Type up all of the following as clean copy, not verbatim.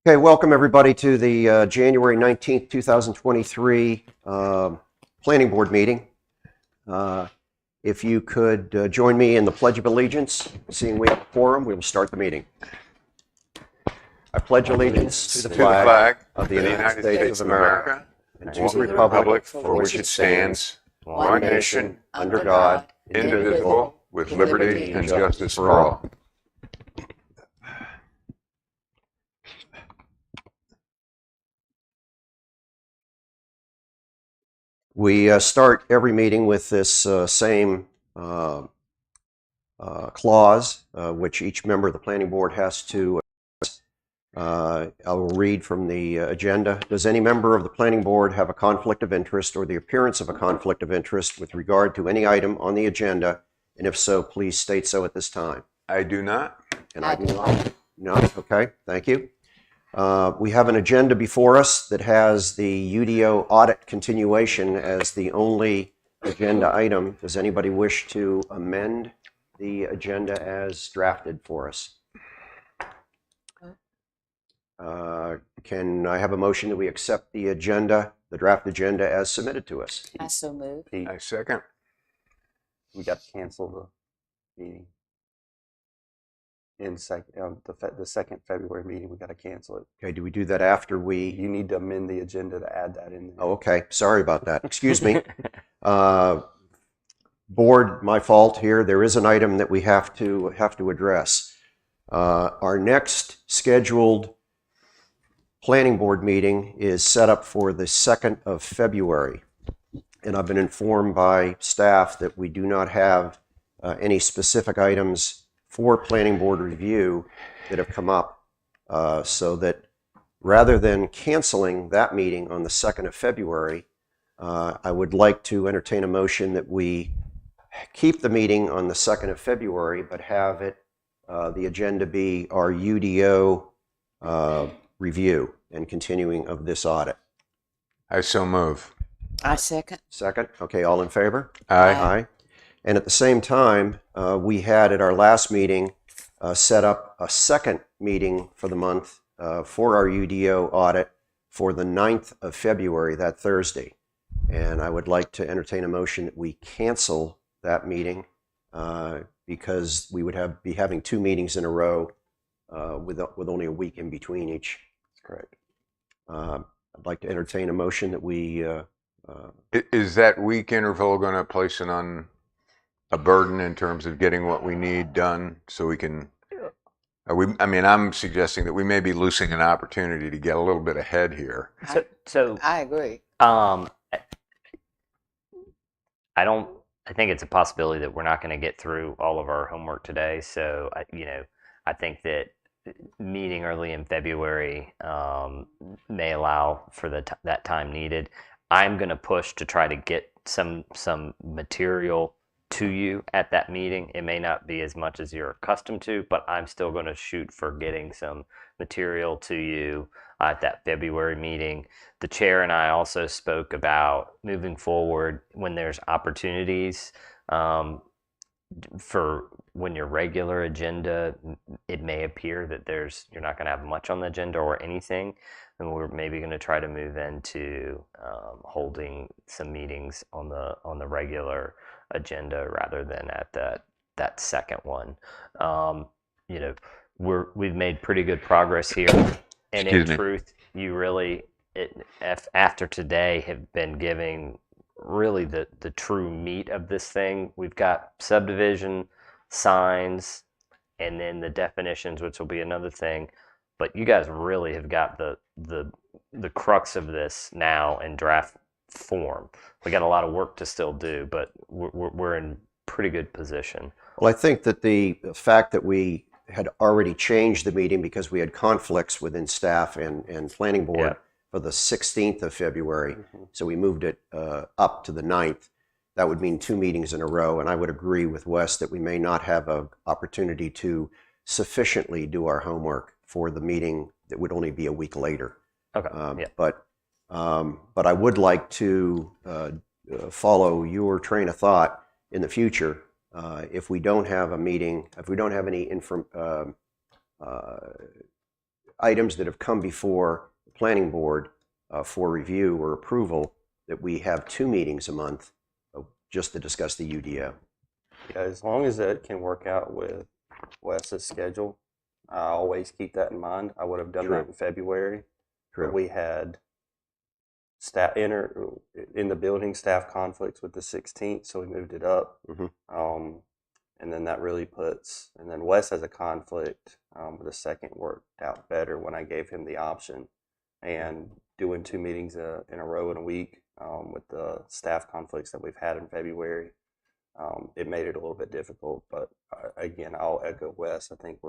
Okay, welcome everybody to the January 19th, 2023 Planning Board meeting. If you could join me in the Pledge of Allegiance, seeing we have a quorum, we will start the meeting. I pledge allegiance to the flag of the United States of America and to the republic for which it stands, one nation, under God, indivisible, with liberty and justice for all. We start every meeting with this same clause, which each member of the planning board has to. I will read from the agenda. Does any member of the planning board have a conflict of interest or the appearance of a conflict of interest with regard to any item on the agenda? And if so, please state so at this time. I do not. And I do not. No? Okay, thank you. We have an agenda before us that has the UDO audit continuation as the only agenda item. Does anybody wish to amend the agenda as drafted for us? Can I have a motion that we accept the agenda, the draft agenda as submitted to us? I so move. I second. We got to cancel the meeting. In the second February meeting, we got to cancel it. Okay, do we do that after we? You need to amend the agenda to add that in there. Oh, okay. Sorry about that. Excuse me. Board, my fault here. There is an item that we have to address. Our next scheduled planning board meeting is set up for the 2nd of February. And I've been informed by staff that we do not have any specific items for planning board review that have come up, so that rather than canceling that meeting on the 2nd of February, I would like to entertain a motion that we keep the meeting on the 2nd of February, but have it, the agenda be our UDO review and continuing of this audit. I so move. I second. Second? Okay, all in favor? Aye. Aye. And at the same time, we had at our last meeting set up a second meeting for the month for our UDO audit for the 9th of February, that Thursday. And I would like to entertain a motion that we cancel that meeting because we would be having 2 meetings in a row with only a week in between each. That's correct. I'd like to entertain a motion that we... Is that week interval going to place it on a burden in terms of getting what we need done so we can... I'm suggesting that we may be losing an opportunity to get a little bit ahead here. So I agree. I think it's a possibility that we're not going to get through all of our homework today. So, I think that meeting early in February may allow for that time needed. I'm going to push to try to get some material to you at that meeting. It may not be as much as you're accustomed to, but I'm still going to shoot for getting some material to you at that February meeting. The chair and I also spoke about moving forward when there's opportunities for when your regular agenda, it may appear that you're not going to have much on the agenda or anything, and we're maybe going to try to move into holding some meetings on the regular agenda rather than at that second one. We've made pretty good progress here, and in truth, you really after today have been giving really the true meat of this thing. We've got subdivision, signs, and then the definitions, which will be another thing. But you guys really have got the crux of this now in draft form. We got a lot of work to still do, but we're in pretty good position. Well, I think that the fact that we had already changed the meeting because we had conflicts within staff and planning board for the 16th of February, so we moved it up to the 9th. That would mean 2 meetings in a row, and I would agree with Wes that we may not have an opportunity to sufficiently do our homework for the meeting that would only be a week later. Okay. But I would like to follow your train of thought in the future. If we don't have a meeting, if we don't have any items that have come before the planning board for review or approval, that we have 2 meetings a month just to discuss the UDO. Yeah, as long as it can work out with Wes's schedule, I always keep that in mind. I would have done True. that in February, but True. we had in the building staff conflicts with the 16th, so we moved it up. And then that really and then Wes has a conflict, but the second worked out better when I gave him the option. And doing 2 meetings in a row in a week with the staff conflicts that we've had in February, it made it a little bit difficult. But again, I'll echo Wes. I think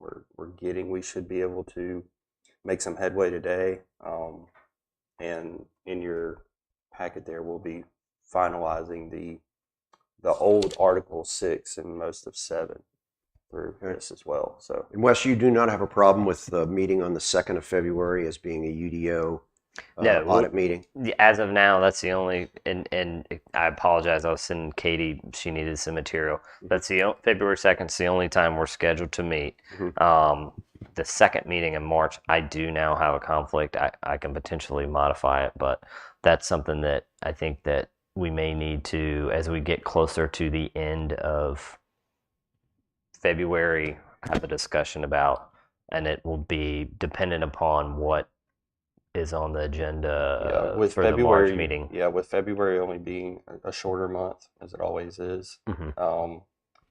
we should be able to make some headway today. And in your packet there, we'll be finalizing the old Article 6 and most of 7 through this as well. So, And Wes, you do not have a problem with the meeting on the 2nd of February as being a UDO No, audit meeting? As of now, that's the only, and I apologize. I was sending Katie; she needed some material. That's February 2nd is the only time we're scheduled to meet. The second meeting in March, I do now have a conflict. I can potentially modify it, but that's something that I think that we may need to, as we get closer to the end of February, have a discussion about, and it will be dependent upon what is on the agenda with for February, the March meeting. Yeah, with February only being a shorter month, as it always is, Mhm.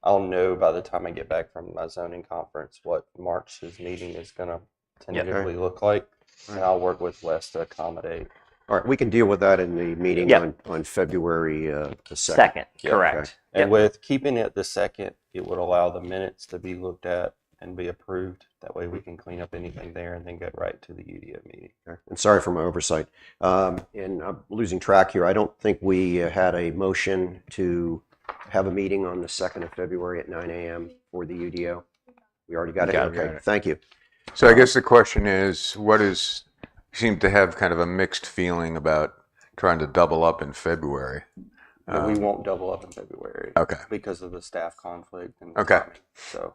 I'll know by the time I get back from my zoning conference what March's meeting is going to tentatively look like, and I'll work with Wes to accommodate. All right, we can deal with that in the meeting Yep. on February the 2nd. Second, Yeah. correct. Okay. And Yep. with keeping it the second, it would allow the minutes to be looked at and be approved. That way we can clean up anything there and then get right to the UDO meeting. Okay. And sorry for my oversight. And I'm losing track here. I don't think we had a motion to have a meeting on the 2nd of February at 9 a.m. for the UDO. We already got it? Got it. Okay, thank you. So I guess the question is, you seem to have kind of a mixed feeling about trying to double up in February. But we won't double up in February. Okay. Because of the staff conflict and Okay. timing. So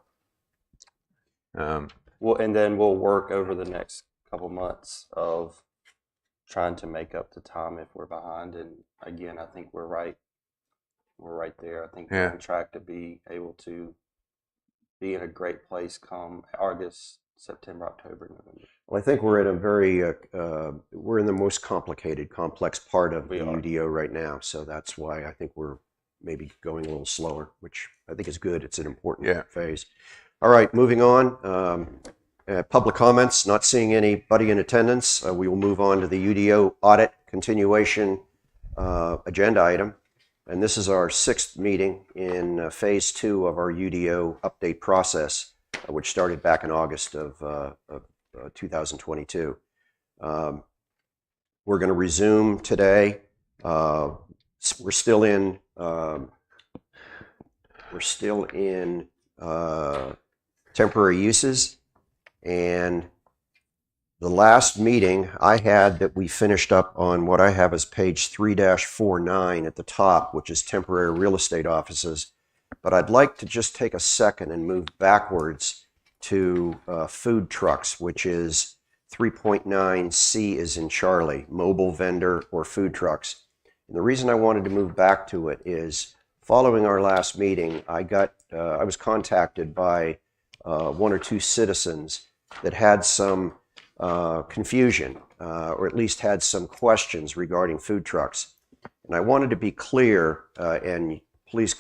Um, and then we'll work over the next couple months of trying to make up the time if we're behind. And again, I think we're right there. I think we're on track to be able to be in a great place come August, September, October, November. Well, I think we're in a we're in the most complex part of the are. UDO right now. So that's why I think we're maybe going a little slower, which I think is good. It's an important phase. All right, moving on. Public comments, not seeing anybody in attendance. We will move on to the UDO audit continuation agenda item. And this is our 6th meeting in phase 2 of our UDO update process, which started back in August of 2022. We're going to resume today. We're still in temporary uses, and the last meeting I had that we finished up on what I have as page 3-49 at the top, which is temporary real estate offices. But I'd like to just take a second and move backwards to food trucks, which is 3.9C is in Charlie, mobile vendor or food trucks. And the reason I wanted to move back to it is following our last meeting, I was contacted by 1 or 2 citizens that had some confusion, or at least had some questions regarding food trucks. And I wanted to be clear, and please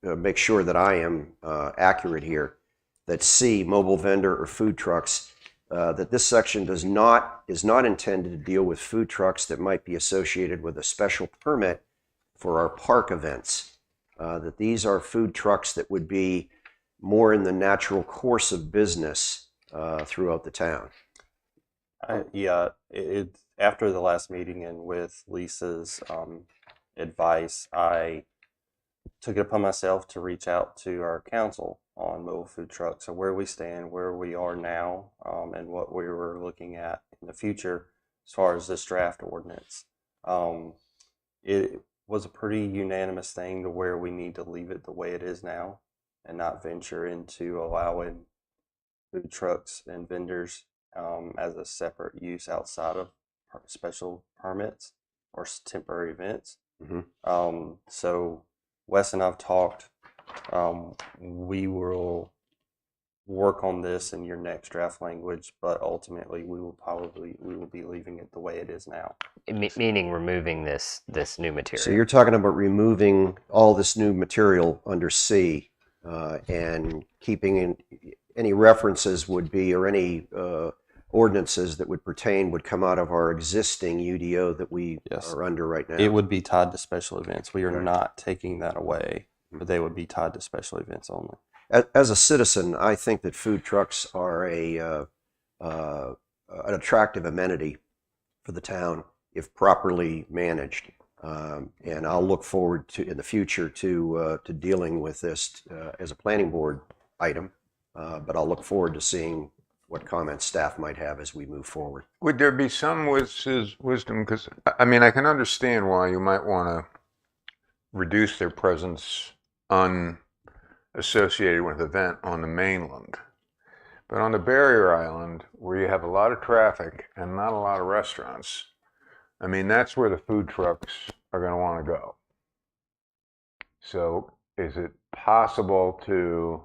make sure that I am accurate here, that C, mobile vendor or food trucks, that this section is not intended to deal with food trucks that might be associated with a special permit for our park events. That these are food trucks that would be more in the natural course of business throughout the town. After the last meeting and with Lisa's advice, I took it upon myself to reach out to our council on mobile food trucks, so where we stand, where we are now, and what we were looking at in the future as far as this draft ordinance. It was a pretty unanimous thing to where we need to leave it the way it is now and not venture into allowing food trucks and vendors as a separate use outside of special permits or temporary events. So Wes and I've talked. We will work on this in your next draft language, but ultimately we will be leaving it the way it is now. Meaning removing this new material. So you're talking about removing all this new material under C, and keeping in any references would be, or any ordinances that would pertain would come out of our existing UDO that we Yes. are under right now. It would be tied to special events. We are not taking that away, but they would be tied to special events only. As a citizen, I think that food trucks are an attractive amenity for the town if properly managed. And I'll look forward to, in the future, to dealing with this as a planning board item. But I'll look forward to seeing what comments staff might have as we move forward. Would there be some wisdom? Because, I mean, I can understand why you might want to reduce their presence associated with an event on the mainland. But on the barrier island, where you have a lot of traffic and not a lot of restaurants, I mean, that's where the food trucks are going to want to go. So is it possible to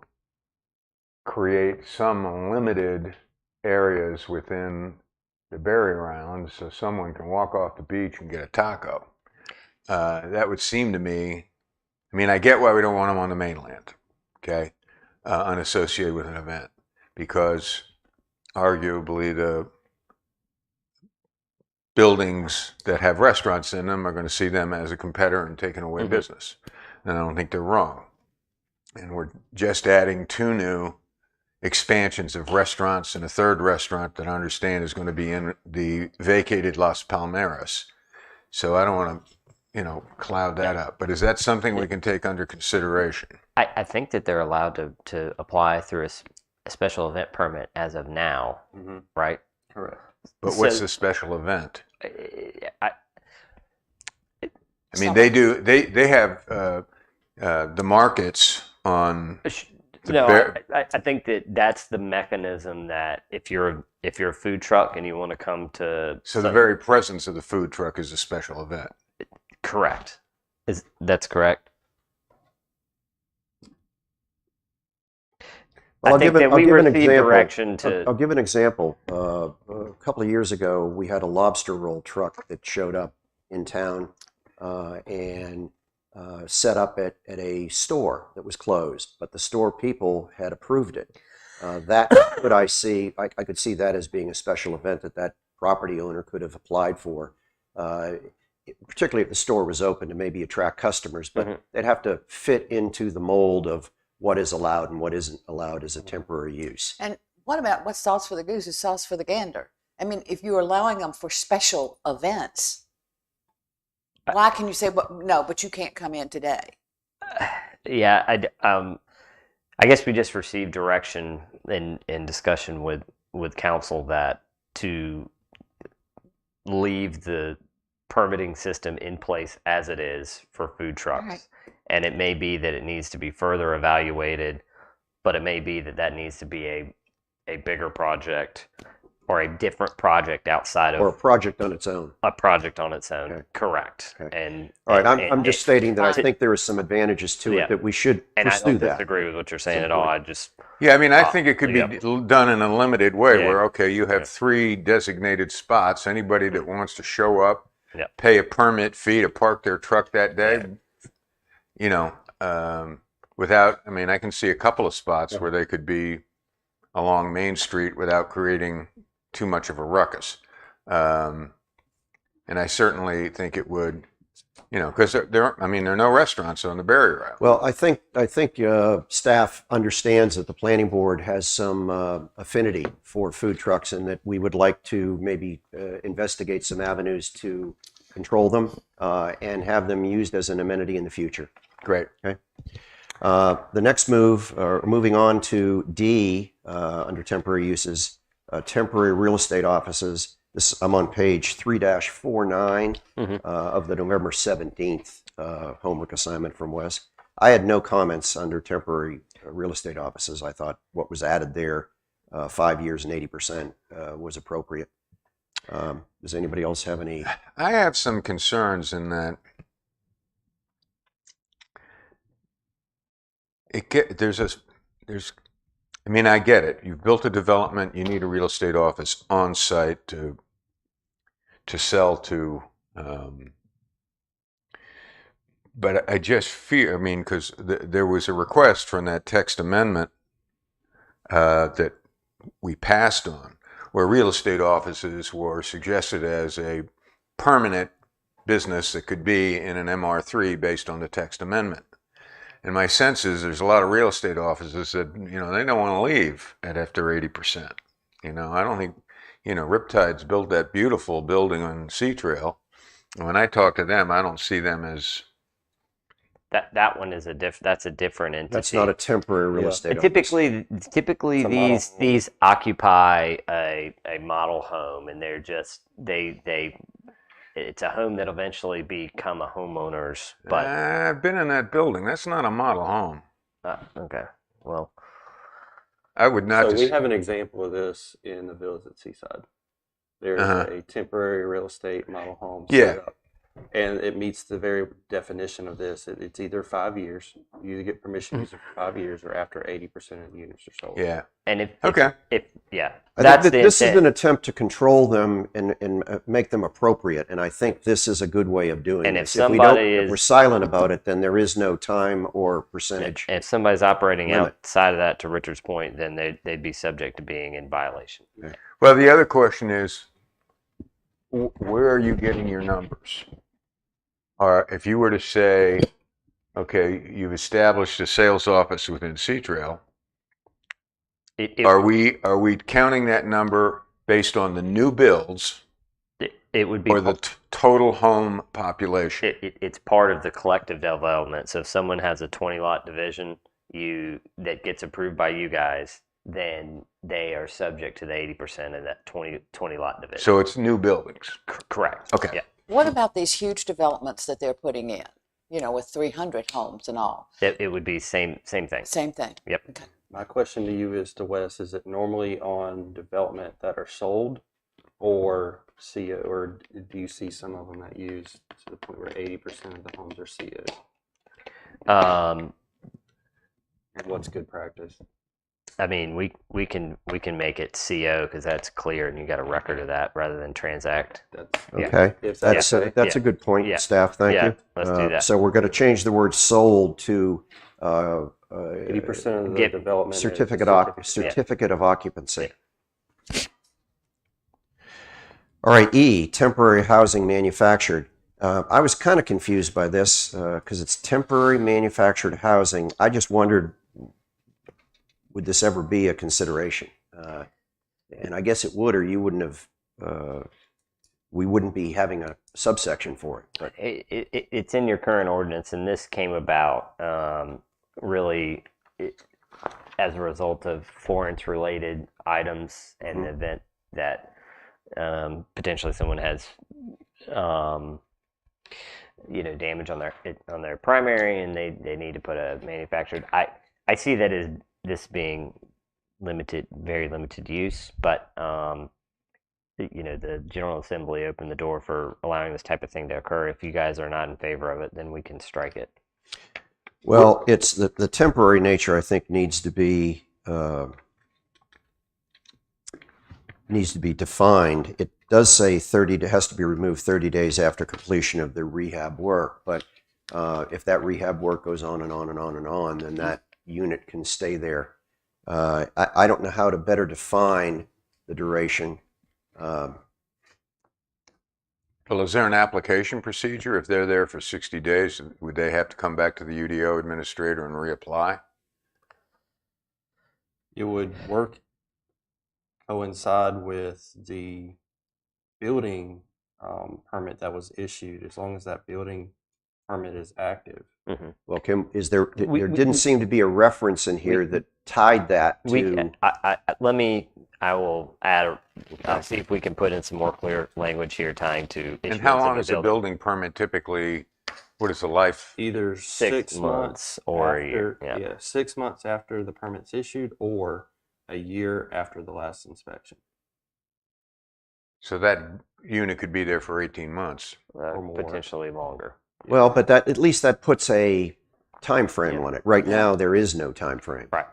create some limited areas within the barrier islands so someone can walk off the beach and get a taco? That would seem to me, I mean, I get why we don't want them on the mainland, okay, unassociated with an event, because arguably the buildings that have restaurants in them are going to see them as a competitor and taking away business. And I don't think they're wrong. And we're just adding 2 new expansions of restaurants and a 3rd restaurant that I understand is going to be in the vacated Las Palmeras. So I don't want to, cloud that up. But is that something we can take under consideration? I think that they're allowed to apply through a special event permit as of now, right? Correct. But So- what's the special event? I I mean, they do. They have the markets on. No, bear- I think that's the mechanism that if you're a food truck and you want to come to So the very presence of the food truck is a special event. correct. That's correct? Well, I think that we received direction to I'll give an example. A couple of years ago, we had a lobster roll truck that showed up in town and set up at a store that was closed, but the store people had approved it. That could I could see that as being a special event that property owner could have applied for, particularly if the store was open to maybe attract customers, but they'd have to fit into the mold of what is allowed and what isn't allowed as a temporary use. And what about what's sauce for the goose is sauce for the gander? I mean, if you're allowing them for special events, why can you say, no, but you can't come in today? Yeah, I guess we just received direction in discussion with council that to leave the permitting system in place as it is for food trucks. Right. And it may be that it needs to be further evaluated, but it may be that needs to be a bigger project or a different project outside of Or a project on its own. a project on its own. Okay. Correct. Okay. And All right, and- I'm just stating that I Fine. think there are some advantages to Yeah. it that we should and I pursue don't that. disagree with what you're saying at all. I just Yeah, I mean, I think it could be yeah. done in a limited way Yeah. where, okay, you have Yeah. 3 designated spots. Anybody that wants to show up, Yeah. pay a permit fee to park their truck that day, without, I mean, I can see a couple of spots where they could be along Main Street without creating too much of a ruckus. And I certainly think it would, because there are no restaurants on the barrier island. Well, I think staff understands that the planning board has some affinity for food trucks and that we would like to maybe investigate some avenues to control them and have them used as an amenity in the future. Great. The next moving on to D under temporary uses, temporary real estate offices. I'm on page 3-49 of the November 17th homework assignment from Wes. I had no comments under temporary real estate offices. I thought what was added there 5 years and 80% was appropriate. Does anybody else have any? I have some concerns in that I mean, I get it. You've built a development, you need a real estate office on site to sell to. But I just fear, I mean, because there was a request from that text amendment that we passed on, where real estate offices were suggested as a permanent business that could be in an MR3 based on the text amendment. And my sense is there's a lot of real estate offices that, they don't want to leave after 80%. I don't think, Riptide's built that beautiful building on Sea Trail. And when I talk to them, I don't see them as... That one is that's a different entity. That's not a temporary real estate office. Typically It's a model home. these occupy a model home, and they're just it's a home that'll eventually become a homeowner's. But I've been in that building. That's not a model home. okay, well, I would not. So we have an example of this in the Villas at Seaside. There's a temporary real estate model home set up, and it meets the very definition of this. It's either 5 years, you either get permission to use it for 5 years, or after 80% of the units are sold. Yeah. and if Okay. I think that this is an attempt to control them and make them appropriate, and I think this is a good way of doing And it. if somebody if we're silent about it, then there is no time or percentage. If somebody's operating limit. outside of that, to Richard's point, then they'd be subject to being in violation. Well, the other question is, where are you getting your numbers? Or if you were to say, okay, you've established a sales office within Sea Trail, are we counting that number based on the new builds it would be or the total home population? It's part of the collective development. So if someone has a 20 lot division that gets approved by you guys, then they are subject to the 80% of that 20 lot division. So it's new buildings. Correct. Okay. Yeah. What about these huge developments that they're putting in? With 300 homes and all. It would be same thing. Same thing. Yep. Okay. My question to you is, to Wes, is it normally on development that are sold or CO, or do you see some of them that use to the point where 80% of the homes are COs? And what's good practice? I mean, we can make it CO because that's clear and you got a record of that rather than transact. Okay, If that's a good point, Yeah. staff. Thank you. Let's do that. So we're going to change the word "sold" to 80% of the development is certificate of occupancy. All right, E, temporary housing manufactured. I was kind of confused by this because it's temporary manufactured housing. I just wondered, would this ever be a consideration? And I guess it would, or you wouldn't have. We wouldn't be having a subsection for it. But It's in your current ordinance, and this came about really as a result of Florence-related items and the event that potentially someone has, damage on their primary, and they need to put a manufactured. I see that as this being very limited use, but the General Assembly opened the door for allowing this type of thing to occur. If you guys are not in favor of it, then we can strike it. well, it's the temporary nature. I think needs to be defined. It does say it has to be removed 30 days after completion of the rehab work. But if that rehab work goes on and on and on and on, then that unit can stay there. I don't know how to better define the duration. Well, is there an application procedure? If they're there for 60 days, would they have to come back to the UDO administrator and reapply? It would coincide with the building permit that was issued, as long as that building permit is active. Well, Kim, there didn't seem to be a reference in here that tied that to. I will add. I'll see if we can put in some more clear language here tying to. And how long is a building permit typically? What is the life? Either 6 months or a after, year. Yeah. 6 months after the permit's issued, or a year after the last inspection. So that unit could be there for 18 months. Or more. Potentially longer. Well, but that, at least that puts a time frame Yeah. on it. Right Yeah. now, there is no time frame. Right.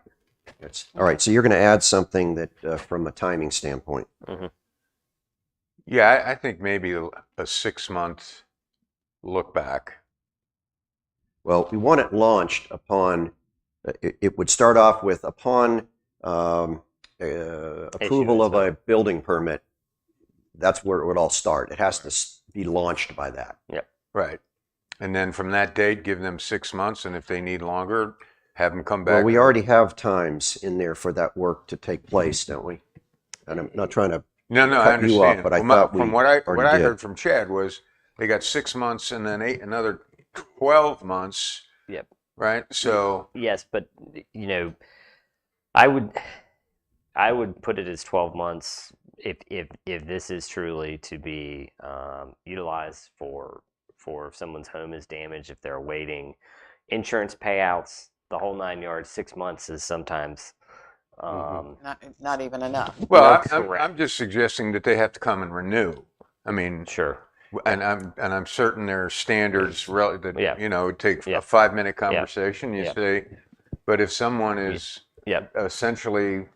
All right, so you're going to add something that, from a timing standpoint. Yeah, I think maybe a 6-month look back. Well, we want it launched upon, it would start off with upon approval of a building permit. That's where it would all start. It has to be launched by that. Right. And then from that date, give them 6 months, and if they need longer, have them come back. Well, we already have times in there for that work to take place, don't we? And I'm not trying to No, I cut you off, understand. but I Well, thought from we what I already did. heard from Chad was they got 6 months and then another 12 months. Yep. Right. So Yes, but you know, I would put it as 12 months if this is truly to be utilized for if someone's home is damaged, if they're awaiting insurance payouts, the whole 9 yards. 6 months is sometimes Not even enough. well, No, I'm correct. just suggesting that they have to come and renew. I mean, sure. and I'm certain there are standards that Yeah. you know take Yeah. a 5-minute conversation. You Yeah. say, but if someone is Yep. essentially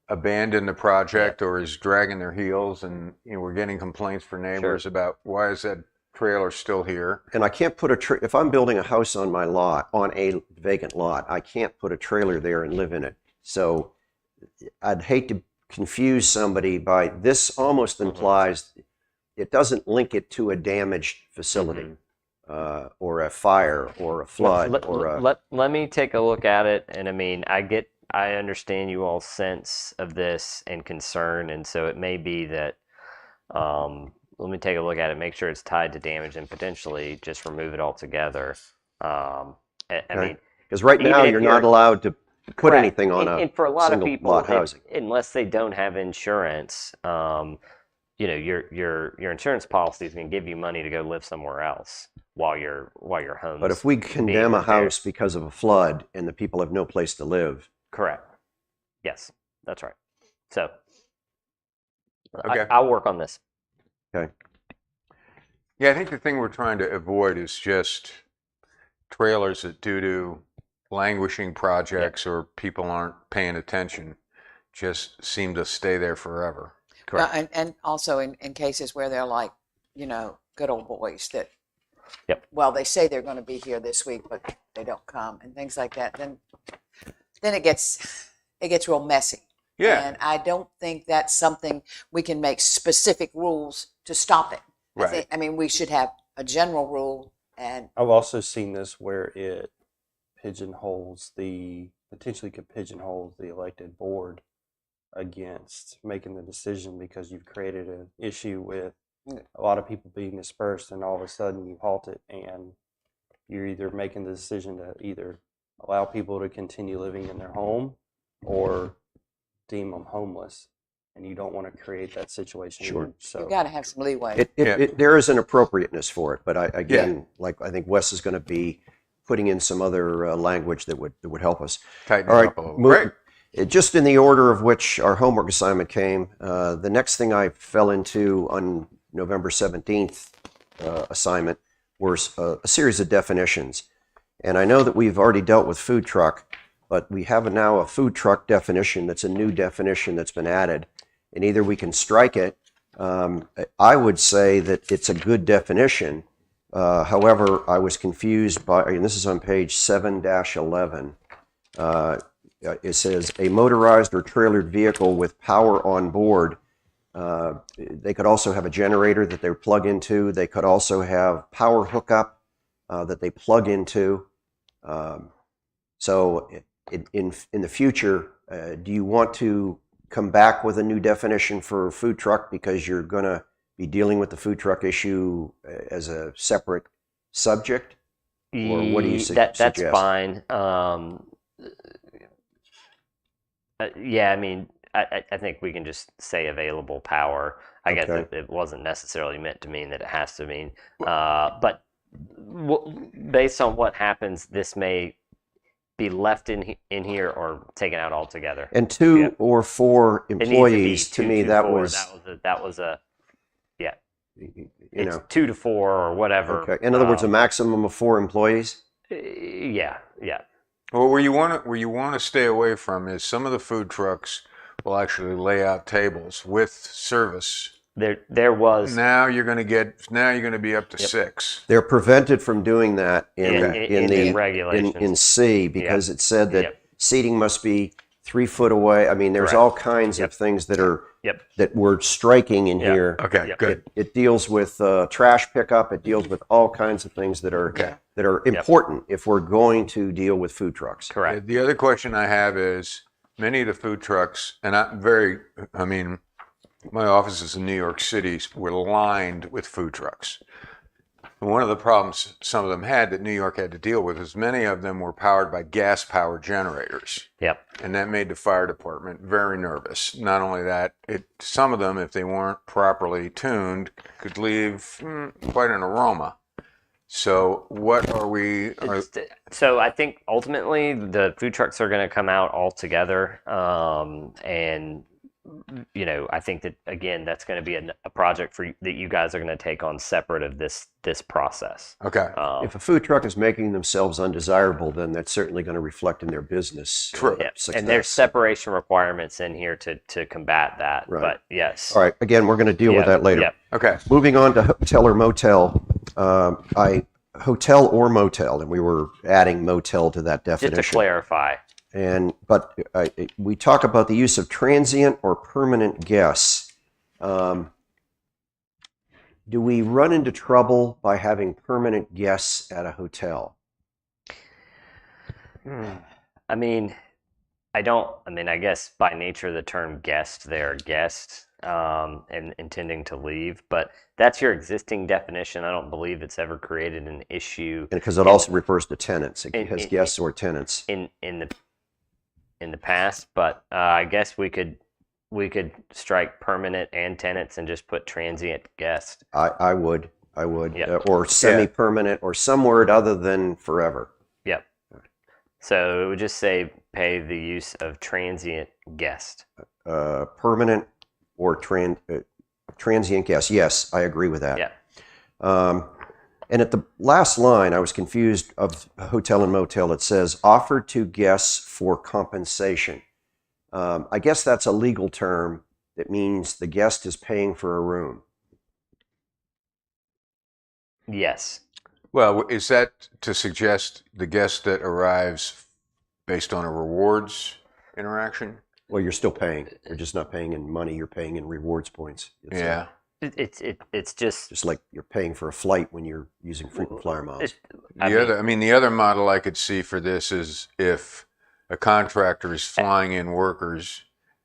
abandoned the project or is dragging their heels, and you know we're getting complaints from neighbors about why is that trailer still here? And I can't put if I'm building a house on my lot, on a vacant lot, I can't put a trailer there and live in it. So I'd hate to confuse somebody by this. Almost implies it doesn't link it to a damaged facility, or a fire or a flood Let me take a look at it. And I mean, I understand you all's sense of this and concern, and so it may be that let me take a look at it, make sure it's tied to damage, and potentially just remove it altogether. I mean, because right even now if you're you're- not allowed to put correct. anything on and for a lot of single people, lot housing. unless they don't have insurance, you know, your insurance policy is going to give you money to go live somewhere else while your home. But if we condemn a house because of a flood and the people have no place to live, correct. Yes, that's right. So Okay. I'll work on this. okay. Yeah, I think the thing we're trying to avoid is just trailers that, due to languishing projects or people aren't paying attention, just seem to stay there forever. Correct. And also in cases where they're like, you know, good old boys that, Yep. well, they say they're going to be here this week, but they don't come and things like that. Then it gets real messy. Yeah. And I don't think that's something we can make specific rules to stop it. Right. I mean, we should have a general rule and I've also seen this where it potentially could pigeonhole the elected board against making the decision, because you've created an issue with a lot of people being dispersed, and all of a sudden you halt it, and you're either making the decision to either allow people to continue living in their home or deem them homeless, and you don't want to create that situation. Sure. either. So you got to have some leeway. There is an appropriateness for it, but I think Wes is going to be putting in some other language that would help us. Tighten All it right, up a little. Great. Just in the order of which our homework assignment came, the next thing I fell into on November 17th assignment was a series of definitions. And I know that we've already dealt with food truck, but we have now a food truck definition that's a new definition that's been added. And either we can strike it. I would say that it's a good definition. However, I was confused by, and this is on page 7-11. It says a motorized or trailered vehicle with power on board. They could also have a generator that they plug into. They could also have power hookup that they plug into. So in the future, do you want to come back with a new definition for food truck, because you're going to be dealing with the food truck issue as a separate subject? Or what do you That's suggest? fine. Yeah, I mean, I think we can just say available power. I guess Okay. it wasn't necessarily meant to mean that it has to mean. But based on what happens, this may be left in here or taken out altogether. And 2 Yeah. or 4 It needs to be employees, to two me, to that four. was, that was a yeah. you It's know, 2 to 4 or whatever. okay. In other words, a maximum of 4 employees? Yeah. Well, where you want to stay away from is some of the food trucks will actually lay out tables with service. There was Now you're going to be up to Yep. 6. They're prevented from doing that in in the regulations. in C because it said that Yep. seating must be 3 foot away. I mean, there's Correct. all kinds Yep. of things that are Yep. that we're striking in Yep. here. Okay, Yep. good. It deals with trash pickup. It deals with all kinds of things that are Okay. important if we're going to deal with food trucks. Correct. The other question I have is many of the food trucks, and I mean, my offices in New York City were lined with food trucks. And one of the problems some of them had that New York had to deal with is many of them were powered by gas powered generators. Yep. And that made the fire department very nervous. Not only that, some of them, if they weren't properly tuned, could leave quite an aroma. So what are we? So I think ultimately the food trucks are going to come out all together, and I think that again that's going to be a project that you guys are going to take on separate of this process. Okay. If a food truck is making themselves undesirable, then that's certainly going to reflect in their business True. success. And there's separation requirements in here to combat that. Right. But yes. All right. Again, we're going to deal with that later. Yep. Okay. Moving on to hotel or motel. Hotel or motel, and we were adding motel to that definition. Just to clarify. But we talk about the use of transient or permanent guests. Do we run into trouble by having permanent guests at a hotel? I mean, I guess by nature of the term guest, they're guests and intending to leave, but that's your existing definition. I don't believe it's ever created an issue. Because it also refers to tenants. It has guests or tenants. In the past, but I guess we could strike permanent and tenants and just put transient guest. I would. Yep. Or semi-permanent or some word other than forever. Yep. So it would just say pay the use of transient guest. Permanent or transient guest. Yes, I agree with that. Yeah. And at the last line, I was confused of hotel and motel. It says offered to guests for compensation. I guess that's a legal term that means the guest is paying for a room. Yes. Well, is that to suggest the guest that arrives based on a rewards interaction? Well, you're still paying. You're just not paying in money. You're paying in rewards points. Yeah. It's just like you're paying for a flight when you're using frequent flyer miles. The other model I could see for this is if a contractor is flying in workers,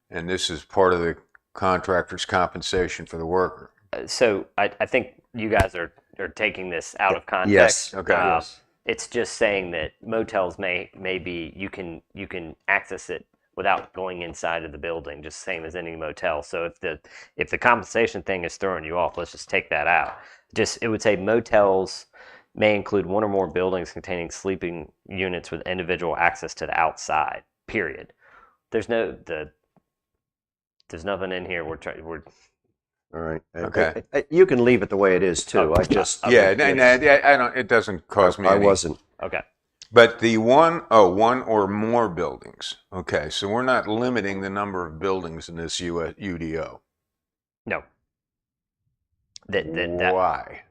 and this is part of the contractor's compensation for the worker. So I think you guys are taking this out of context. Yes. Okay. Yes. It's just saying that motels may be you can access it without going inside of the building, just same as any motel. So if the compensation thing is throwing you off, let's just take that out. It would say motels may include one or more buildings containing sleeping units with individual access to the outside. Period. There's nothing in here. We're All right. Okay. You can leave it the way it is too. I just I don't. It doesn't cause me. I wasn't. okay. But the one or more buildings. Okay, so we're not limiting the number of buildings in this UDO. No. Why?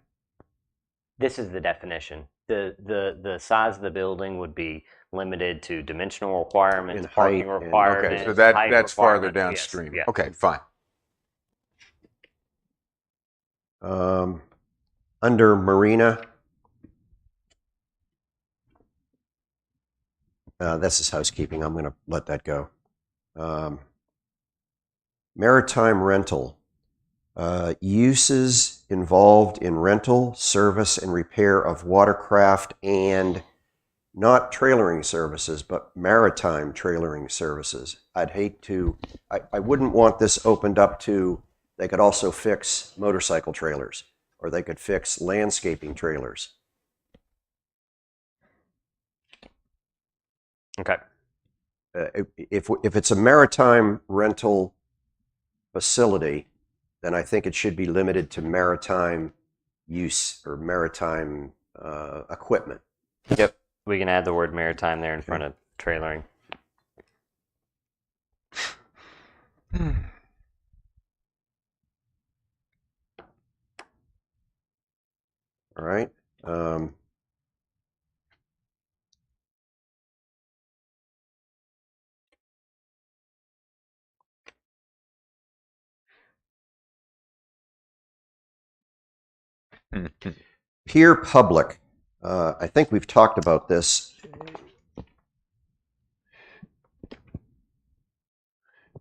This is the definition. The size of the building would be limited to dimensional requirements, And parking height and- requirements. Okay, so that's height farther requirements. downstream. Yes, Okay, fine. Under marina, this is housekeeping. I'm going to let that go. Maritime rental. Uses involved in rental, service, and repair of watercraft and not trailering services, but maritime trailering services. I wouldn't want this opened up to, they could also fix motorcycle trailers, or they could fix landscaping trailers. Okay. If it's a maritime rental facility, then I think it should be limited to maritime use or maritime equipment. Yep. We can add the word maritime there in front of trailering. All right. Peer public. I think we've talked about this.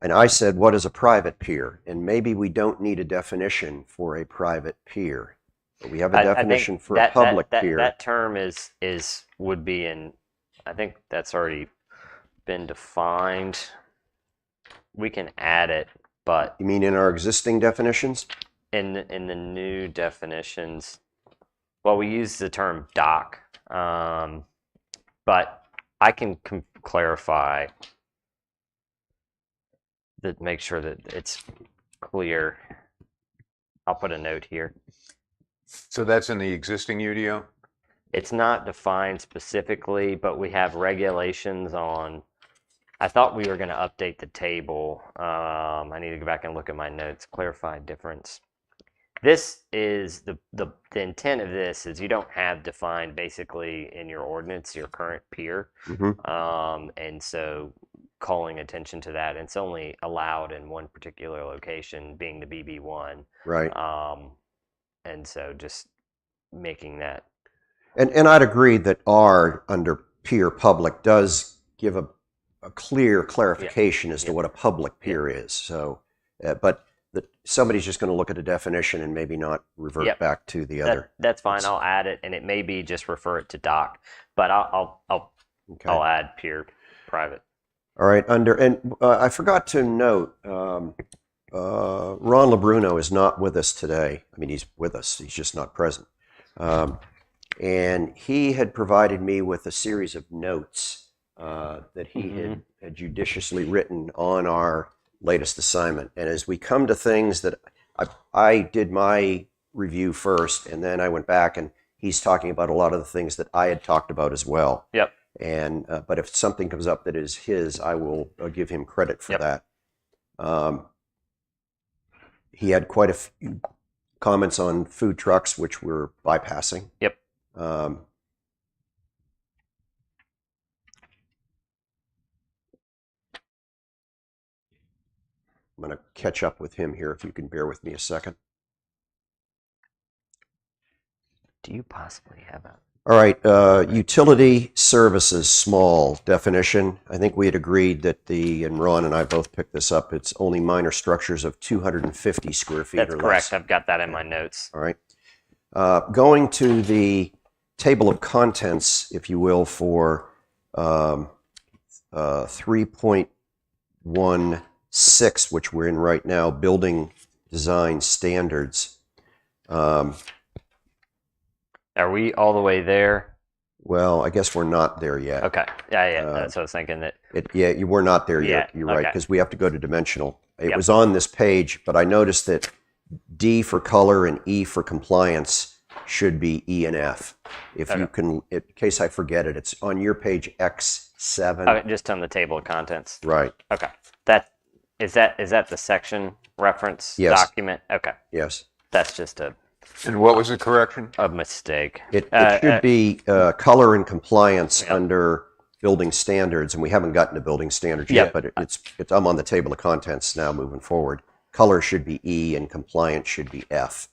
And I said, what is a private peer? And maybe we don't need a definition for a private peer. But we have a I think definition for a public peer. That term would be in. I think that's already been defined. We can add it, but You mean in our existing definitions? in the new definitions, well, we use the term dock, but I can clarify that, make sure that it's clear. I'll put a note here. So that's in the existing UDO? It's not defined specifically, but we have regulations on. I thought we were going to update the table. I need to go back and look at my notes. Clarify difference. This is the intent of this is you don't have defined basically in your ordinance your current peer, and so calling attention to that. It's only allowed in one particular location, being the BB1. Right. And so just making that. And I'd agree that R under peer public does give a clear clarification as to what a public peer is. So, but somebody's just going to look at a definition and maybe not revert back to the other. That's fine. I'll add it, and it may be just refer it to doc, but I'll add peer private. All right. I forgot to note, Ron LeBruno is not with us today. I mean, he's with us. He's just not present. And he had provided me with a series of notes that he had judiciously written on our latest assignment. And as we come to things that I did my review first, and then I went back and he's talking about a lot of the things that I had talked about as well. Yep. And but if something comes up that is his, I'll give him credit for that. He had quite a few comments on food trucks, which we're bypassing. Yep. I'm going to catch up with him here if you can bear with me a second. Do you possibly have a... All right, utility services, small definition. I think we had agreed that and Ron and I both picked this up, it's only minor structures of 250 square feet That's or correct. less. I've got that in my notes. All right. Going to the table of contents, if you will, for 3.16, which we're in right now, building design standards. Are we all the way there? Well, I guess we're not there yet. Okay. Yeah. That's what I was thinking. You were not there yet. Yeah, You're right, okay. because we have to go to dimensional. It was on this page, but I noticed that D for color and E for compliance should be E and F. If you can, in case I forget it, it's on your page X7. Okay, just on the table of contents. Right. Okay. Is that the section reference document? Okay. Yes. That's just And what was the correction? a mistake. It should be color and compliance under building standards, and we haven't gotten to building standards yet, but I'm on the table of contents now moving forward. Color should be E and compliance should be F.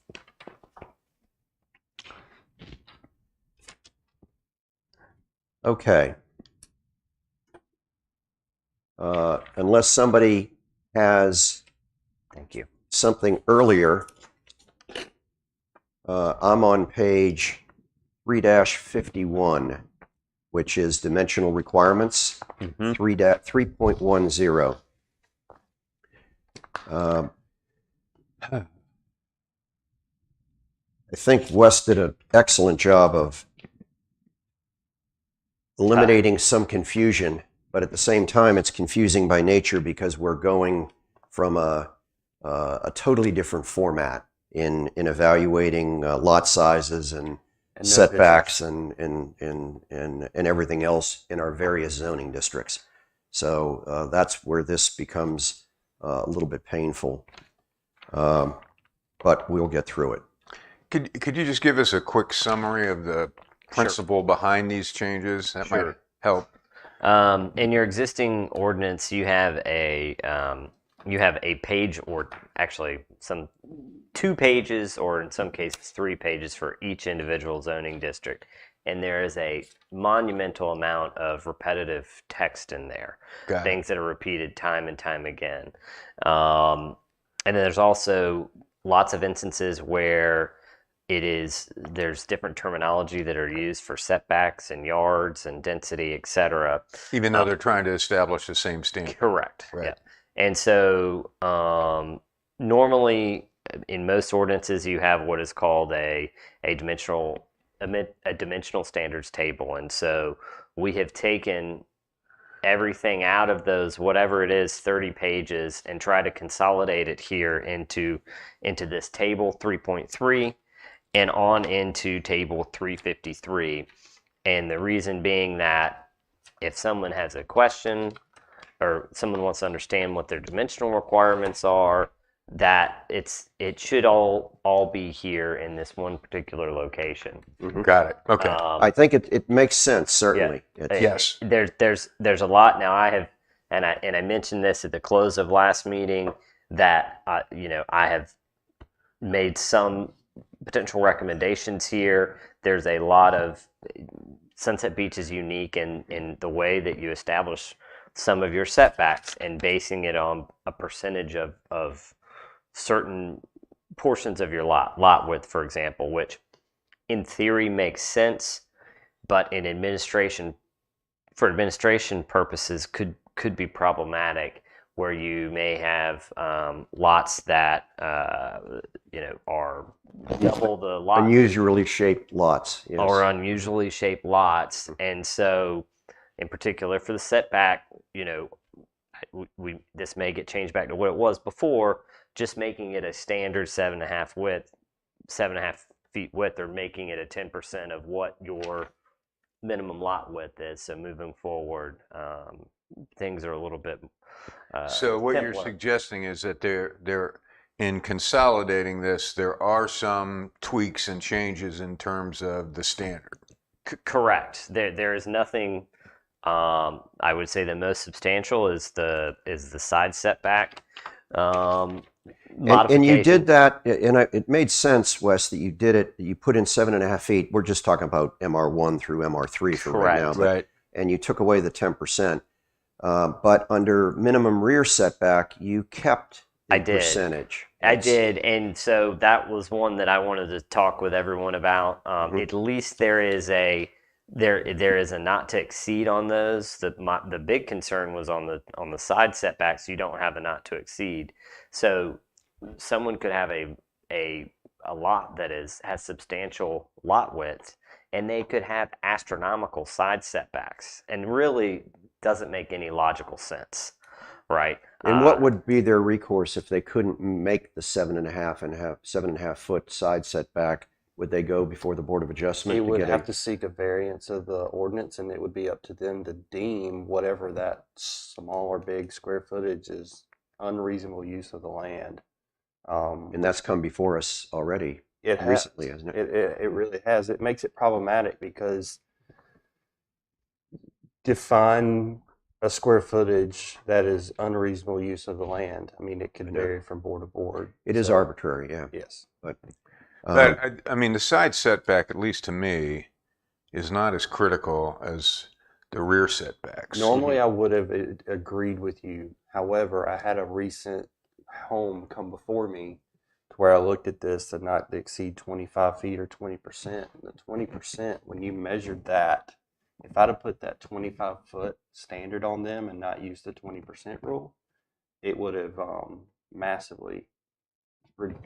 Okay. Unless somebody has Thank you. something earlier, I'm on page 3-51, which is dimensional requirements, 3.10. I think Wes did an excellent job of eliminating some confusion but at the same time, it's confusing by nature because we're going from a totally different format in evaluating lot sizes and And no setbacks and everything else in our various zoning districts. So that's where this becomes a little bit painful, but we'll get through it. Could you just give us a quick summary of the principle behind these changes? That might Sure. help. In your existing ordinance, you have a page, or actually some 2 pages, or in some cases 3 pages for each individual zoning district, and there is a monumental amount of repetitive text in there, Got it. things that are repeated time and time again. And then there's also lots of instances where there's different terminology that are used for setbacks and yards and density, etc. Even though they're trying to establish the same standard. Correct. Right. Yeah. And so normally in most ordinances you have what is called a dimensional standards table, and so we have taken everything out of those, whatever it is, 30 pages, and try to consolidate it here into this table 3.3 and on into table 353. And the reason being that if someone has a question or someone wants to understand what their dimensional requirements are, that it should all be here in this one particular location. Got it. Okay. I think it makes sense, certainly. Yes. There's a lot now. I have, and I mentioned this at the close of last meeting, that I have made some potential recommendations here. There's a lot of Sunset Beach is unique in the way that you establish some of your setbacks and basing it on a percentage of certain portions of your lot width, for example, which in theory makes sense, but in administration purposes could be problematic, where you may have lots that are double the lot, Unusually shaped lots. Yes. or unusually shaped lots. And so in particular for the setback, this may get changed back to what it was before, just making it a standard 7.5 feet width, or making it a 10% of what your minimum lot width is. So moving forward, things are a little bit So what you're simpler. suggesting is that they're in consolidating this, there are some tweaks and changes in terms of the standard. Correct. There is nothing. I would say the most substantial is the side setback modification. And you did that, and it made sense, Wes, that you did it. That you put in 7.5 feet. We're just talking about MR1 through MR3 for right now. Correct. Right. And you took away the 10%. But under minimum rear setback, you kept the I did. percentage. I did, and so that was one that I wanted to talk with everyone about. At least there is a not to exceed on those. The big concern was on the side setbacks. You don't have a not to exceed, so someone could have a lot that has substantial lot width, and they could have astronomical side setbacks, and really doesn't make any logical sense, right? And what would be their recourse if they couldn't make the 7.5 foot side setback? Would they go before the Board of Adjustment? He would get have to seek a variance of the ordinance, and it would be up to them to deem whatever that small or big square footage is unreasonable use of the land. And that's come before us already It has. recently, hasn't it? It really has. It makes it problematic because define a square footage that is unreasonable use of the land. I mean, it could vary from board to board. It is So, arbitrary, yeah. Yes. But But I mean, the side setback, at least to me, is not as critical as the rear setbacks. Normally, I would have agreed with you. However, I had a recent home come before me to where I looked at this to not exceed 25 feet or 20%. And the 20%, when you measured that, if I'd have put that 25-foot standard on them and not used the 20% rule, it would have massively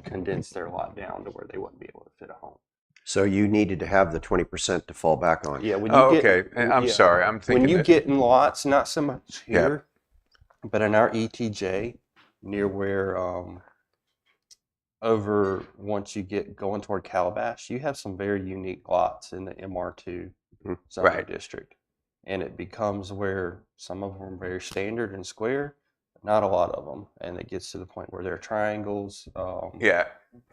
condensed their lot down to where they wouldn't be able to fit a home. So you needed to have the 20% to fall back on. Yeah, when you Oh, get okay. I'm yeah, sorry. I'm thinking when you that, get in lots, not so much Yeah. here, but in our ETJ, near where over once you get going toward Calabash, you have some very unique lots in the MR2 Mhm. zoning Right. district. And it becomes where some of them are very standard and square, but not a lot of them. And it gets to the point where they're triangles, yeah.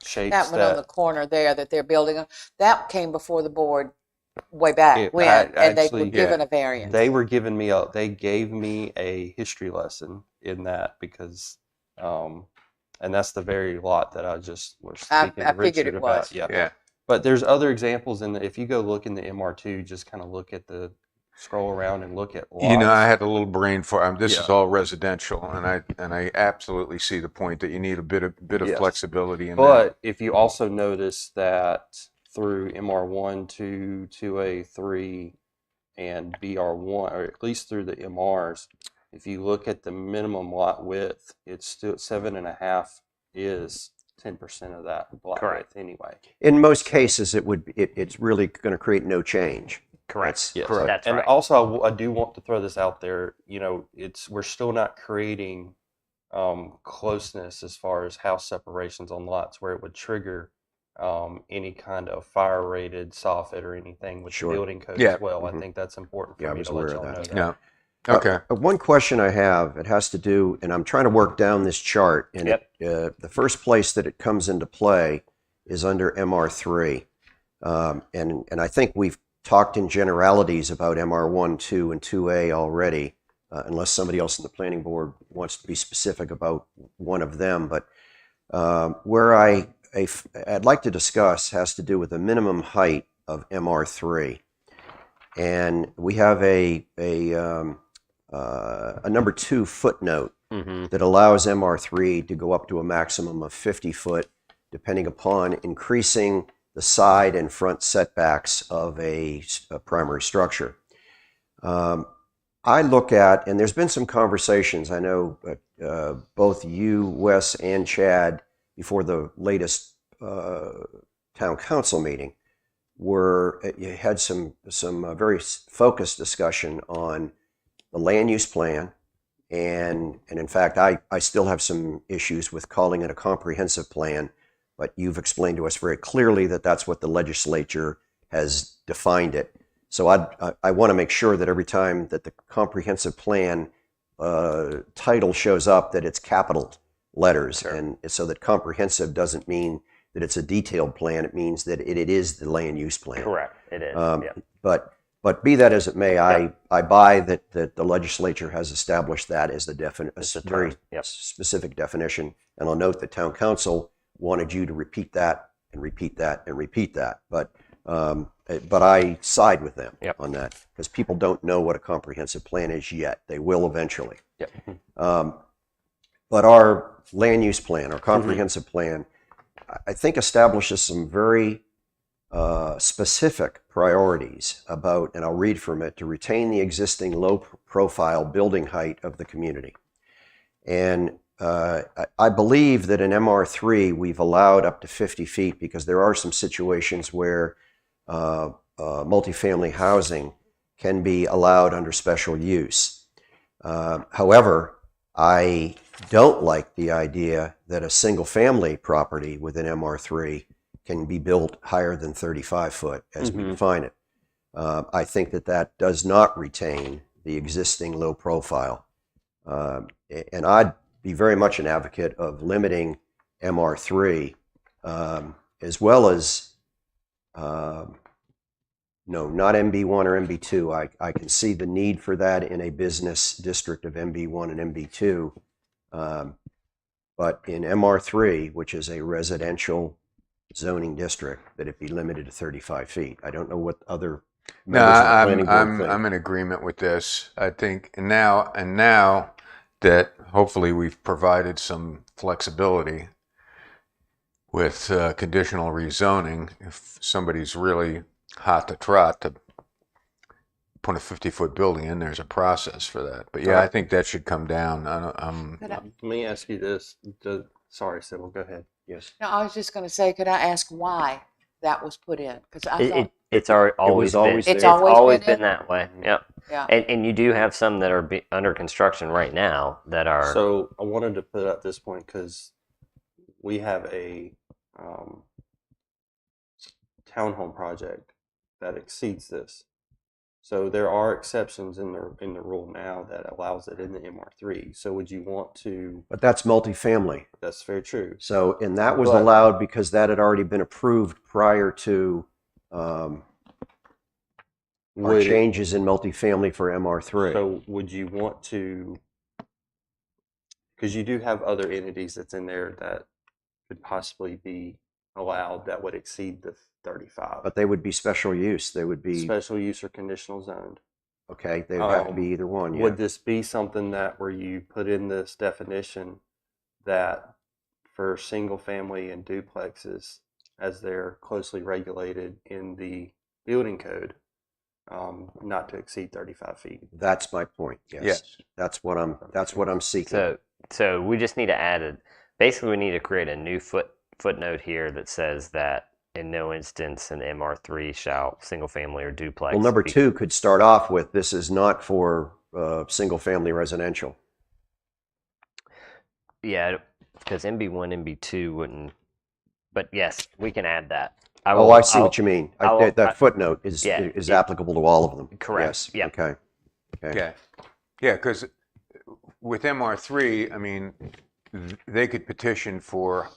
shapes That one on the that corner there that they're building on, that came before the board way back it, when, I, and they were actually, given a variance. they were giving me they gave me a history lesson in that because, and that's the very lot that I just was speaking I to figured Richard it about. was. Yeah. Yeah. But there's other examples in the, if you go look in the MR2, just kind of look at the, scroll around and look at You know, I lots. had a little brain for this is Yeah. all residential, and I absolutely see the point that you need a bit of Yes. flexibility in that. But if you also notice that through MR1, 2, 2A, 3, and BR1, or at least through the MRs, if you look at the minimum lot width, it's still 7.5 is 10% of that lot Correct. width anyway. In most cases, it's really going to create no change. Correct. Yes. Correct. That's And right. also, I do want to throw this out there. You know, we're still not creating closeness as far as house separations on lots where it would trigger any kind of fire rated soffit or anything with Sure. the building code Yeah. as well. Mhm. I think that's important for Yeah, I me was to let aware of y'all know that. that. Yeah. Okay. One question I have, it has to do, and I'm trying to work down this chart, and Yep. the first place that it comes into play is under MR3. And I think we've talked in generalities about MR1, 2, and 2A already, unless somebody else in the planning board wants to be specific about one of them. But where I'd like to discuss has to do with the minimum height of MR3. And we have a number 2 footnote that allows MR3 to go up to a maximum of 50 foot, depending upon increasing the side and front setbacks of a primary structure. I look at, and there's been some conversations, I know both you, Wes, and Chad, before the latest town council meeting, you had some very focused discussion on the land use plan, and in fact, I still have some issues with calling it a comprehensive plan, but you've explained to us very clearly that that's what the legislature has defined it. So I want to make sure that every time that the comprehensive plan title shows up, that it's capital letters, Sure. and so that comprehensive doesn't mean that it's a detailed plan. It means that it is the land use plan. Correct. It is. Yeah. But be that as it may, I buy that the legislature has established that as It's a very term. Yep. specific definition. And I'll note that town council wanted you to repeat that and repeat that and repeat that. But I side with them Yep. on that because people don't know what a comprehensive plan is yet. They will eventually. Yep. But our land use plan, our comprehensive plan, I think establishes some very specific priorities about, and I'll read from it, to retain the existing low profile building height of the community. And I believe that in MR3 we've allowed up to 50 feet because there are some situations where multifamily housing can be allowed under special use. However, I don't like the idea that a single family property within MR3 can be built higher than 35 foot as we define it. I think that does not retain the existing low profile. And I'd be very much an advocate of limiting MR3 as well as, no, not MB1 or MB2. I can see the need for that in a business district of MB1 and MB2. But in MR3, which is a residential zoning district, that it be limited to 35 feet. I don't know what other No, members of the planning board think. I'm in agreement with this. I think now that hopefully we've provided some flexibility with conditional rezoning, if somebody's really hot to trot to put a 50-foot building in, there's a process for that. But yeah, I think that should come down. Let me ask you this. Sorry, Sybil, go ahead. Yes. No, I was just going to say, could I ask why that was put in? Because I It, thought, it's always been, always It's there. always been in? that way. Yep. yeah. And you do have some that are under construction right now that are. So I wanted to put up this point because we have a townhome project that exceeds this. So there are exceptions in the rule now that allows it in the MR3. So would you want to? But that's multifamily. That's very true. So, and that was But- allowed because that had already been approved prior to our Would it- changes in multifamily for MR3. So would you want to? Because you do have other entities that's in there that could possibly be allowed that would exceed the 35. But they would be special use. They would be, Special use or conditional zoned. okay, they would have to be either one, yeah. Would this be something that where you put in this definition that for single family and duplexes, as they're closely regulated in the building code, not to exceed 35 feet? That's my point, yes. Yes. That's what I'm seeking. So we just need to add it. Basically, we need to create a new footnote here that says that in no instance an MR3 shall single family or duplex. Well, number be- 2 could start off with, this is not for single-family residential. Yeah, because MB1, MB2 wouldn't. But yes, we can add that. Oh, I see what you mean. That footnote is yeah, is applicable to all of them. Correct. Yes. Yeah. Okay. Yeah, yeah, because with MR3, I mean, they could petition for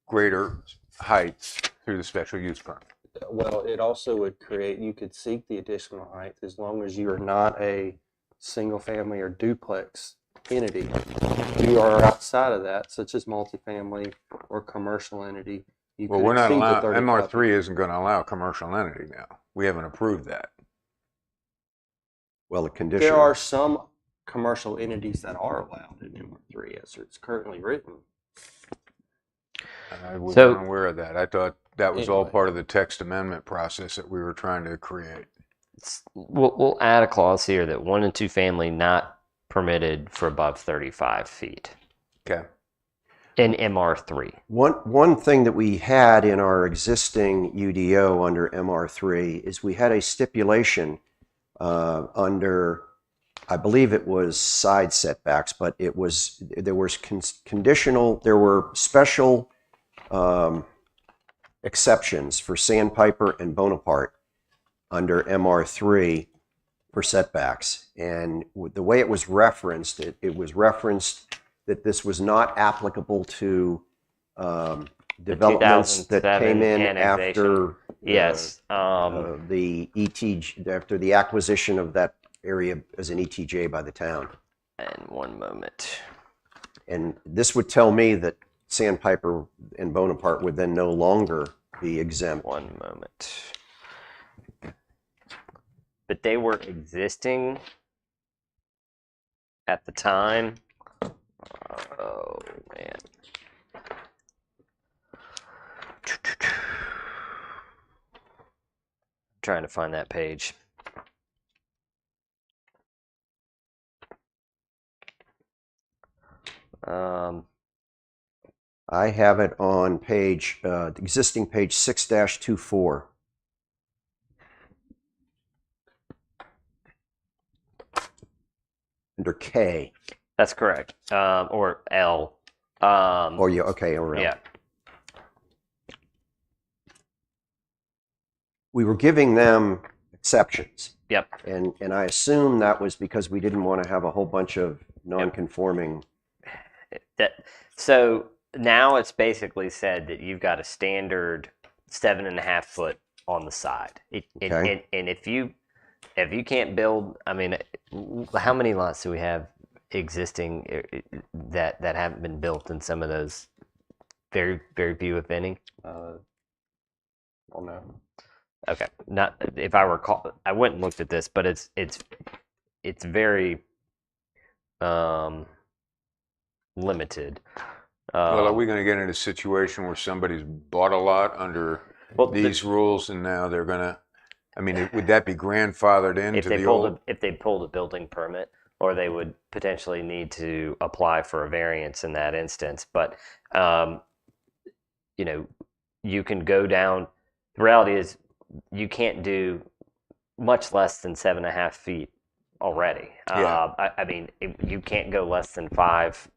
greater heights through the special use permit. Well, it also would create, you could seek the additional height as long as you are not a single family or duplex entity. If you are outside of that, such as multifamily or commercial entity, you Well, could we're not exceed the allowed, 35. MR3 isn't going to allow commercial entity now. We haven't approved that. Well, the condition. There are some commercial entities that are allowed in MR3 as it's currently written. I wasn't So- aware of that. I thought that was all Anyway. part of the text amendment process that we were trying to create. We'll add a clause here that 1 and 2 family not permitted for above 35 feet Okay. in MR3. One thing that we had in our existing UDO under MR3 is we had a stipulation under, I believe it was side setbacks, but there were special exceptions for Sandpiper and Bonaparte under MR3 for setbacks. And the way it was referenced, it was referenced that this was not applicable to developments that 2007 came in annexation. after Yes. the ETJ, after the acquisition of that area as an ETJ by the town. And one moment. And this would tell me that Sandpiper and Bonaparte would then no longer be exempt. One moment. But they were existing at the time. Oh, man. Trying to find that page. I have it on page, existing page 6-24. Under K. That's correct. Or L. Oh, yeah, okay. All right. Yeah. We were giving them exceptions. Yep. And I assume that was because we didn't want to have a whole bunch of non-conforming. So now it's basically said that you've got a standard 7.5 foot on the side. Okay. And if you can't build, I mean, how many lots do we have existing that haven't been built in some of those? Very, very few, if any. Well, no. Okay, not if I recall. I went and looked at this, but it's very limited. Well, are we going to get in a situation where somebody's bought a lot under these rules and now they're going to, I mean, would that be grandfathered into the old? If they pulled a building permit, or they would potentially need to apply for a variance in that instance. But you can go down. the reality is you can't do much less than 7.5 feet already. Yeah. I mean, you can't go less than 5,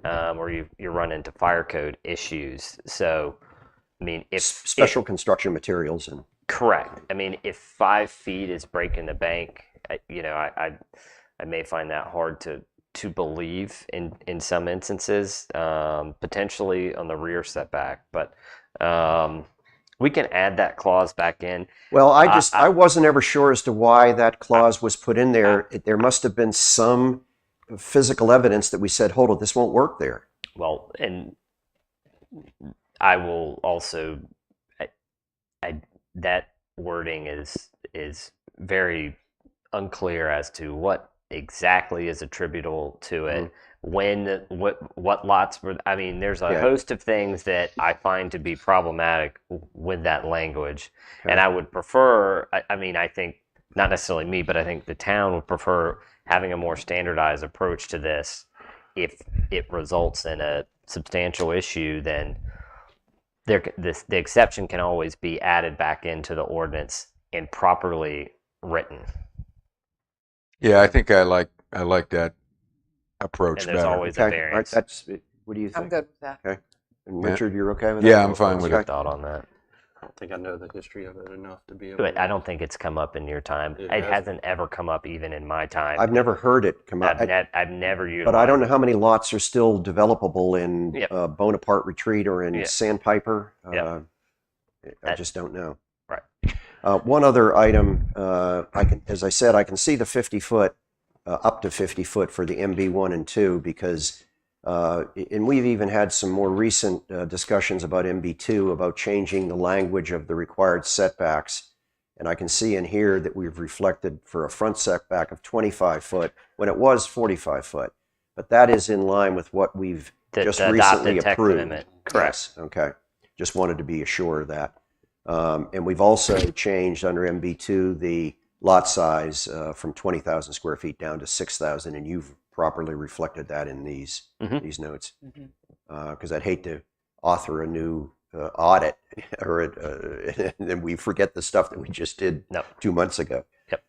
or you run into fire code issues. So, I mean, if Special construction materials and correct, I mean, if 5 feet is breaking the bank, I may find that hard to believe in some instances, potentially on the rear setback, but. We can add that clause back in. well, I wasn't ever sure as to why that clause was put in there. There must have been some physical evidence that we said, hold on, this won't work there. Well, and I will also, that wording is very unclear as to what exactly is attributable to it. When what lots were, I mean, there's a Yeah. host of things that I find to be problematic with that language, and I would prefer, I mean, I think not necessarily me, but I think the town would prefer having a more standardized approach to this. If it results in a substantial issue, then the exception can always be added back into the ordinance and properly written. Yeah, I think I like that approach And there's better. always a Okay, all right, variance. that's, what do you think? I'm good with that. Okay. And Yeah. Richard, you're okay with that? Yeah, I'm fine with Okay. it. Thought on that. I don't think I know the history of it enough to be able But to. I don't think it's come up in your time. It It hasn't. hasn't ever come up even in my time. I've never heard it come up. I've never utilized But I don't know it. how many lots are still developable in Yep. Bonaparte Retreat or in Yeah. Sandpiper. Yep. I just don't know. Right. One other item, as I said, I can see the 50-foot, up to 50-foot for the MB1 and 2 because, and we've even had some more recent discussions about MB2 about changing the language of the required setbacks. And I can see in here that we've reflected for a front setback of 25 foot when it was 45 foot. But that is in line with what we've just The recently adopted text approved. amendment. Correct. Yes, okay. Just wanted to be assured of that. And we've also changed under MB2 the lot size from 20,000 square feet down to 6,000, and you've properly reflected that in these notes. Because I'd hate to author a new audit or and then we forget the stuff that we just did No. 2 months ago. Yep.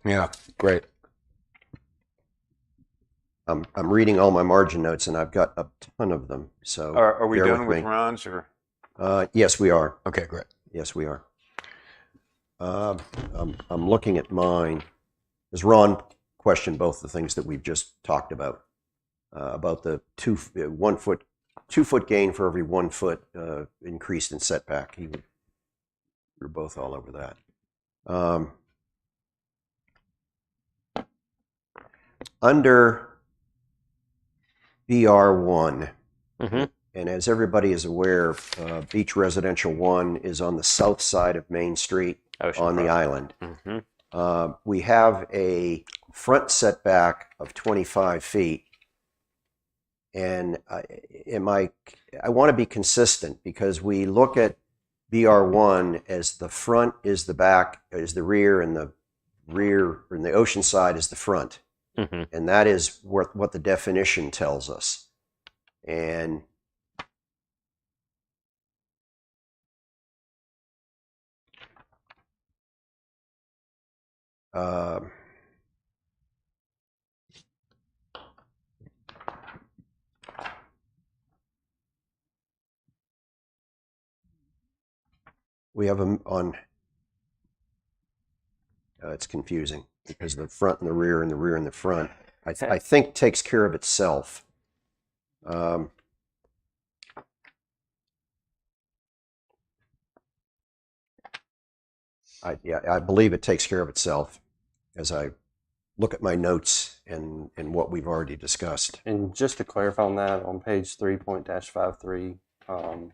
Yeah, great. I'm reading all my margin notes, and I've got a ton of them. So Are we bear done with me. Ron's or? Yes, we are. Okay, great. Yes, we are. I'm looking at mine. As Ron questioned both the things that we've just talked about the 2 foot gain for every 1 foot increase in setback. We're both all over that. Under BR1, and as everybody is aware, Beach Residential 1 is on the south side of Main Street on the island. We have a front setback of 25 feet. And I want to be consistent because we look at BR1 as the front is the back, is the rear, and the rear and the ocean side is the front. And that is what the definition tells us. And we have them on, it's confusing because the front and the rear and the rear and the front, I think takes care of itself. I believe it takes care of itself as I look at my notes and what we've already discussed. And just to clarify on that, on page 3.53,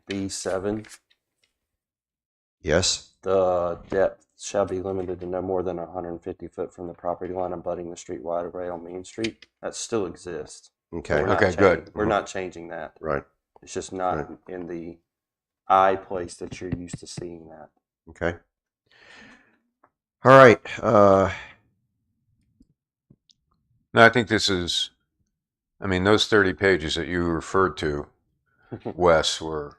B7, Yes? the depth shall be limited to no more than 150 foot from the property line abutting the street right of way on Main Street. That still exists. Okay. We're not Okay, good. We're not changing that. Right. It's just not in the I place that you're used to seeing that. Okay. All right. No, I think this is I mean, those 30 pages that you referred to, Wes, were,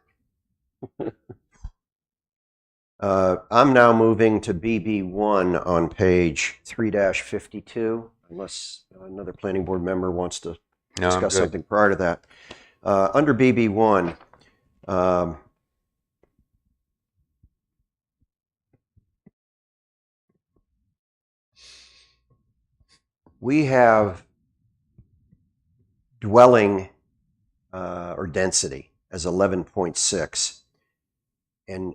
I'm now moving to BB1 on page 3-52, unless another planning board member wants to no, I'm discuss good. something prior to that. Under BB1, we have dwelling or density as 11.6. And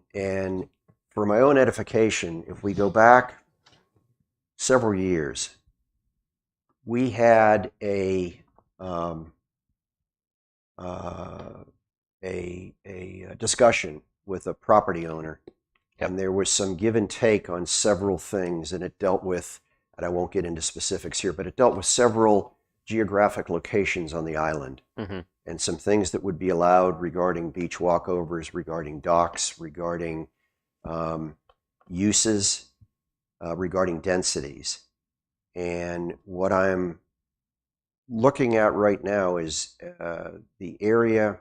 for my own edification, if we go back several years, we had a discussion with a property owner, and there was some give and take on several things, and it dealt with, and I won't get into specifics here, but it dealt with several geographic locations on the island and some things that would be allowed regarding beach walkovers, regarding docks, regarding uses, regarding densities. And what I'm looking at right now is the area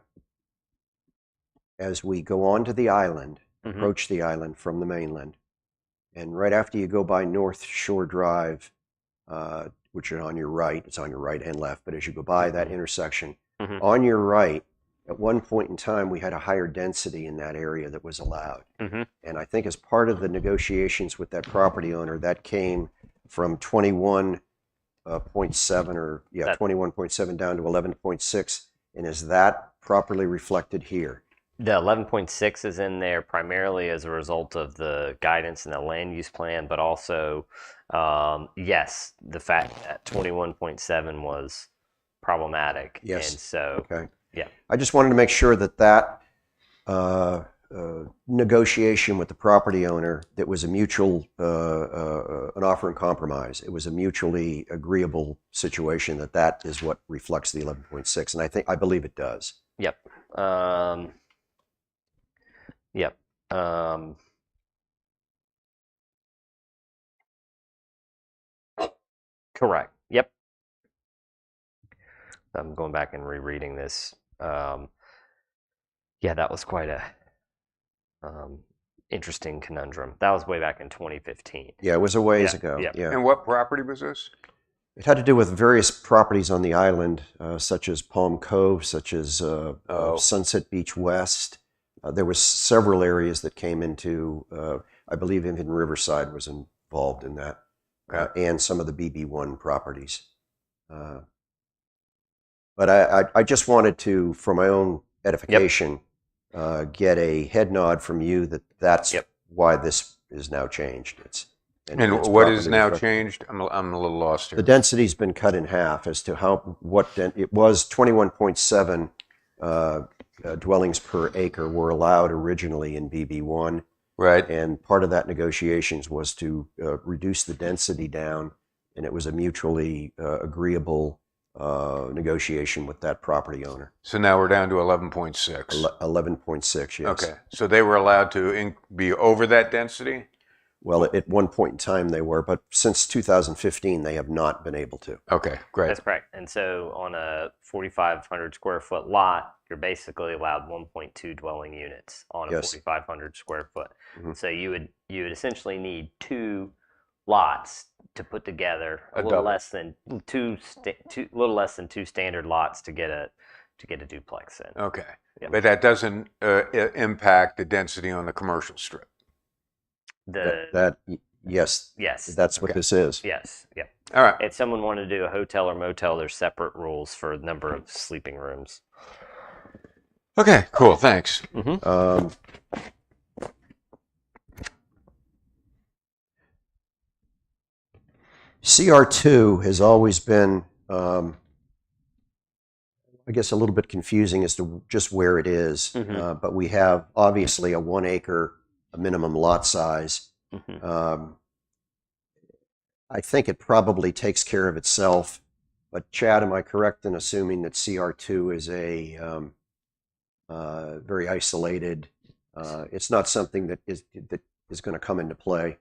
as we go onto the island, approach the island from the mainland. And right after you go by North Shore Drive, which is on your right, it's on your right and left, but as you go by that intersection, on your right, at one point in time, we had a higher density in that area that was allowed. And I think as part of the negotiations with that property owner, that came from 21.7 21.7 down to 11.6. And is that properly reflected here? The 11.6 is in there primarily as a result of the guidance in the land use plan, but also, yes, the fact that 21.7 was problematic. Yes. And so, Okay. yeah. I just wanted to make sure that that negotiation with the property owner, that was a mutual, an offer and compromise. It was a mutually agreeable situation that is what reflects the 11.6. And I believe it does. Yep. Yep. Correct. Yep. I'm going back and rereading this. Yeah, that was quite a interesting conundrum. That was way back in 2015. Yeah, it was a ways Yeah, ago. yeah. Yeah. And what property was this? It had to do with various properties on the island, such as Palm Cove, such as Sunset Beach West. There was several areas that came into, I believe even Riverside was involved in that, and some of the BB1 properties. But I just wanted to, for my own edification, get a head nod from you that that's why this is now changed. It's what is now reflected. changed? I'm a little lost here. The density's been cut in half as to it was 21.7 dwellings per acre were allowed originally in BB1. Right. And part of that negotiations was to reduce the density down, and it was a mutually agreeable negotiation with that property owner. So now we're down to 11.6. 11.6, yes. Okay. So they were allowed to be over that density? Well, at one point in time they were, but since 2015 they have not been able to. Okay, great. That's correct. And so on a 4,500 square foot lot, you're basically allowed 1.2 dwelling units on a Yes. 4,500 square foot. Mhm. So you would essentially need two lots to put together A little double. less than two standard lots to get a duplex in. Okay. Yeah. But that doesn't impact the density on the commercial strip. Yes, Yes. that's what Okay. this is. Yes. Yep. All right. If someone wanted to do a hotel or motel, there's separate rules for the number of sleeping rooms. Okay, cool. Thanks. CR2 has always been, I guess, a little bit confusing as to just where it is. But we have obviously a 1 acre minimum lot size. I think it probably takes care of itself. But Chad, am I correct in assuming that CR2 is a very isolated? It's not something that is going to come into play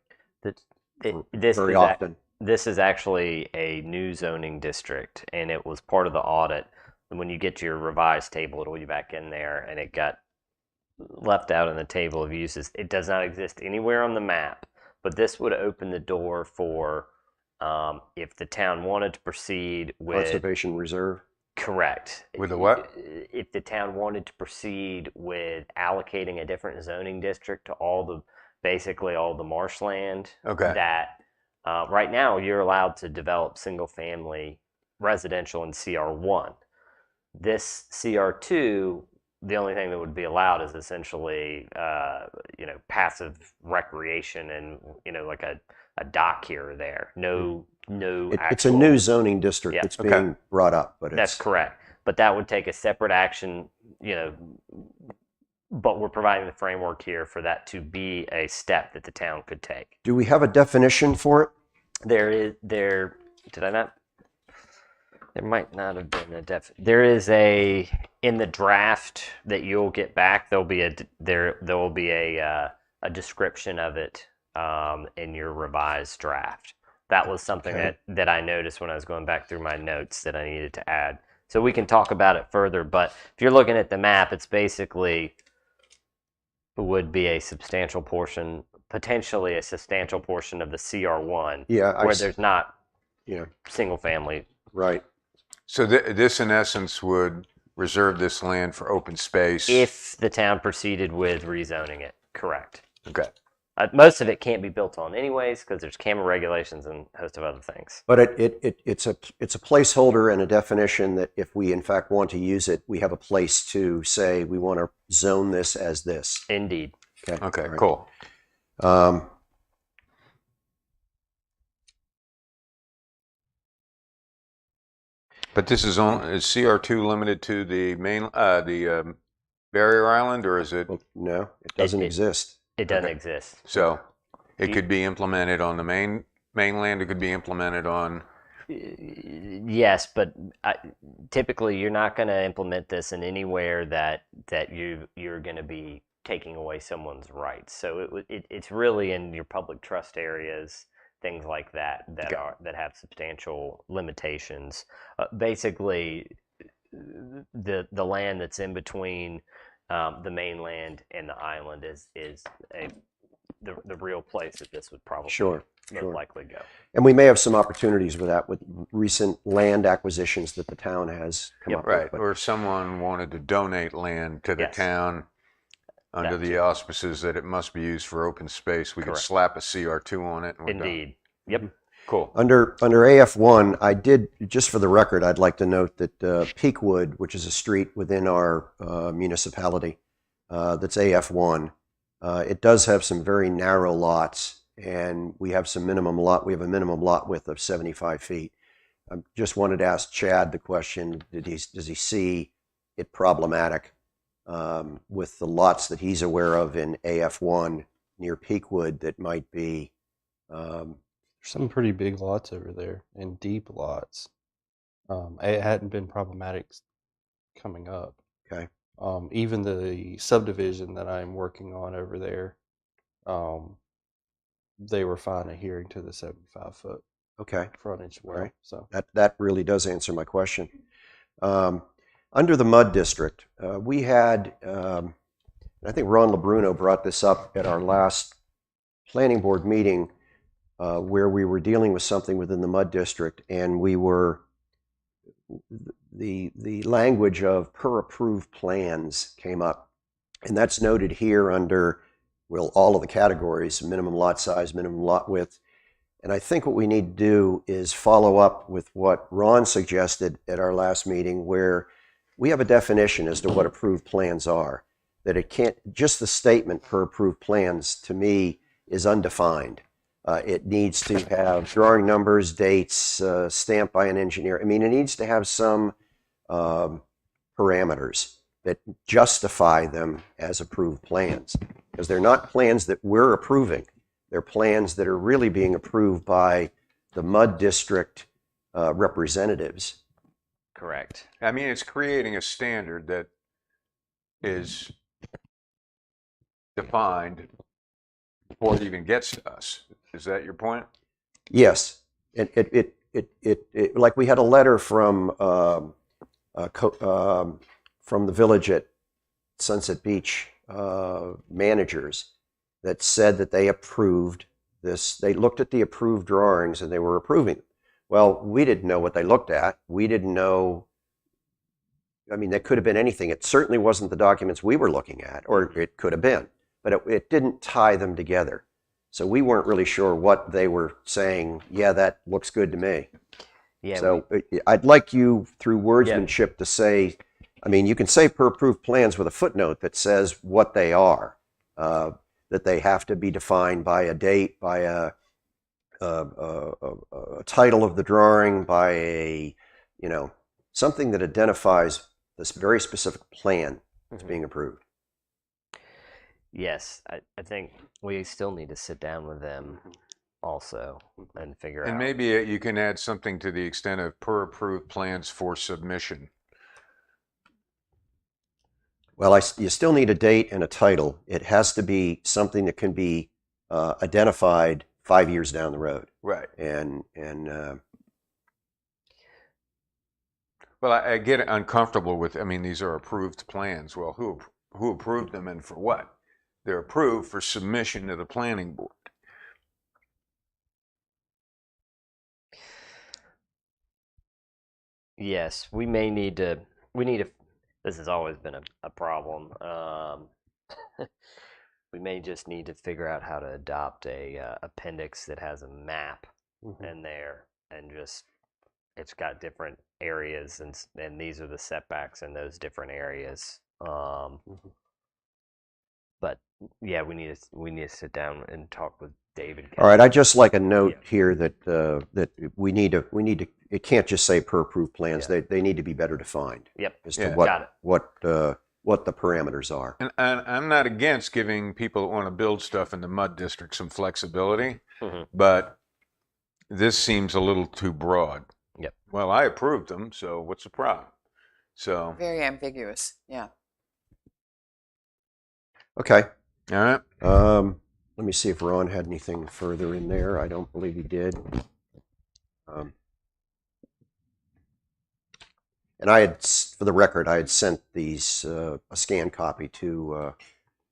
very often. This is actually a new zoning district, and it was part of the audit when you get to your revised table, it'll be back in there, and it got left out in the table of uses. It does not exist anywhere on the map, but this would open the door for if the town wanted to proceed with Conservation Reserve. correct. With the what? If the town wanted to proceed with allocating a different zoning district to basically all the marshland, Okay. that right now you're allowed to develop single family residential in CR1. This CR2, the only thing that would be allowed is essentially, passive recreation and, like a dock here or there. No It's a actual. new zoning district Yeah. that's Okay. being brought up, but That's it's correct. But that would take a separate action, but we're providing the framework here for that to be a step that the town could take. Do we have a definition for it? Did I not? There might not have been a there is in the draft that you'll get back, there will be a description of it in your revised draft. That was something Okay. that I noticed when I was going back through my notes that I needed to add. So we can talk about it further, but if you're looking at the map, it's basically would be a substantial portion, potentially a substantial portion of the CR1 Yeah, I where s- there's not Yeah, single family. right. So this, in essence, would reserve this land for open space. If the town proceeded with rezoning it, correct. Okay. Most of it can't be built on anyways because there's camera regulations and a host of other things. But it's a placeholder and a definition that if we in fact want to use it, we have a place to say we want to zone this as this. Indeed. Okay. All right. Cool. But this is CR2 limited to the barrier island, or is it? Well, no, it doesn't exist. It doesn't Okay. exist. So it could be implemented on the mainland. It could be implemented on. Yes, but typically you're not going to implement this in anywhere that you're going to be taking away someone's rights. So it's really in your public trust areas, things like that that have substantial limitations. Basically, the land that's in between the mainland and the island is the real place that this would probably Sure. most likely go. And we may have some opportunities with that with recent land acquisitions that the town has come Yep. up Right. with. But Or if someone wanted to donate land to the Yes. town under That the auspices that it must be used for open space, we could Correct. slap a CR2 on it. And we're done. Indeed. Yep. Cool. Under AF1, I did, just for the record, I'd like to note that Peakwood, which is a street within our municipality, that's AF1, it does have some very narrow lots, and we have a minimum lot width of 75 feet. I just wanted to ask Chad the question: does he see it problematic with the lots that he's aware of in AF1 near Peakwood that might be? Some pretty big lots over there and deep lots. It hadn't been problematic coming up. Okay. Even the subdivision that I'm working on over there, they were fine adhering to the 75-foot Okay. frontage well. Right. So That really does answer my question. Under the mud district, we had, I think Ron LeBruno brought this up at our last planning board meeting, where we were dealing with something within the mud district, and the language of per approved plans came up, and that's noted here under, well, all of the categories: minimum lot size, minimum lot width. And I think what we need to do is follow up with what Ron suggested at our last meeting, where we have a definition as to what approved plans are. That it can't, just the statement per approved plans to me is undefined. It needs to have drawing numbers, dates, stamped by an engineer. I mean, it needs to have some parameters that justify them as approved plans, because they're not plans that we're approving. They're plans that are really being approved by the mud district representatives. Correct. I mean, it's creating a standard that is defined before it even gets to us. Is that your point? Yes, it like we had a letter from from the village at Sunset Beach managers that said that they approved this. They looked at the approved drawings and they were approving them. Well, we didn't know what they looked at. We didn't know. I mean, that could have been anything. It certainly wasn't the documents we were looking at, or it could have been, but it didn't tie them together. So we weren't really sure what they were saying. Yeah, that looks good to me. Yeah. So I'd like you, through wordsmanship, to say, I mean, you can say per approved plans with a footnote that says what they are, that they have to be defined by a date, by a title of the drawing, by a, something that identifies this very specific plan that's being approved. Yes, I think we still need to sit down with them also and figure And out. maybe you can add something to the extent of per approved plans for submission. Well, you still need a date and a title. It has to be something that can be identified 5 years down the road. Right. And Well, I get uncomfortable with, I mean, these are approved plans. Well, who approved them and for what? They're approved for submission to the planning board. Yes, we need to, this has always been a problem. We may just need to figure out how to adopt a appendix that has a map in there and just, it's got different areas and these are the setbacks in those different areas. But yeah, we need to sit down and talk with David. all right, I'd just like a note here that that we need to. It can't just say per approved plans. They need to be better defined. Yep. As to Got it. what the parameters are. And I'm not against giving people that want to build stuff in the mud district some flexibility, but this seems a little too broad. Yep. Well, I approved them, so what's the problem? So, Very ambiguous. Yeah. Okay. all right. Let me see if Ron had anything further in there. I don't believe he did. And I had, for the record, I had sent these a scanned copy to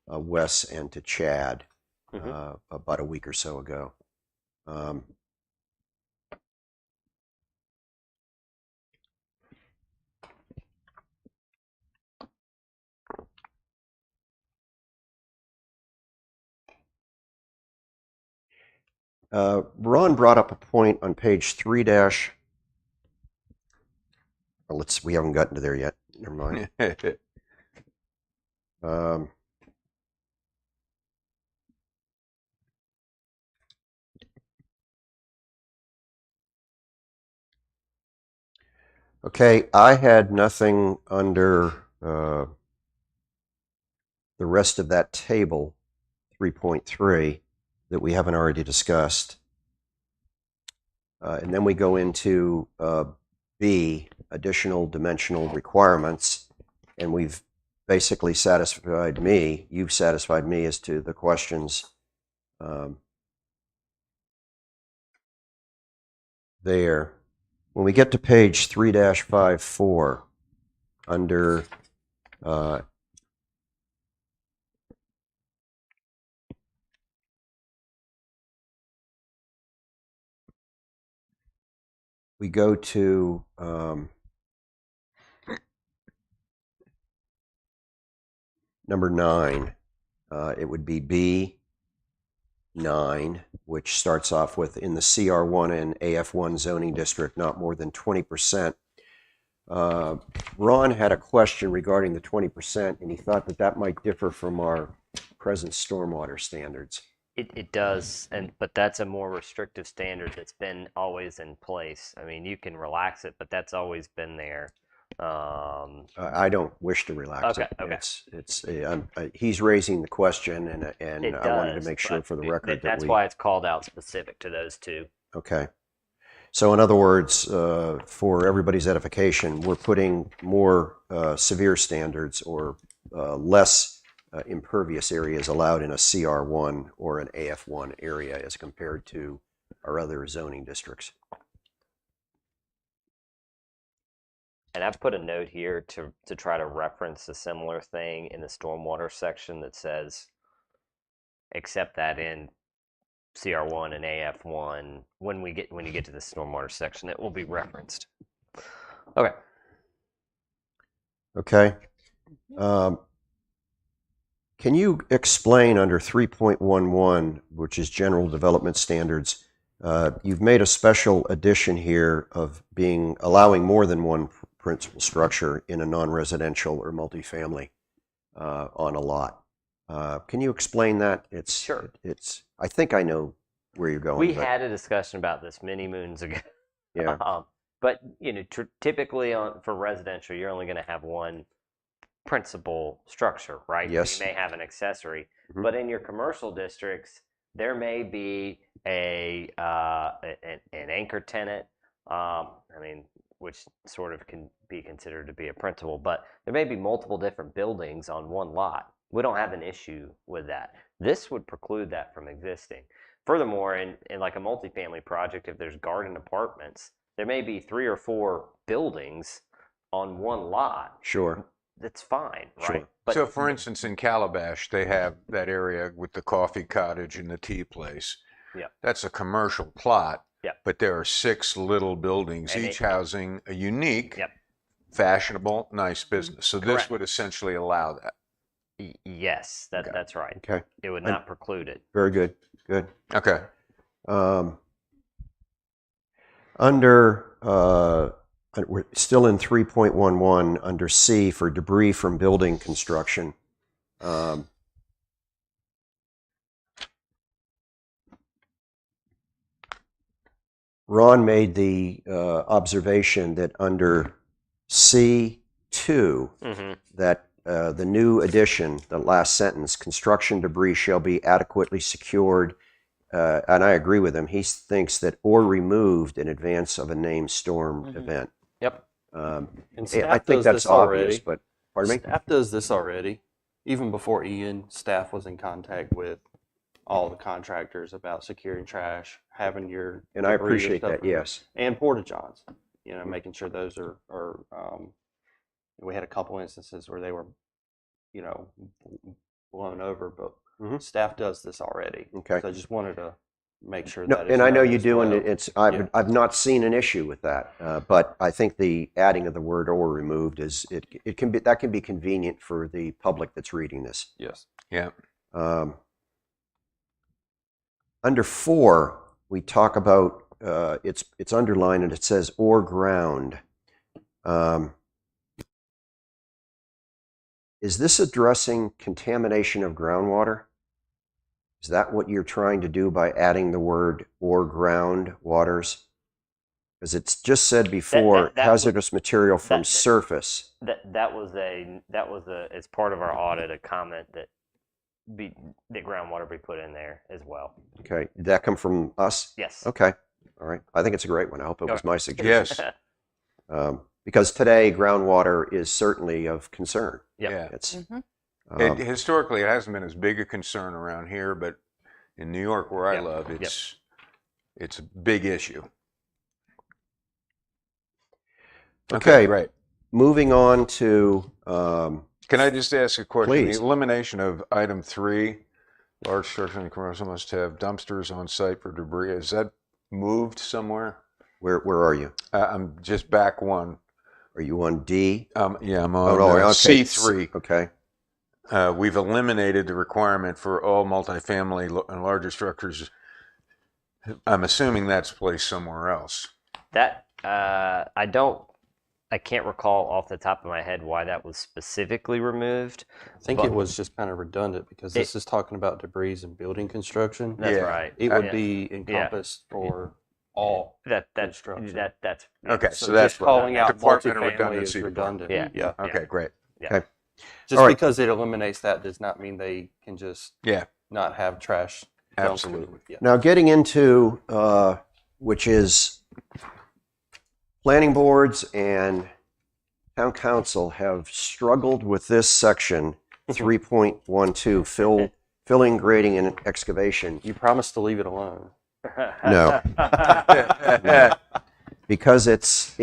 Wes and to Chad about a week or so ago. Ron brought up a point on page 3 dash. Well, we haven't gotten to there yet. Never mind. Okay, I had nothing under the rest of that table, 3.3, that we haven't already discussed. And then we go into B, additional dimensional requirements, and we've basically satisfied me, you've satisfied me as to the questions there. When we get to page 3-54, under we go to number 9. It would be B9, which starts off with in the CR1 and AF1 zoning district, not more than 20%. Ron had a question regarding the 20%, and he thought that might differ from our present stormwater standards. It does, but that's a more restrictive standard that's been always in place. I mean, you can relax it, but that's always been there. I don't wish to relax it. Okay. He's raising the question, and It I wanted to does, make sure but for the record that's why it's called out specific to those two. Okay. So in other words, for everybody's edification, we're putting more severe standards or less impervious areas allowed in a CR1 or an AF1 area as compared to our other zoning districts. And I've put a note here to try to reference a similar thing in the stormwater section that says, except that in CR1 and AF1, when you get to the stormwater section, it will be referenced. Okay. Okay. Can you explain under 3.11, which is general development standards, you've made a special addition here of allowing more than one principal structure in a non-residential or multifamily on a lot. Can you explain that? Sure. I think I know where you're going. We but- had a discussion about this many moons ago. Yeah. But typically for residential, you're only going to have one principal structure, right? Yes. You may have an accessory, Mhm. but in your commercial districts, there may be an anchor tenant. Which sort of can be considered to be a principal, but there may be multiple different buildings on one lot. We don't have an issue with that. This would preclude that from existing. Furthermore, in like a multifamily project, if there's garden apartments, there may be 3 or 4 buildings on one lot. Sure. That's fine, Sure. right? But So, for instance, in Calabash, they have that area with the coffee cottage and the tea place. Yeah. That's a commercial plot. Yeah. But there are 6 little buildings, And each housing a unique, Yep. fashionable, nice business. So this Correct. would essentially allow that. Yes, Okay. that's right. Okay. It would not preclude it. Very good. Good. Okay. We're still in 3.11 under C for debris from building construction. Ron made the observation that under C2, Mm-hmm. that the new addition, the last sentence, construction debris shall be adequately secured, and I agree with him. He thinks that or removed in advance of a named storm Mhm. event. Yep. And I staff think does that's this obvious, already. but pardon me? Staff does this already. Even before Ian, staff was in contact with all the contractors about securing trash, having your And I debris or appreciate stuff that, removed. yes. And porta johns, making sure those are we had a couple instances where they were, blown over, but Mhm. staff does this already. Okay. So I just wanted to make sure No, that is and I know known you as do, and well. I've I've not seen an issue with that. But I think the adding of the word "or" removed it can be convenient for the public that's reading this. Yes. Yeah. Under 4, we talk about it's underlined and it says "or ground." Is this addressing contamination of groundwater? Is that what you're trying to do by adding the word "or ground waters"? Because it's just said before, that hazardous material from that- surface. That was as part of our audit, a comment that groundwater be put in there as well. Okay, did that come from us? Yes. Okay, all right. I think it's a great one. I hope it was my suggestion. Yes. Because today, groundwater is certainly of concern. Yep. Yeah. It's Mhm. Historically, it hasn't been as big a concern around here, but in New York, where I Yep. live, it's a big issue. okay. Great. Moving on to Can I just ask a question? Please. The elimination of item 3, large structure and commercial must have dumpsters on site for debris. Is that moved somewhere? where are you? I'm just back one. Are you on D? Yeah, I'm Oh on no, okay. C3. Okay. We've eliminated the requirement for all multifamily and larger structures. I'm assuming that's placed somewhere else. That I can't recall off the top of my head why that was specifically removed. I think But- it was just kind of redundant because this is talking about debris and building construction. That's Yeah. right. It would Yeah. be encompassed for all. That's construction. that's Okay, So, so that's just calling out Department of multifamily is Redundancy redundant. Department. Yeah. Okay, great. Okay. Just All right. because it eliminates that does not mean they can just Yeah, not have trash. dumped. absolutely. Yeah. Now getting into which is planning boards and town council have struggled with this section 3.12 filling, grading, and excavation. You promised to leave it alone. No. Because it's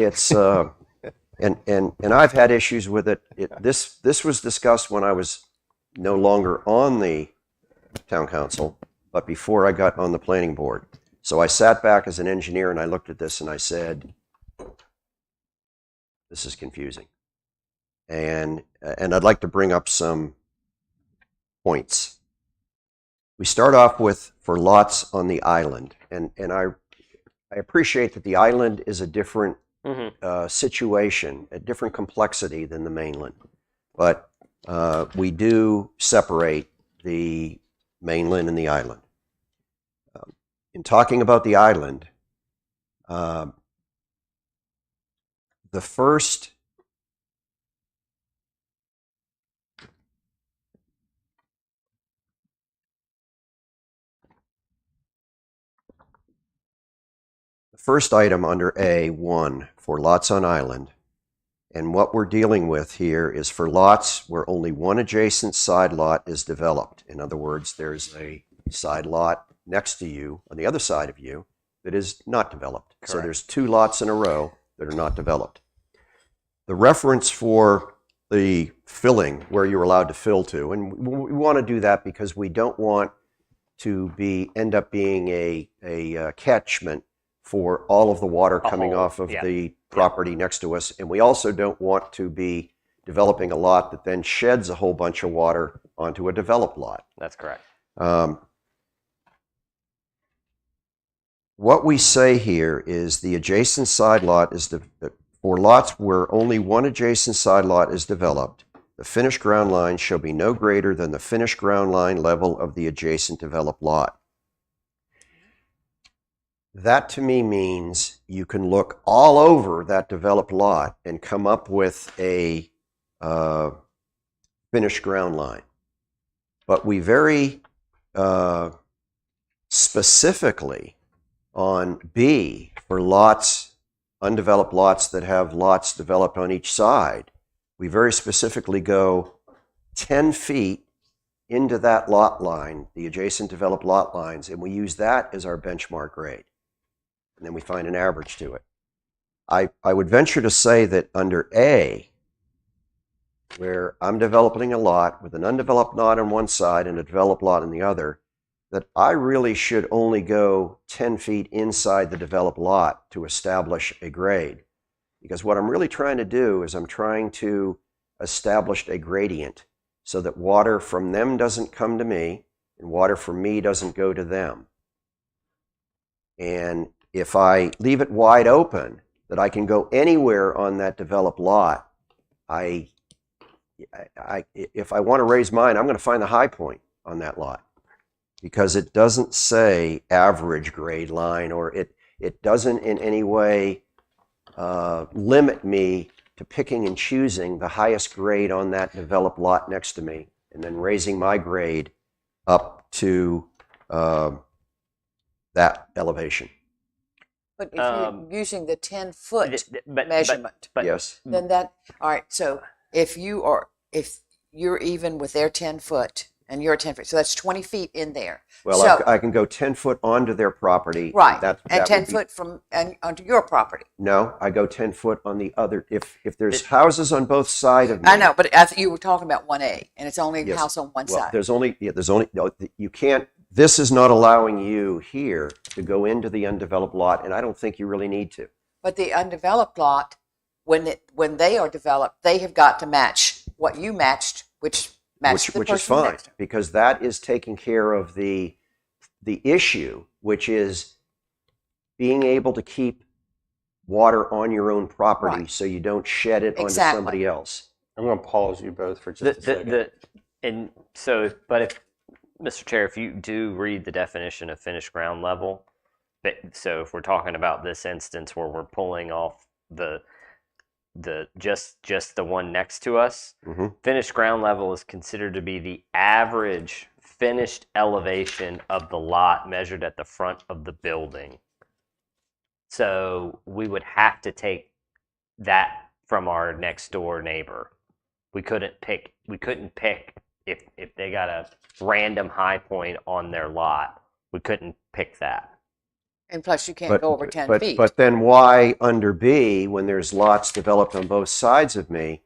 And I've had issues with it. This was discussed when I was no longer on the town council, but before I got on the planning board. So I sat back as an engineer and I looked at this and I said, this is confusing. And I'd like to bring up some points. We start off with for lots on the island, and I appreciate that the island is a different situation, a different complexity than the mainland, but we do separate the mainland and the island. In talking about the island, the first item under A1 for lots on island, and what we're dealing with here is for lots where only one adjacent side lot is developed. In other words, there's a side lot next to you on the other side of you that is not developed. Correct. So there's 2 lots in a row that are not developed. The reference for the filling, where you're allowed to fill to, and we want to do that because we don't want to end up being a catchment for all of the water coming off of the property next to us. And we also don't want to be developing a lot that then sheds a whole bunch of water onto a developed lot. That's correct. What we say here is the adjacent side lot is for lots where only one adjacent side lot is developed, the finished ground line shall be no greater than the finished ground line level of the adjacent developed lot. That to me means you can look all over that developed lot and come up with a finished ground line. But we very specifically on B for lots, undeveloped lots that have lots developed on each side, we very specifically go 10 feet into that lot line, the adjacent developed lot lines, and we use that as our benchmark grade. And then we find an average to it. I would venture to say that under A, where I'm developing a lot with an undeveloped lot on one side and a developed lot on the other, that I really should only go 10 feet inside the developed lot to establish a grade. Because what I'm really trying to do is I'm trying to establish a gradient so that water from them doesn't come to me and water from me doesn't go to them. And if I leave it wide open, that I can go anywhere on that developed lot, if I want to raise mine, I'm going to find the high point on that lot because it doesn't say average grade line, or it doesn't in any way limit me to picking and choosing the highest grade on that developed lot next to me and then raising my grade up to that elevation. But if you're using the 10-foot measurement, Yes. then that, all right, so if you're even with their 10 foot and you're 10 feet, so that's 20 feet in there. Well, So- I can go 10 foot onto their property. Right, That and would 10 be- foot from, and onto your property. No, I go 10 foot on the other. If there's houses on both sides of me. I know, but I you were talking about 1A, and it's only a Yes. house on one Well, side. there's only, no, you can't, this is not allowing you here to go into the undeveloped lot, and I don't think you really need to. But the undeveloped lot, when they are developed, they have got to match what you matched, which matched the Which is person fine, next to. because that is taking care of the issue, which is being able to keep water on your own property Right. so you don't shed it onto Exactly. somebody else. I'm going to pause you both for just a second. And so, but if, Mr. Chair, if you do read the definition of finished ground level, so if we're talking about this instance where we're pulling off the just the one next to us, Mhm. finished ground level is considered to be the average finished elevation of the lot measured at the front of the building. So we would have to take that from our next door neighbor. We couldn't pick if they got a random high point on their lot. We couldn't pick that. And plus, you can't go over 10 feet. But then why under B, when there's lots developed on both sides of me,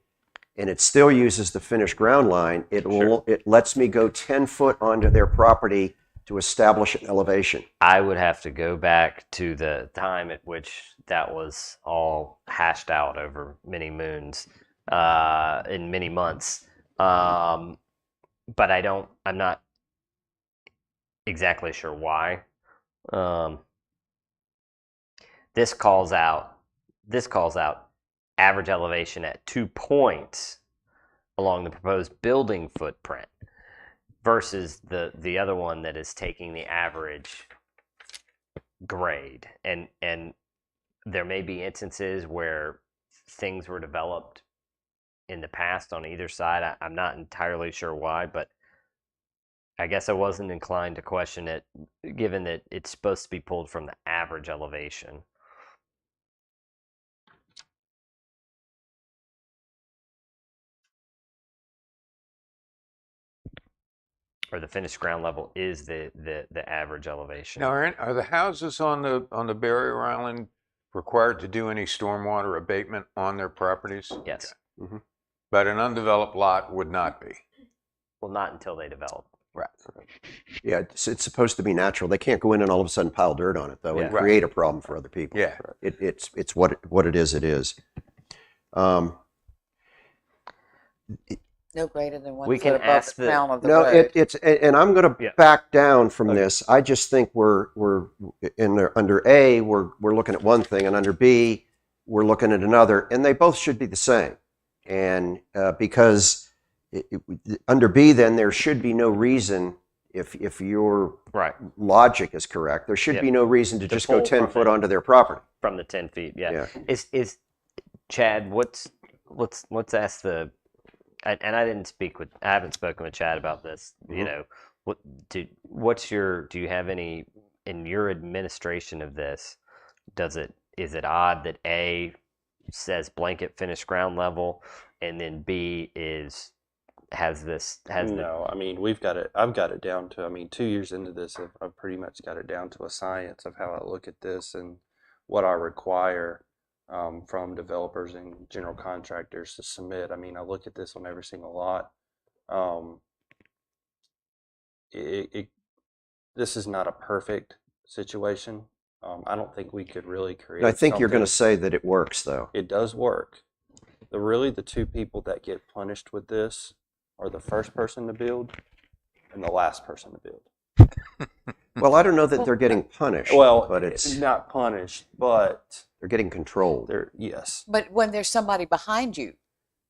and it still uses the finished ground line, it lets me go 10 foot onto their property to establish an elevation. I would have to go back to the time at which that was all hashed out over many moons, in many months. But I'm not exactly sure why. This calls out average elevation at 2 points along the proposed building footprint versus the other one that is taking the average grade. And there may be instances where things were developed in the past on either side. I'm not entirely sure why, but I guess I wasn't inclined to question it, given that it's supposed to be pulled from the average elevation. Or the finished ground level is the average elevation. Now, are the houses on the barrier island required to do any stormwater abatement on their properties? Yes. Mm-hmm. But an undeveloped lot would not be. Well, not until they develop. Right. Yeah, it's supposed to be natural. They can't go in and all of a sudden pile dirt on it, though, and Yeah. create a problem for other people. Yeah. It's what it is. It is. No greater than 1 We foot can above ask the the- crown of the No, road. and I'm going to Yeah. back down from Okay. this. I just think we're under A, we're looking at one thing, and under B, we're looking at another, and they both should be the same. And because under B, then there should be no reason, if your Right. logic is correct, there should Yep. be no reason to To just go pull 10 from foot it. onto their property. From the 10 feet, yeah. Yeah. Is Chad? Let's ask the. I haven't spoken with Chad about this. You know, do you have any in your administration of this? Is it odd that A says blanket finished ground level, and then B has No, I mean, I've got it down to, I mean, 2 years into this, I've pretty much got it down to a science of how I look at this and what I require from developers and general contractors to submit. I mean, I look at this on every single lot. This is not a perfect situation. I don't think we could really create. And I think you're going to something- say that it works, though. It does work. The two people that get punished with this are the first person to build and the last person to build. Well, I don't know that they're getting punished, Well, but it's not punished, but they're getting controlled. yes. But when there's somebody behind you,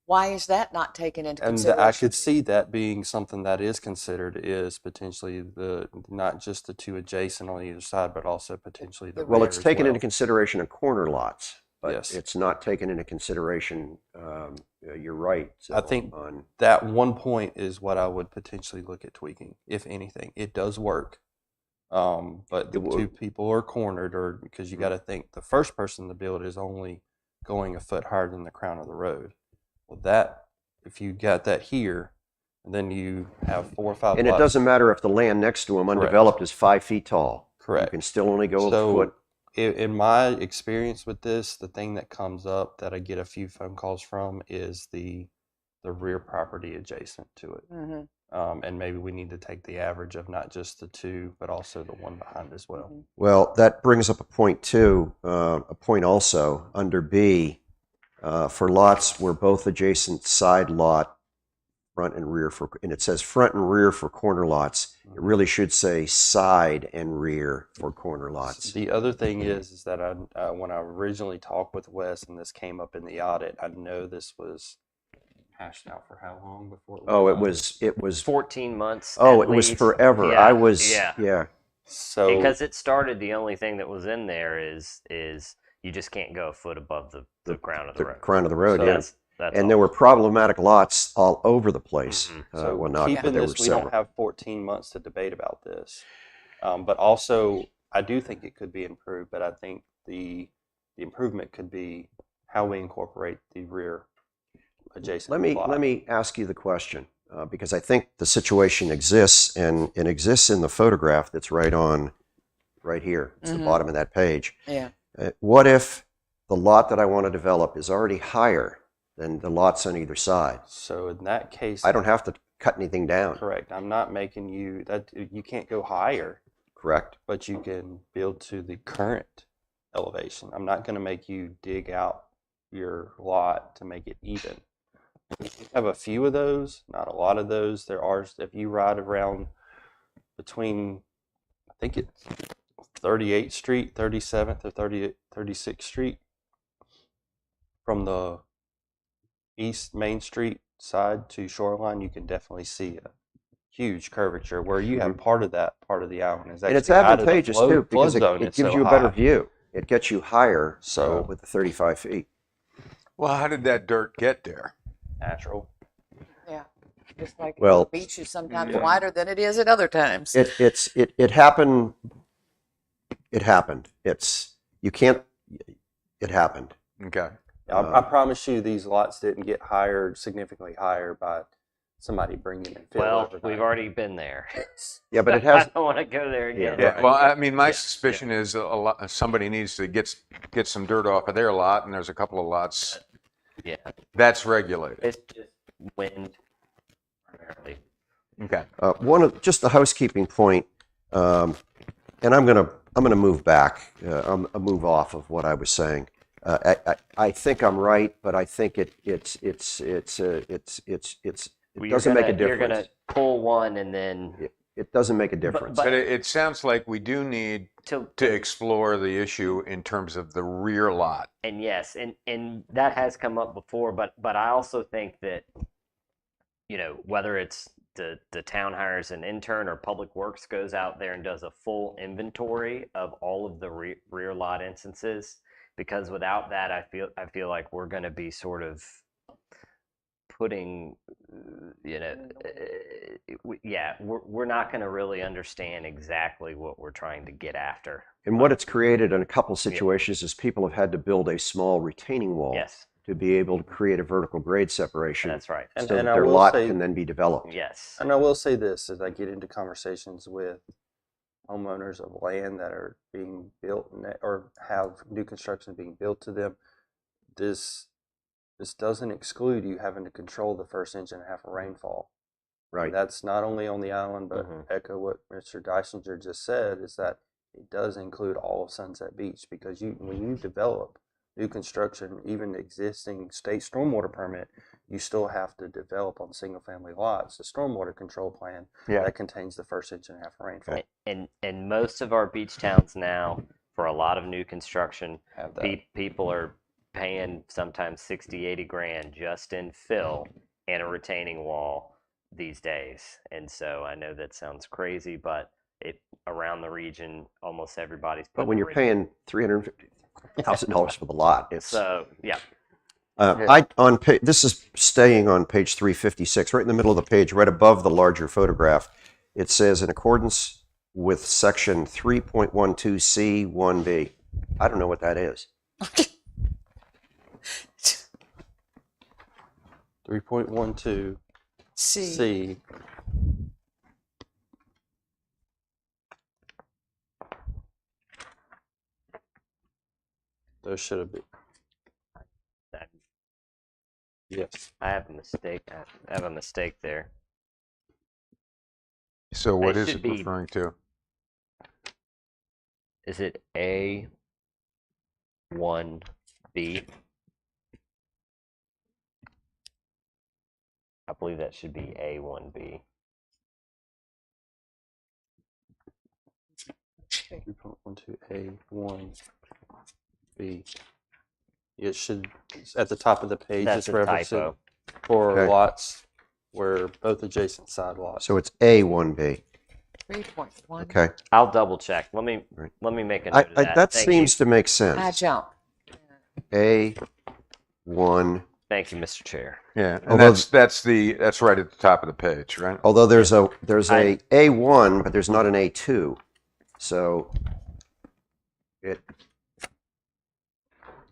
why is that not taken into And consideration? I could see that being something that is considered is potentially not just the two adjacent on either side, but also potentially the Well, rear it's as taken well. into consideration of corner lots, but Yes. it's not taken into consideration. You're right. I think on that 1 point is what I would potentially look at tweaking, if anything. It does work. But the It would. two people are cornered, or because you got to think the first person to build is only going a foot higher than the crown of the road. Well, if you got that here, and then you have 4 or 5 and it lots. doesn't matter if the land next to them undeveloped is 5 feet tall. Correct. You can still only go a So, foot. in my experience with this, the thing that comes up that I get a few phone calls from is the rear property adjacent to it. Mhm. And maybe we need to take the average of not just the two, but also the one behind as well. Mhm. Well, that brings up a point too. A point also under B for lots where both adjacent side lot, front and rear and it says front and rear for corner lots. It really should say side and rear for corner lots. The other thing is that when I originally talked with Wes and this came up in the audit, I know this was hashed out for how long before? Oh, it done? was 14 months. Oh, at it was least. forever. Yeah, I was yeah. yeah. So Because it started, the only thing that was in there is you just can't go a foot above the crown of the The road. crown of the road, So yeah. That's And all. there were problematic lots all over the place. Mhm. So Well, not, but keeping there this, were we several. don't have 14 months to debate about this. But also, I do think it could be improved, but I think the improvement could be how we incorporate the rear adjacent lot. Let me ask you the question because I think the situation exists and exists in the photograph that's right on right here. It's the Mhm. bottom of that page. Yeah. What if the lot that I want to develop is already higher than the lots on either side? So in that case, I don't have to cut anything down, correct. I'm not making you that you can't go higher, correct? but you can build to the current elevation. I'm not going to make you dig out your lot to make it even. We have a few of those, not a lot of those. There are, if you ride around between, I think it's 38th Street, 37th or 36th Street, from the east Main Street side to Shoreline, you can definitely see a huge curvature where you have part of that part of the island is And it's actually out of the advantageous too, because flood zone. it It's gives so you a better high. view. It gets you higher So- with the 35 feet. Well, how did that dirt get there? Natural. Yeah. Just like Well, the beach is sometimes yeah. wider than it is at other times. It happened. It happened. You can't. It happened. Okay. I promise you, these lots didn't get higher, significantly higher by somebody bringing in fill Well, overnight. we've already been there. Yeah, but it I has. don't want to go there again. Yeah. right? Well, I mean, my Yeah. suspicion is somebody needs to get some dirt off of their lot, and there's a couple of lots Yeah. that's regulated. It's just wind primarily. Okay. Just a housekeeping point, and I'm gonna move back. I'll move off of what I was saying. I think I'm right, but I think it Well, doesn't make a You're gonna difference. pull one and then It doesn't make a difference. But it sounds like we do need to to explore the issue in terms of the rear lot. and yes, and that has come up before, but I also think that whether it's the town hires an intern or Public Works goes out there and does a full inventory of all of the rear lot instances, because without that, I feel like we're going to be sort of putting, we're not going to really understand exactly what we're trying to get after. And what it's created in a couple situations is people have had to build a small retaining wall Yes, to be able to create a vertical grade separation that's right. And- so and that I their will lot say- can then be developed. Yes. And I will say this, as I get into conversations with homeowners of land that are being built or have new construction being built to them, this doesn't exclude you having to control the first inch and a half of rainfall. Right. And that's not only on the island, but Mhm. echo what Mr. Dysinger just said, is that it does include all of Sunset Beach, because when you develop new construction, even existing state stormwater permit, you still have to develop on single family lots a stormwater control plan that contains the first inch and a half of rainfall. And most of our beach towns now, for a lot of new construction, Have that. people are paying sometimes 60, 80 grand just in fill and a retaining wall these days. And so I know that sounds crazy, but around the region, almost everybody's But putting when you're paying $350,000 for the lot, it's so yeah. this is staying on page 356, right in the middle of the page, right above the larger photograph. It says, in accordance with section 3.12C1B. I don't know what that is. 3.12 See, C. Those should have been. Yes. I have a mistake. I have a mistake there. So what It is should it be- referring to? Is it A1B? I believe that should be A1B. 3.12A1B. It should, at the top of the page, That's it's a referencing typo. for Okay. lots where both adjacent side lots. So it's A1B. 3.1. Okay. I'll double check. Let me Right. make a note of that. That Thank seems to make I sense. jump. A1. Thank you, Mr. Chair. Yeah, and Although- that's right at the top of the page, right? Although there's a I- A1, but there's not an A2. So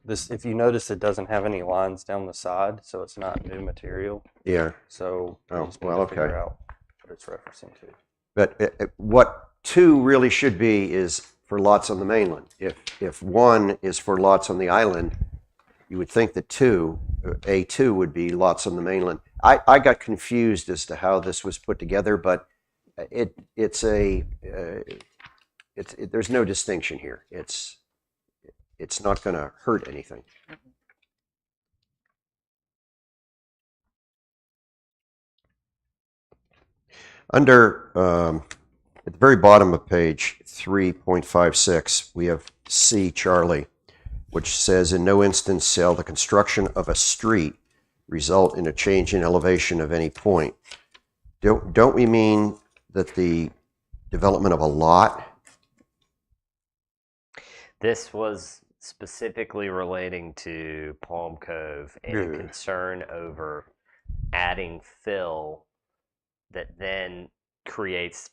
This, if you notice, it doesn't have any lines down the side, so it's not new material. yeah. So Oh, you just need well, to okay. figure out what it's referencing to. But what 2 really should be is for lots on the mainland. If 1 is for lots on the island, you would think that A2 would be lots on the mainland. I got confused as to how this was put together, but there's no distinction here. It's not going to hurt anything. Under at the very bottom of page 3.56, we have C, Charlie, which says, in no instance shall the construction of a street result in a change in elevation of any point. Don't we mean that the development of a lot? This was specifically relating to Palm Cove and a concern over adding fill that then creates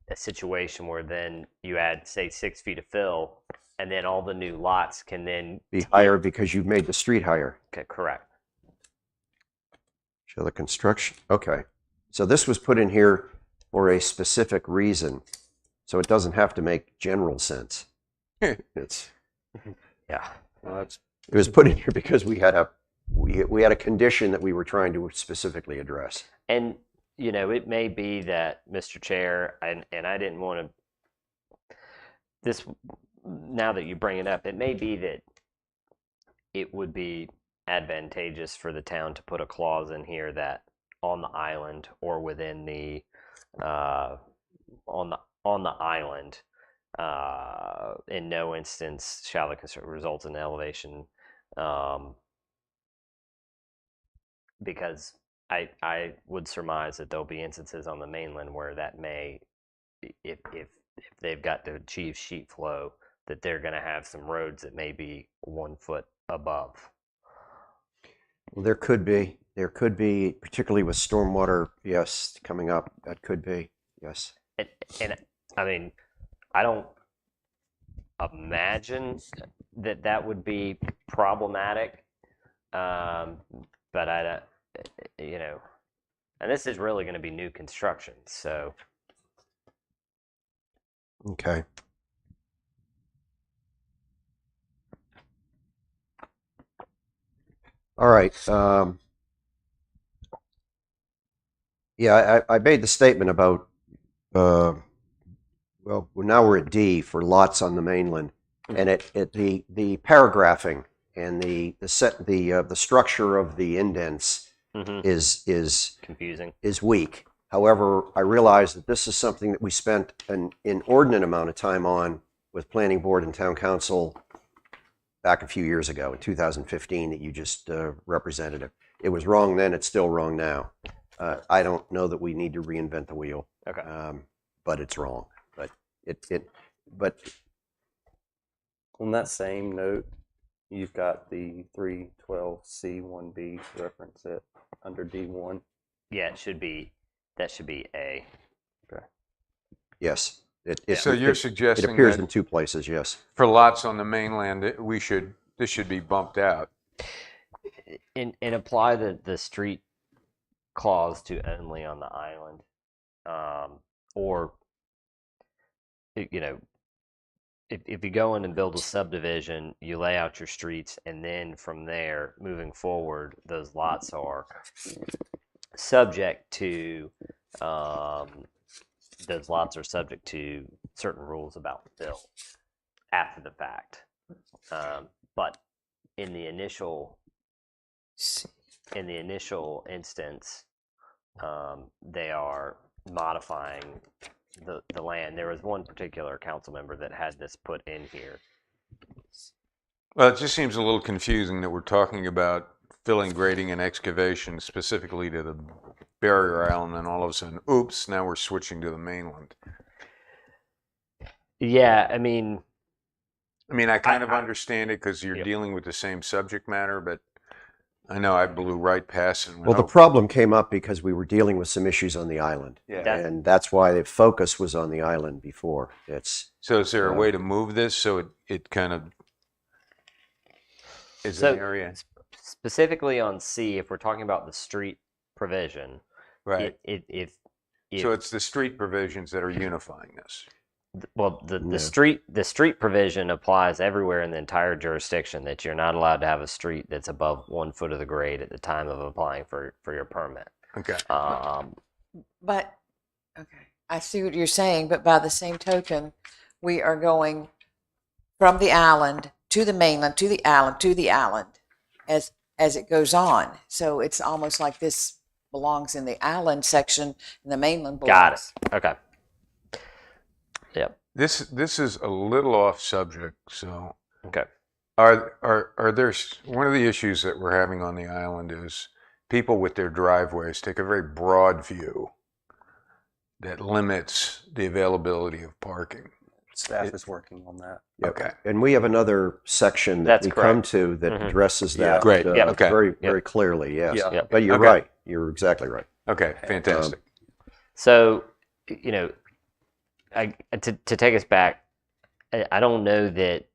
a situation where then you add, say, 6 feet of fill, and then all the new lots can then Be higher because you've made the street higher. Okay, correct. Shall the construction, okay. So this was put in here for a specific reason, so it doesn't have to make general sense. It's Yeah. Well, it was put in here because we had a condition that we were trying to specifically address. And it may be that, Mr. Chair, and I didn't want to. This, now that you bring it up, it may be that it would be advantageous for the town to put a clause in here that on the island or within the on the island, in no instance shall the construction result in elevation, because I would surmise that there'll be instances on the mainland where that may, if they've got to achieve sheet flow, that they're going to have some roads that may be 1 foot above. Well, there could be, particularly with stormwater, yes, coming up, that could be, yes. And I mean, I don't imagine that would be problematic, but I, and this is really going to be new construction, so. Okay. All right. Yeah, I made the statement about, well, now we're at D for lots on the mainland, and the paragraphing and the structure of the indents is Confusing. is weak. However, I realize that this is something that we spent an inordinate amount of time on with Planning Board and Town Council back a few years ago in 2015 that you just represented it. It was wrong then, it's still wrong now. I don't know that we need to reinvent the wheel. Okay. But it's wrong. But On that same note, you've got the 312C1B reference it under D1. Yeah, that should be A. yes, So you're suggesting it appears that in 2 places. Yes. for lots on the mainland, this should be bumped out. And apply the street clause to only on the island, or if you go in and build a subdivision, you lay out your streets, and then from there, moving forward, those lots are subject to certain rules about fill after the fact. But in the initial instance, they are modifying the land. There was one particular council member that had this put in here. Well, it just seems a little confusing that we're talking about filling, grading, and excavation specifically to the barrier island, and all of a sudden, oops, now we're switching to the mainland. Yeah, I mean, I kind of understand it because you're Yep. dealing with the same subject matter, but I know I blew right past and went, Well, the "Oh." problem came up because we were dealing with some issues on the island, Yeah. and that's why the focus was on the island before. So is there a way to move this so it kind of is So- an area? specifically on C, if we're talking about the street provision, Right. if So it's the street provisions that are unifying this. Well, No. the street provision applies everywhere in the entire jurisdiction, that you're not allowed to have a street that's above 1 foot of the grade at the time of applying for your permit. Okay. But, okay, I see what you're saying, but by the same token, we are going from the island to the mainland, to the island, to the island, as it goes on. So it's almost like this belongs in the island section and the mainland belongs. Got it. Okay. Yep. This is a little off subject. So Okay. are there one of the issues that we're having on the island is people with their driveways take a very broad view that limits the availability of parking. Staff is working on that. Yep. Okay. And we have another section that That's we come correct. to that Mhm. addresses Yeah. that Great. Yep. Okay. very, very clearly, yes. Yeah. Yep. But you're Okay. right. You're exactly right. Okay, fantastic. So, to take us back, I don't know that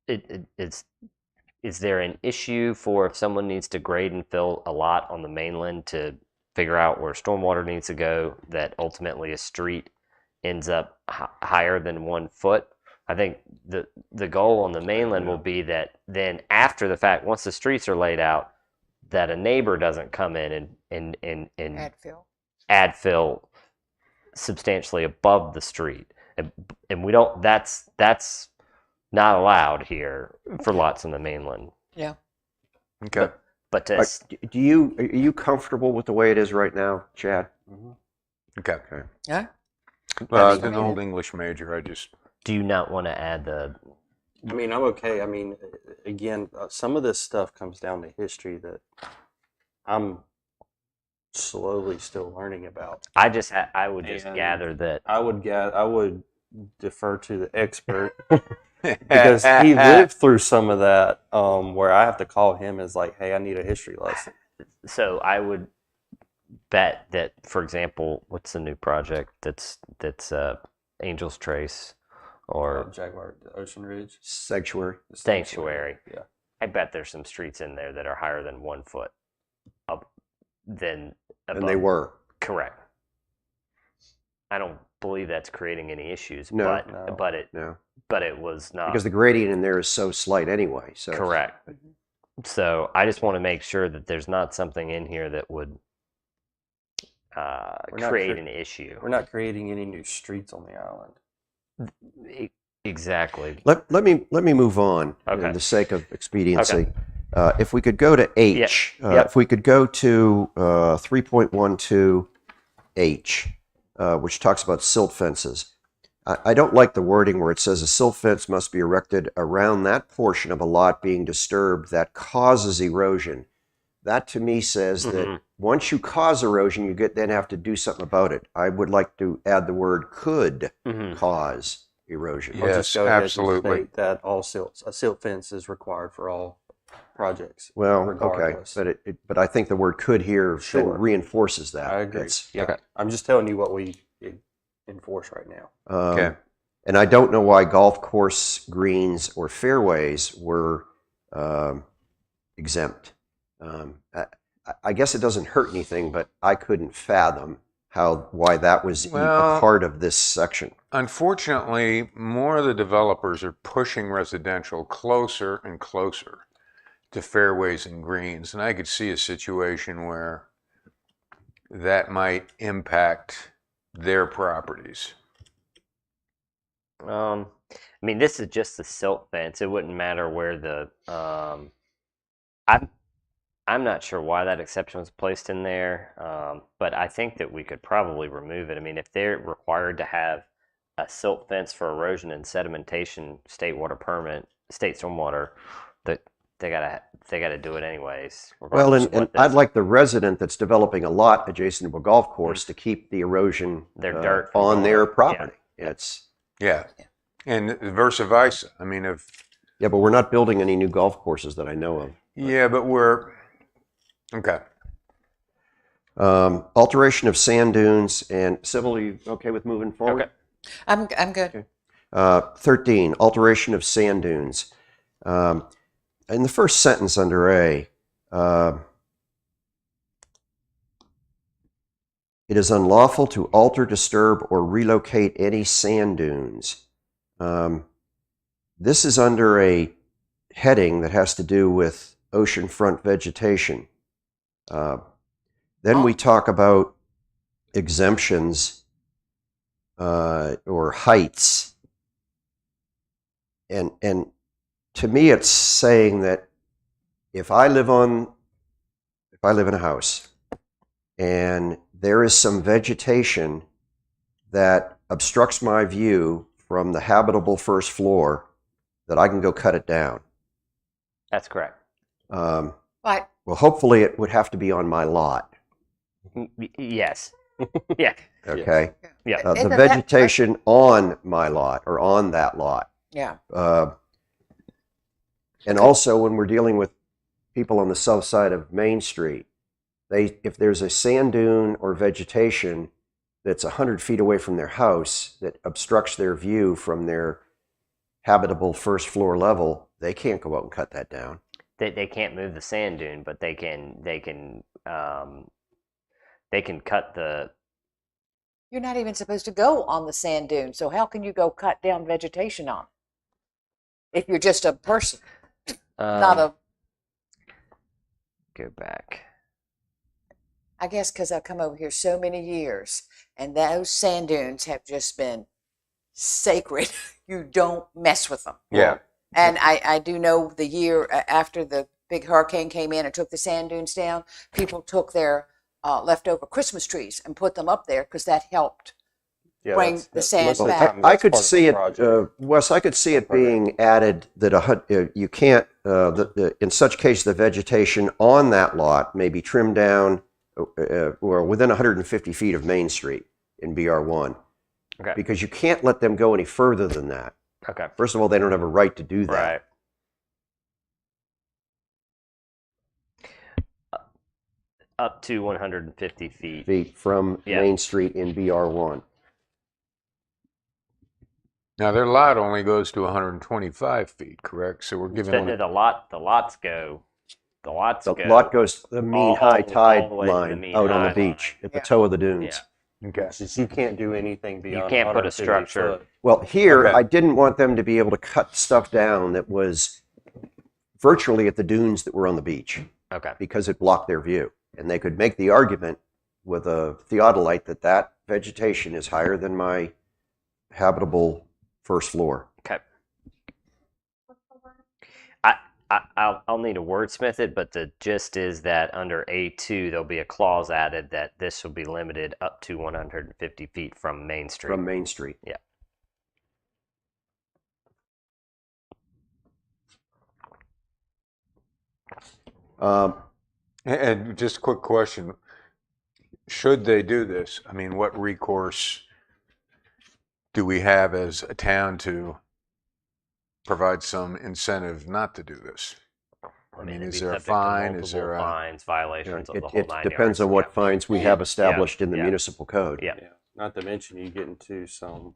it's. Is there an issue for if someone needs to grade and fill a lot on the mainland to figure out where stormwater needs to go, that ultimately a street ends up higher than 1 foot? I think the goal on the mainland will be that then after the fact, once the streets are laid out, that a neighbor doesn't come in and Add fill. add fill substantially above the street, and we don't. That's not allowed here for lots on the mainland. Yeah. Okay. But to, Are you comfortable with the way it is right now, Chad? Mhm. Okay. Yeah. Well, That's as an fine. old English major, I just do you not want to add the? I mean, I'm okay. I mean, again, some of this stuff comes down to history that I'm slowly still learning about. I would just And gather that. I would defer to the expert because he lived through some of that, where I have to call him as like, hey, I need a history lesson. So I would bet that, for example, what's the new project that's Angel's Trace or Jaguar Ocean Ridge Sanctuary. Sanctuary? Yeah. I bet there's some streets in there that are higher than 1 foot up than above. And they were. Correct. I don't believe that's creating any issues, No. but No. but it was not Because the gradient in there is so slight anyway. So correct. So I just want to make sure that there's not something in here that would We're not create cre- an issue. We're not creating any new streets on the island. Exactly. Let me move on Okay. for the sake of expediency. If we could go to H, Yep. if we could go to 3.12H, which talks about silt fences. I don't like the wording where it says a silt fence must be erected around that portion of a lot being disturbed that causes erosion. That to me says that once you cause erosion, you then have to do something about it. I would like to add the word could cause erosion. Yeah. I'll Yes, just go ahead and absolutely. state that a silt fence is required for all projects. Well, regardless. okay, but I think the word could here then Sure. reinforces that. I agree. It's, Yeah. Okay. I'm just telling you what we enforce right now. Okay. And I don't know why golf course greens or fairways were exempt. I guess it doesn't hurt anything, but I couldn't fathom why that was a Well, part of this section. Unfortunately, more of the developers are pushing residential closer and closer to fairways and greens, and I could see a situation where that might impact their properties. I mean, this is just the silt fence. It wouldn't matter where the. I'm not sure why that exception was placed in there, but I think that we could probably remove it. I mean, if they're required to have a silt fence for erosion and sedimentation, state water permit, state stormwater, that they gotta do it anyways. Well, regardless and, of what and I'd this- like the resident that's developing a lot adjacent to a golf course to keep the erosion Their dirt from on going their up. property. It's Yeah. And versa versa. I mean, yeah, but we're not building any new golf courses that I know of. but okay. Alteration of sand dunes and Sybil, are you okay with moving forward? Okay. I'm good. 13, alteration of sand dunes. In the first sentence under A, it is unlawful to alter, disturb, or relocate any sand dunes. This is under a heading that has to do with oceanfront vegetation. Then we talk about exemptions or heights. And to me, it's saying that if I live in a house and there is some vegetation that obstructs my view from the habitable first floor, that I can go cut it down. That's correct. But Well, hopefully it would have to be on my lot. Yes. Yeah. Okay. Yeah. The Isn't that- vegetation on my lot or on that lot. yeah. And also when we're dealing with people on the south side of Main Street, if there's a sand dune or vegetation that's 100 feet away from their house that obstructs their view from their habitable first floor level, they can't go out and cut that down. They can't move the sand dune, but they can cut the. You're not even supposed to go on the sand dune, so how can you go cut down vegetation on it? If you're just a person, not a. Go back. I guess because I've come over here so many years, and those sand dunes have just been sacred. You don't mess with them. Yeah. And I do know the year after the big hurricane came in and took the sand dunes down, people took their leftover Christmas trees and put them up there because that helped. Yeah, Bring the sand most of the back. time I that's could part of see the it, project. Wes, I could see it being added that you can't, in such case, the vegetation on that lot may be trimmed down or within 150 feet of Main Street in BR1. Okay. Because you can't let them go any further than that. Okay. First of all, they don't have a right to do that. Right. Up to 150 feet. Feet from Yeah. Main Street in BR1. Now their lot only goes to 125 feet, correct? So we're giving The, them. the lots go. The lots The go. lot goes to the mean all high the- tide all the way to the line mean out on high the beach line. at the Yeah. toe of the dunes. Yeah. Okay. It's just you can't do anything beyond. can't put a 150 structure- foot. Well, here, Okay. I didn't want them to be able to cut stuff down that was virtually at the dunes that were on the beach Okay. because it blocked their view. And they could make the argument with a theodolite that that vegetation is higher than my habitable first floor. Okay. I'll need to wordsmith it, but the gist is that under A2, there'll be a clause added that this will be limited up to 150 feet from Main Street. From Main Street. Yeah. And just a quick question. Should they do this? I mean, what recourse do we have as a town to provide some incentive not to do this? I mean, it'd is be there a subject to fine? Is multiple there a... fines, violations of It, the whole it nine depends yards. on what Yeah. fines we have established in the Yeah. municipal code. Yeah. Yeah. Not to mention you get into some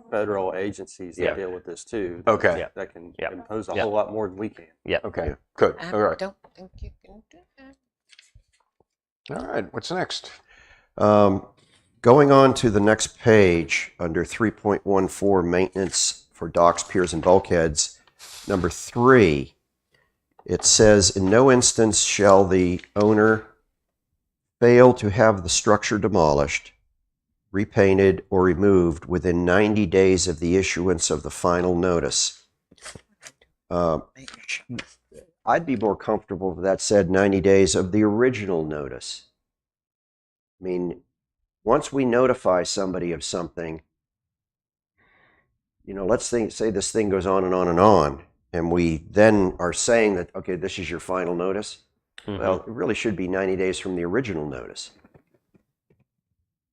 federal agencies that Yeah. deal with this too. Okay. Yeah. That can Yeah. impose a Yeah. whole lot more than we can. Okay, Yeah. good. I All right. don't think you can do that. All right, what's next? Going on to the next page under 3.14 maintenance for docks, piers, and bulkheads, number 3, it says, in no instance shall the owner fail to have the structure demolished, repainted, or removed within 90 days of the issuance of the final notice. I'd be more comfortable if that said 90 days of the original notice. I mean, once we notify somebody of something, let's say this thing goes on and on and on, and we then are saying that, okay, this is your final notice. Mhm. Well, it really should be 90 days from the original notice.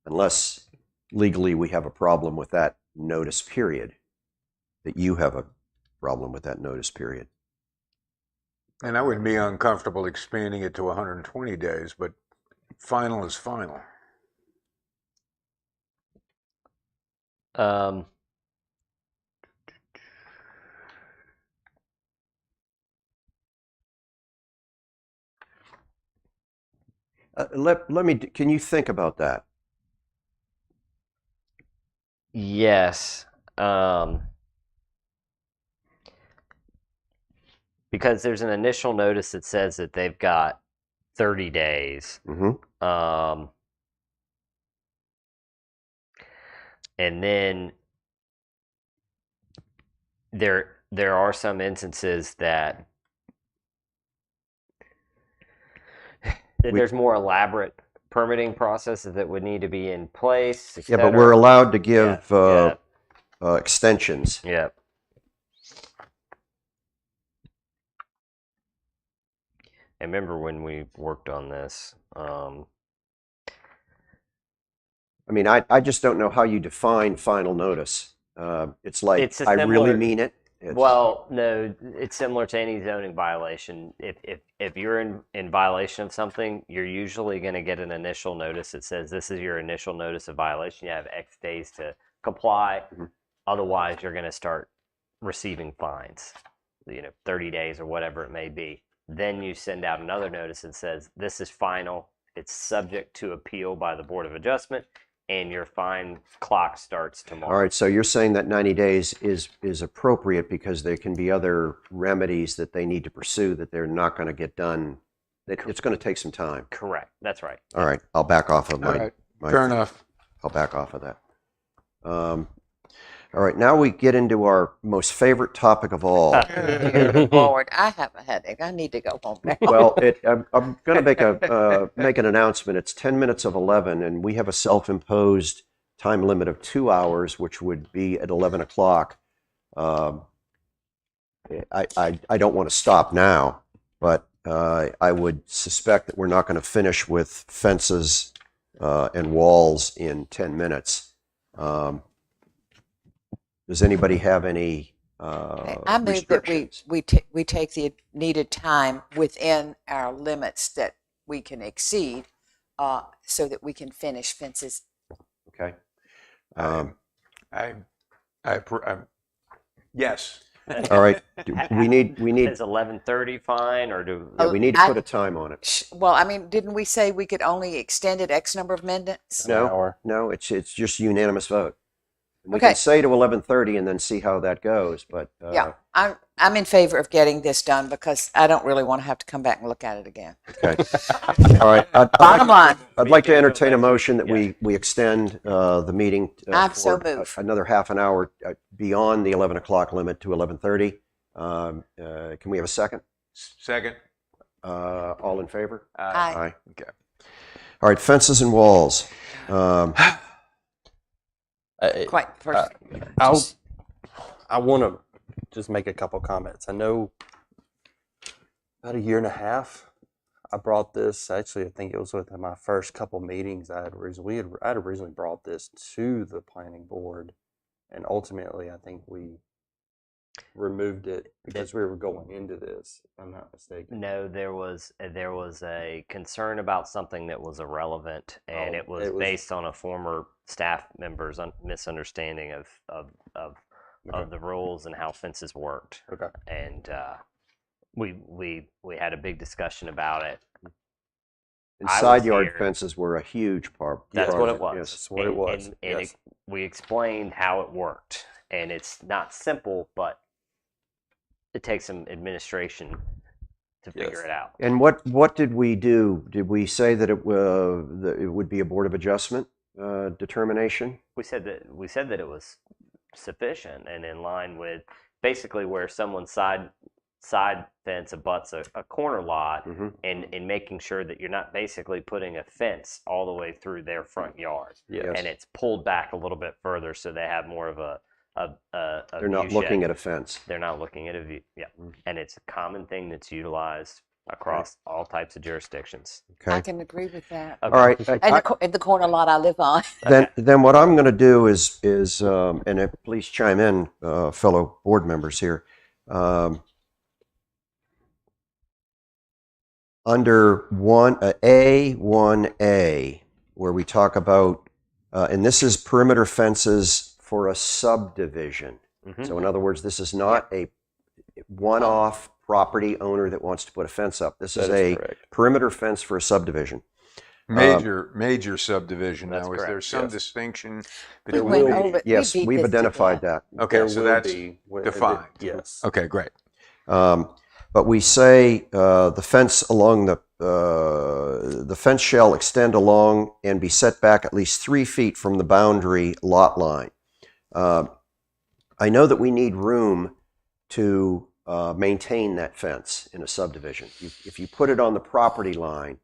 Unless legally we have a problem with that notice period, that you have a problem with that notice period. And I would be uncomfortable expanding it to 120 days, but final is final. Can you think about that? Yes. Because there's an initial notice that says that they've got 30 days. Mm-hmm. And then there are some instances that there's more elaborate permitting processes that would need to be in place, et Yeah, but cetera. we're allowed to give Yeah. extensions. Yeah. I remember when we worked on this. I mean, I just don't know how you define final notice. It's like, It's a I really similar- mean it. It's, Well, no, it's similar to any zoning violation. If you're in violation of something, you're usually going to get an initial notice that says this is your initial notice of violation. You have X days to comply. Mhm. Otherwise, you're going to start receiving fines, 30 days or whatever it may be. Then you send out another notice that says this is final. It's subject to appeal by the Board of Adjustment, and your fine clock starts tomorrow. all right, so you're saying that 90 days is appropriate because there can be other remedies that they need to pursue that they're not going to get done. It's going to take some time. Correct. That's right. All right, I'll back off of All my, right, my fair enough. I'll back off of that. All right, now we get into our most favorite topic of all. Dear Lord, I have a headache. I need to go home now. Well, I'm going to make an announcement. It's 10 minutes of 11, and we have a self-imposed time limit of 2 hours, which would be at 11 o'clock. I don't want to stop now, but I would suspect that we're not going to finish with fences and walls in 10 minutes. Does anybody have any Okay, I move that restrictions? we take the needed time within our limits that we can exceed, so that we can finish fences. Okay. Yes. All right. We need Is 11:30 fine, or do yeah, we need to put a time on it. Well, I mean, didn't we say we could only extend it X number of minutes? An hour. No, it's just unanimous vote. We Okay. can say to 11:30 and then see how that goes, but Yeah, I'm in favor of getting this done because I don't really want to have to come back and look at it again. okay. All right. Bottom line, I'd like to entertain a motion that we extend the meeting I'm so for moved. another half an hour beyond the 11 o'clock limit to 11:30. Can we have a second? Second. All in favor? Aye. Okay. All right, fences and walls. quite first. I want to just make a couple comments. I know about a year and a half, I brought this. Actually, I think it was within my first couple meetings. I had originally brought this to the planning board, and ultimately, I think we removed it because we were going into this. If I'm not mistaken. No, there was a concern about something that was irrelevant, and Oh, it was it was- based on a former staff member's misunderstanding of the rules and how fences worked. Okay. And we had a big discussion about it. And I was side yard here. fences were a huge part. That's part what of it was. Yes. That's what it was. And Yes. we explained how it worked, and it's not simple, but it takes some administration to figure Yes. it out. And what did we do? Did we say that it would be a Board of Adjustment determination? We said that it was sufficient and in line with basically where someone's side fence abuts a corner lot, Mhm. and making sure that you're not basically putting a fence all the way through their front yard, Yes. Yes. and it's pulled back a little bit further so they have more of a They're not looking at a fence. They're not looking at a view. Yeah, Mm. and it's a common thing that's utilized across all types of jurisdictions. I Okay. can agree with that. All right. And the corner lot I live on. Then what I'm going to do is and please chime in, fellow board members here. Under A1A, where we talk about, and this is perimeter fences for a subdivision. Mhm. So in other words, this is not a one-off property owner that wants to put a fence up. This is That is a correct. perimeter fence for a subdivision. Major subdivision. That's Now, is there correct, some yes. distinction We between went will be. over. Yes, we beat we've this to identified death. that. Okay, There so will that's be defined. Yes. Okay, great. But we say the fence along the fence shall extend along and be set back at least 3 feet from the boundary lot line. I know that we need room to maintain that fence in a subdivision. If you put it on the property line,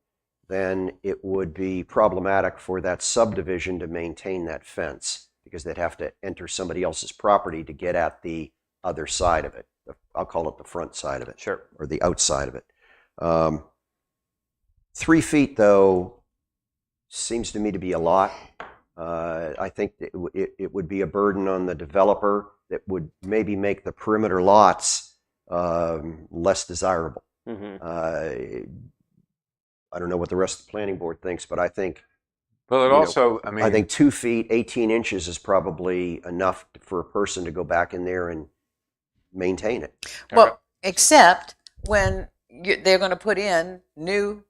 then it would be problematic for that subdivision to maintain that fence because they'd have to enter somebody else's property to get at the other side of it. I'll call it the front side of it. Sure. Or the outside of it. 3 feet, though, seems to me to be a lot. I think it would be a burden on the developer that would maybe make the perimeter lots less desirable. Mm-hmm. I don't know what the rest of the planning board thinks, but I think Well, it you know, also, I mean, I think 2 feet, 18 inches is probably enough for a person to go back in there and maintain it. Well, except when they're going to put in new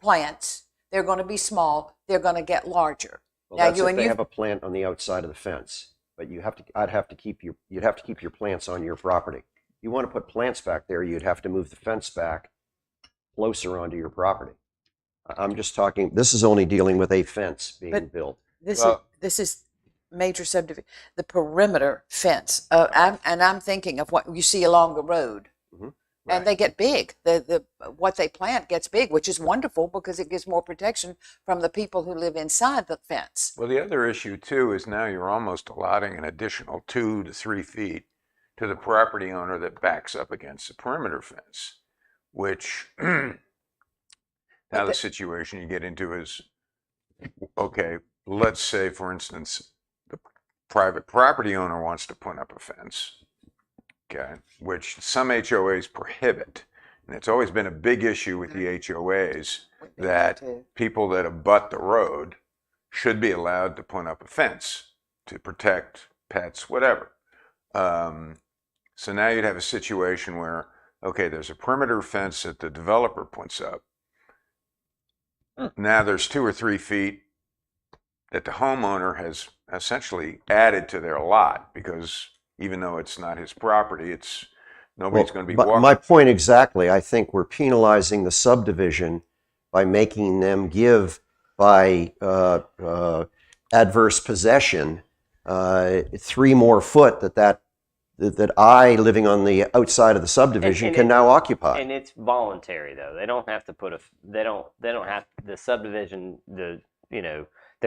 plants, they're going to be small. They're going to get larger. Well, Now, that's if they you- have a plant on the outside of the fence, but you'd have to keep your plants on your property. You want to put plants back there, you'd have to move the fence back closer onto your property. I'm just talking, this is only dealing with a fence being But- built. This is major subdivision. The perimeter fence, I'm thinking of what you see along the road, Mhm. and they get big. The what they plant gets big, which is wonderful because it gives more protection from the people who live inside the fence. well, the other issue too is now you're almost allotting an additional 2 to 3 feet to the property owner that backs up against the perimeter fence, which now the situation you get into is, okay, let's say, for instance, the private property owner wants to put up a fence, okay, which some HOAs prohibit. And it's always been a big issue with the HOAs that people that abut the road should be allowed to put up a fence to protect pets, whatever. So now you'd have a situation where, okay, there's a perimeter fence that the developer puts up. Now there's 2 or 3 feet that the homeowner has essentially added to their lot because even though it's not his property, nobody's going to be walking. My point exactly, I think we're penalizing the subdivision by making them give by adverse possession 3 more foot that I, living on the outside of the subdivision, And can now occupy. And it's voluntary though. They don't have to put they don't have the subdivision, the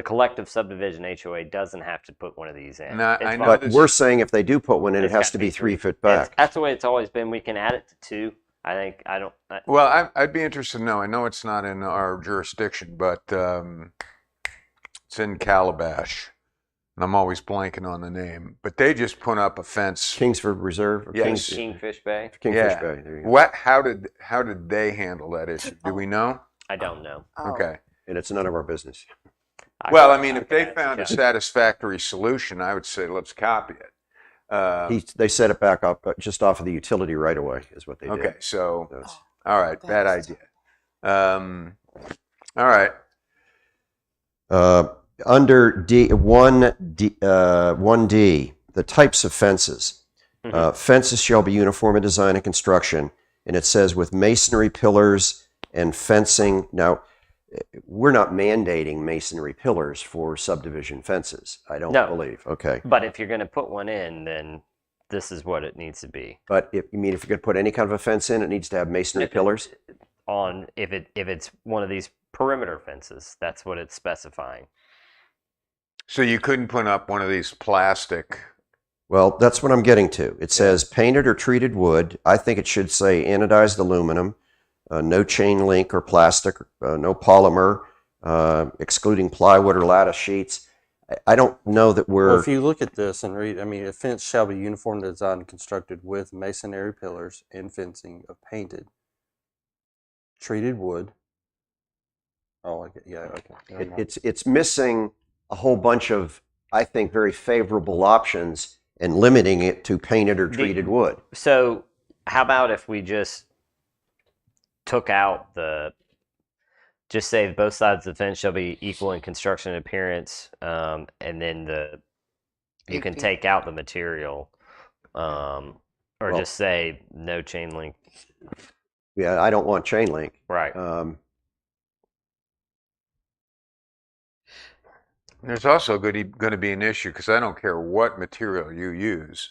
collective subdivision HOA doesn't have to put one of these in. Now, It's I know But this- we're saying if they do put one in, it It's has got to be 3 feet back. That's the way it's always been. We can add it to 2. I think Well, I'd be interested to know. I know it's not in our jurisdiction, but it's in Calabash. And I'm always blanking on the name. But they just put up a fence. Kingsford Reserve? Or Yes. Kingfish Bay. Kingfish Yeah. Bay. There you go. How did they handle that issue? Do we know? I don't know. Oh. Okay. And it's none of our business. Well, I mean, if can they add found to a that. satisfactory solution, I would say let's copy it. They set it back up just off of the utility right away is what they did. Okay, so That's- all right, bad Thanks. idea. All right. Under D1D, 1D, the types of fences. Fences shall be uniform in design and construction, and it says with masonry pillars and fencing. Now, we're not mandating masonry pillars for subdivision fences. I don't No. believe. Okay, But if you're going to put one in, then this is what it needs to be. but if you're going to put any kind of a fence in, it needs to have masonry pillars. If it's one of these perimeter fences, that's what it's specifying. So you couldn't put up one of these plastic. Well, that's what I'm getting to. It says painted or treated wood. I think it should say anodized aluminum, no chain link or plastic, no polymer, excluding plywood or lattice sheets. I don't know that we're. Well, if you look at this and read, I mean, a fence shall be uniform designed and constructed with masonry pillars and fencing of painted, treated wood. Oh, okay. Yeah, okay. Never mind. It's missing a whole bunch of, I think, very favorable options and limiting it to painted or treated wood. So how about if we just took out the just say both sides of the fence shall be equal in construction and appearance, and then you 8 can feet. take out the material, or Well- just say no chain link. Yeah, I don't want chain link. Right. There's also going to be an issue because I don't care what material you use,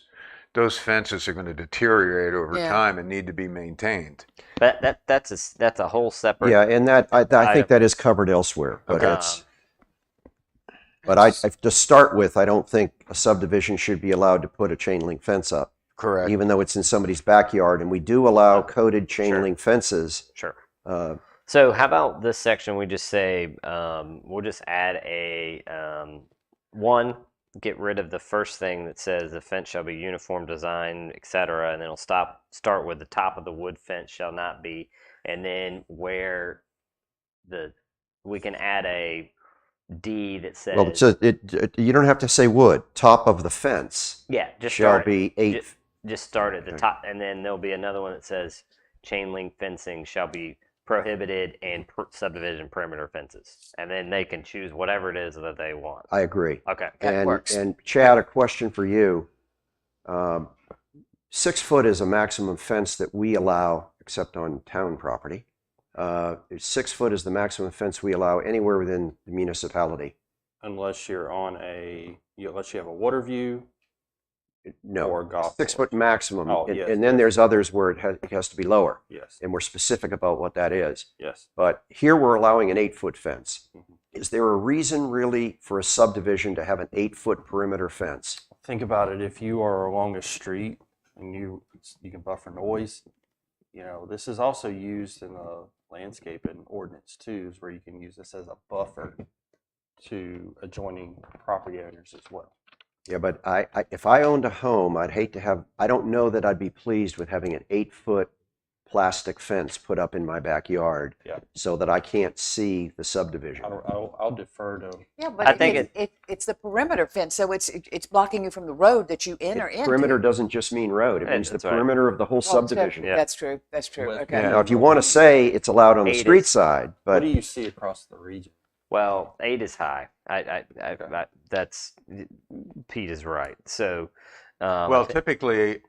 those fences are going to deteriorate over Yeah. time and need to be maintained. But that's a whole separate. Yeah, and that I think item. that is covered elsewhere. But Okay. to start with, I don't think a subdivision should be allowed to put a chain link fence up, Correct. even though it's in somebody's backyard. And we do allow coated chain Sure. link fences. Sure. Uh, So how about this section? We just say we'll just add a one. Get rid of the first thing that says the fence shall be uniform design, etc., and then it'll start with the top of the wood fence shall not be, and then where we can add a D that says well, you don't have to say wood. Top of the fence yeah, just shall start, be 8. just start at the Okay. top, and then there'll be another one that says chain link fencing shall be prohibited and subdivision perimeter fences, and then they can choose whatever it is that they want. I agree. Okay. That works. And Chad, a question for you. 6 foot is a maximum fence that we allow, except on town property. 6 foot is the maximum fence we allow anywhere within the municipality. Unless you're on unless you have a water view No, or golf 6 course. foot maximum. Oh, and, yes, and then yes. there's others where it has to be lower, Yes. and we're specific about what that is. Yes. But here we're allowing an 8 foot fence. Mhm. Is there a reason really for a subdivision to have an 8 foot perimeter fence? Think about it. If you are along a street and you can buffer noise, this is also used in the landscaping ordinance too, is where you can use this as a buffer to adjoining property owners as well. Yeah, but if I owned a home, I'd hate to have, I don't know that I'd be pleased with having an 8 foot plastic fence put up in my backyard Yeah. so that I can't see the subdivision. I'll defer to. Yeah, but I think it's the perimeter fence, so it's blocking you from the road that you enter into. Perimeter doesn't just mean road, it Yeah, means the that's right. perimeter of the whole Oh, subdivision. Yeah. That's true. That's true. With- Okay. Yeah. Now, if you want to say it's allowed on the 8 street is- side, What but do you see across the region? Well, 8 is high. Okay. That's Pete is right. So, Well, typically,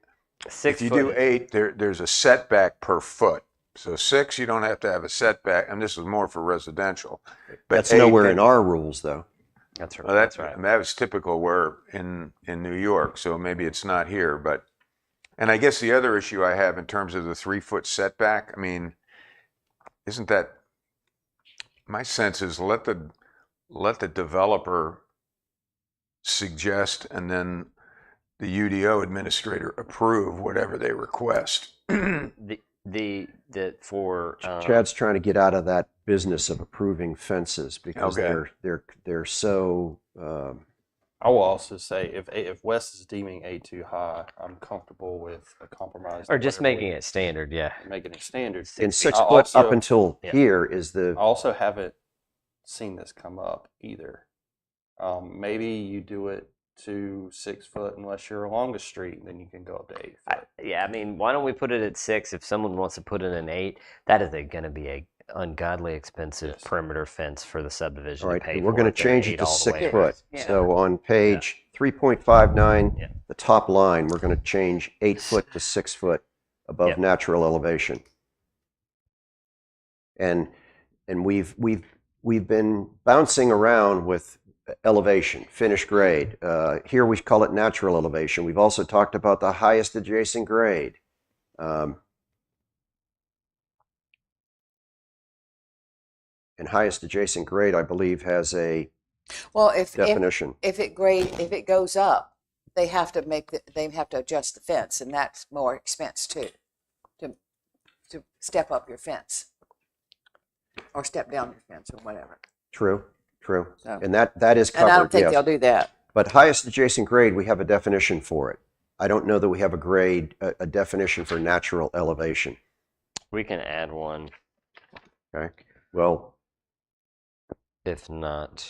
6 if you foot. do 8, there's a setback per foot. So 6, you don't have to have a setback, and this is more for residential. But that's 8, nowhere in our rules, though. That's right. Well, that's right. That was typical where in New York, so maybe it's not here. And I guess the other issue I have in terms of the 3 foot setback, I mean, isn't that, my sense is let the developer suggest and then the UDO administrator approve whatever they request. The for Chad's trying to get out of that business of approving fences because Okay. they're so I will also say if Wes is deeming A too high, I'm comfortable with a compromise. or just whatever making it standard. Yeah. making it standard. in 6 I foot up also- until Yeah. here is the I also haven't seen this come up either. Maybe you do it to 6 foot unless you're along the street, then you can go up to 8 foot. Yeah. I mean, why don't we put it at 6? If someone wants to put in an 8, that is going to be a ungodly expensive Yes. perimeter fence for the subdivision all to right. pay We're for going to if they're change 8 it to all the way 6 around. foot. Yeah. So on page 3.59, Yeah. the top line, we're going to change 8 foot to 6 foot above Yep. natural elevation. And we've been bouncing around with elevation, finished grade. Here we call it natural elevation. We've also talked about the highest adjacent grade. And highest adjacent grade, I believe, has a Well, if definition. if it goes up, they have to adjust the fence, and that's more expense too, to step up your fence or step down your fence or whatever. True. So- And that is covered. And I don't think yes. they'll do that. But highest adjacent grade, we have a definition for it. I don't know that we have a definition for natural elevation. We can add one. Okay. Well, If not,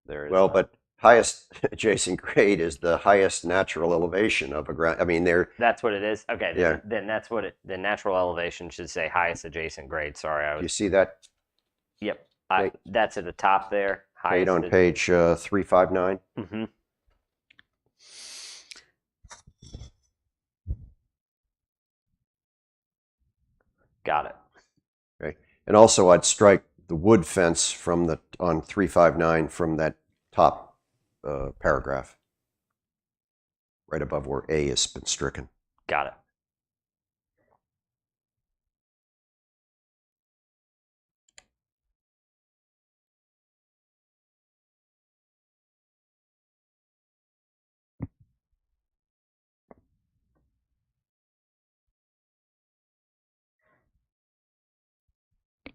there is. well, not. but highest adjacent grade is the highest natural elevation of a ground. I mean, That's what it is. Okay. Yeah. Then that's what the natural elevation should say highest adjacent grade. Sorry, I you was. see that? Yep. Okay. That's at the top there. Paid on Highest. page 359. Mm-hmm. Got it. Okay. And also, I'd strike the wood fence from the on 359 from that top paragraph, right above where A has been stricken. Got it.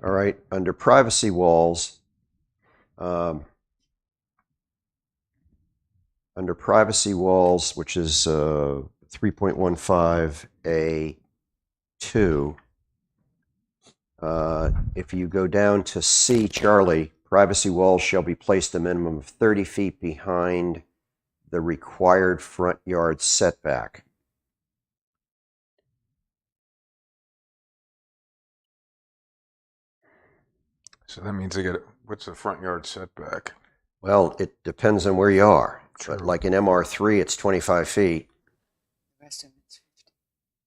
All right, under privacy walls, which is 3.15A2, if you go down to C, Charlie, privacy walls shall be placed a minimum of 30 feet behind the required front yard setback. So that means what's the front yard setback? Well, it depends on where you are. But True. like in MR3, it's 25 feet. The rest of it's 50.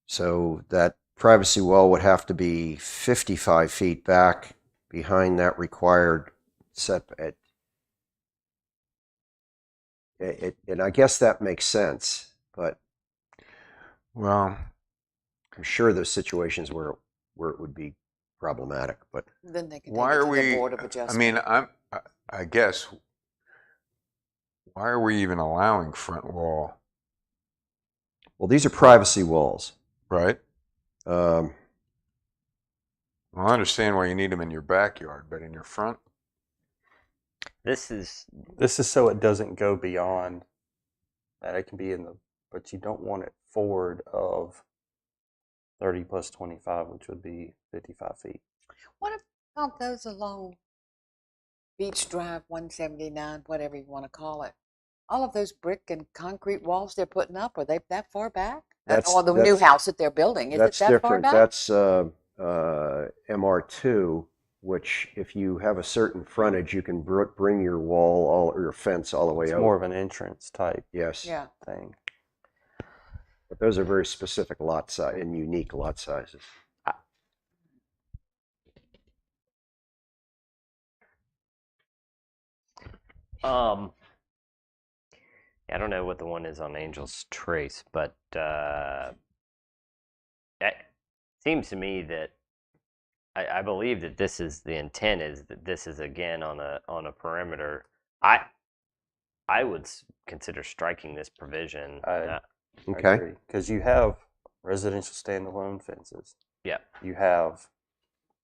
So that privacy wall would have to be 55 feet back behind that required setback. And I guess that makes sense, but Well, I'm sure there's situations where it would be problematic. But Then they can why take it are to we? the Board of I Adjustment. mean, I guess. Why are we even allowing front wall? well, these are privacy walls. Right. Um, Well, I understand why you need them in your backyard, but in your front. This is This is so it doesn't go beyond that. It can be in the, but you don't want it forward of 30 plus 25, which would be 55 feet. What about those along Beach Drive, 179, whatever you want to call it? All of those brick and concrete walls they're putting up, are they that far back? That's- Or the new that's- house that they're building, is it that's that far different. back? That's MR2, which if you have a certain frontage, you can bring your wall or your fence all the way It's out. more of an entrance type Yes. Yeah. thing. But those are very specific lot size and unique lot sizes. I don't know what the one is on Angel's Trace, but it seems to me that I believe that this is the intent is that this is again on a perimeter. I would consider striking this provision. Okay. Because you have residential standalone fences. Yeah. You have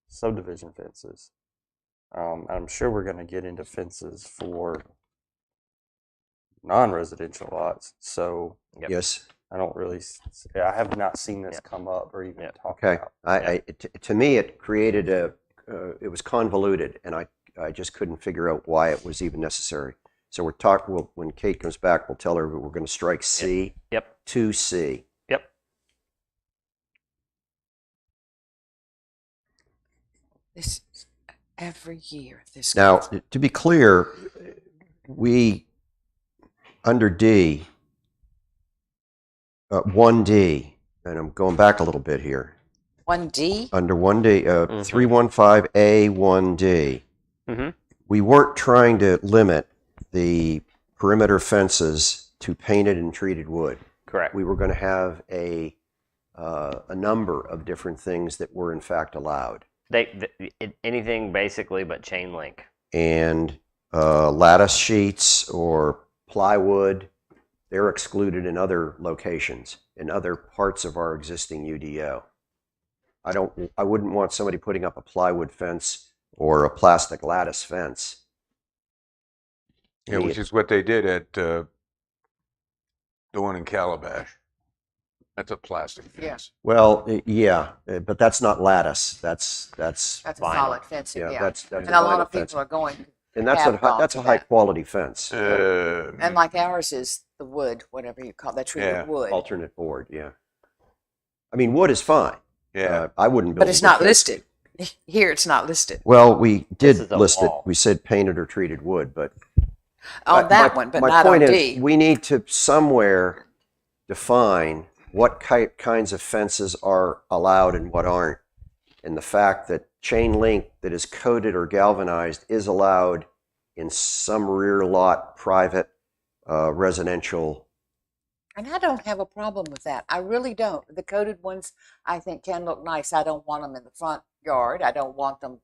subdivision fences. I'm sure we're going to get into fences for non-residential lots. So Yep. Yes. I don't really, I have not seen this Yep. come up or even Yep. talked Okay. about. To me, it created it was convoluted, and I just couldn't figure out why it was even necessary. So when Kate comes back, we'll tell her we're going to strike C. Yep. 2C. Yep. This every year. This Now, gets- to be clear, we under D, 1D, and I'm going back a little bit here. 1D. Under 1D, 315A1D, Mhm. we weren't trying to limit the perimeter fences to painted and treated wood. Correct. We were going to have a number of different things that were in fact allowed. Anything basically but chain link. And lattice sheets or plywood, they're excluded in other locations, in other parts of our existing UDO. I wouldn't want somebody putting up a plywood fence or a plastic lattice fence. Yeah, which is what they did at the one in Calabash. That's a plastic Yeah. fence. Well, yeah, but that's not lattice. That's That's a Vinyl. solid fencing. yeah, Yeah. that's And a a lot vinyl of people fence. are going. And that's have gone that's to a high that. quality fence. And like ours is the wood, whatever you call that, treated Yeah. wood. Alternate board, yeah. I mean, wood is fine. yeah. I wouldn't build. But a it's wood not fence. listed. Here it's not listed Well, we This did is a list it. wall. We said painted or treated wood, but on that my- one, but my not point on is, D. we need to somewhere define what kinds of fences are allowed and what aren't. And the fact that chain link that is coated or galvanized is allowed in some rear lot, private, residential. And I don't have a problem with that. I really don't. The coated ones, I think, can look nice. I don't want them in the front yard. I don't want them,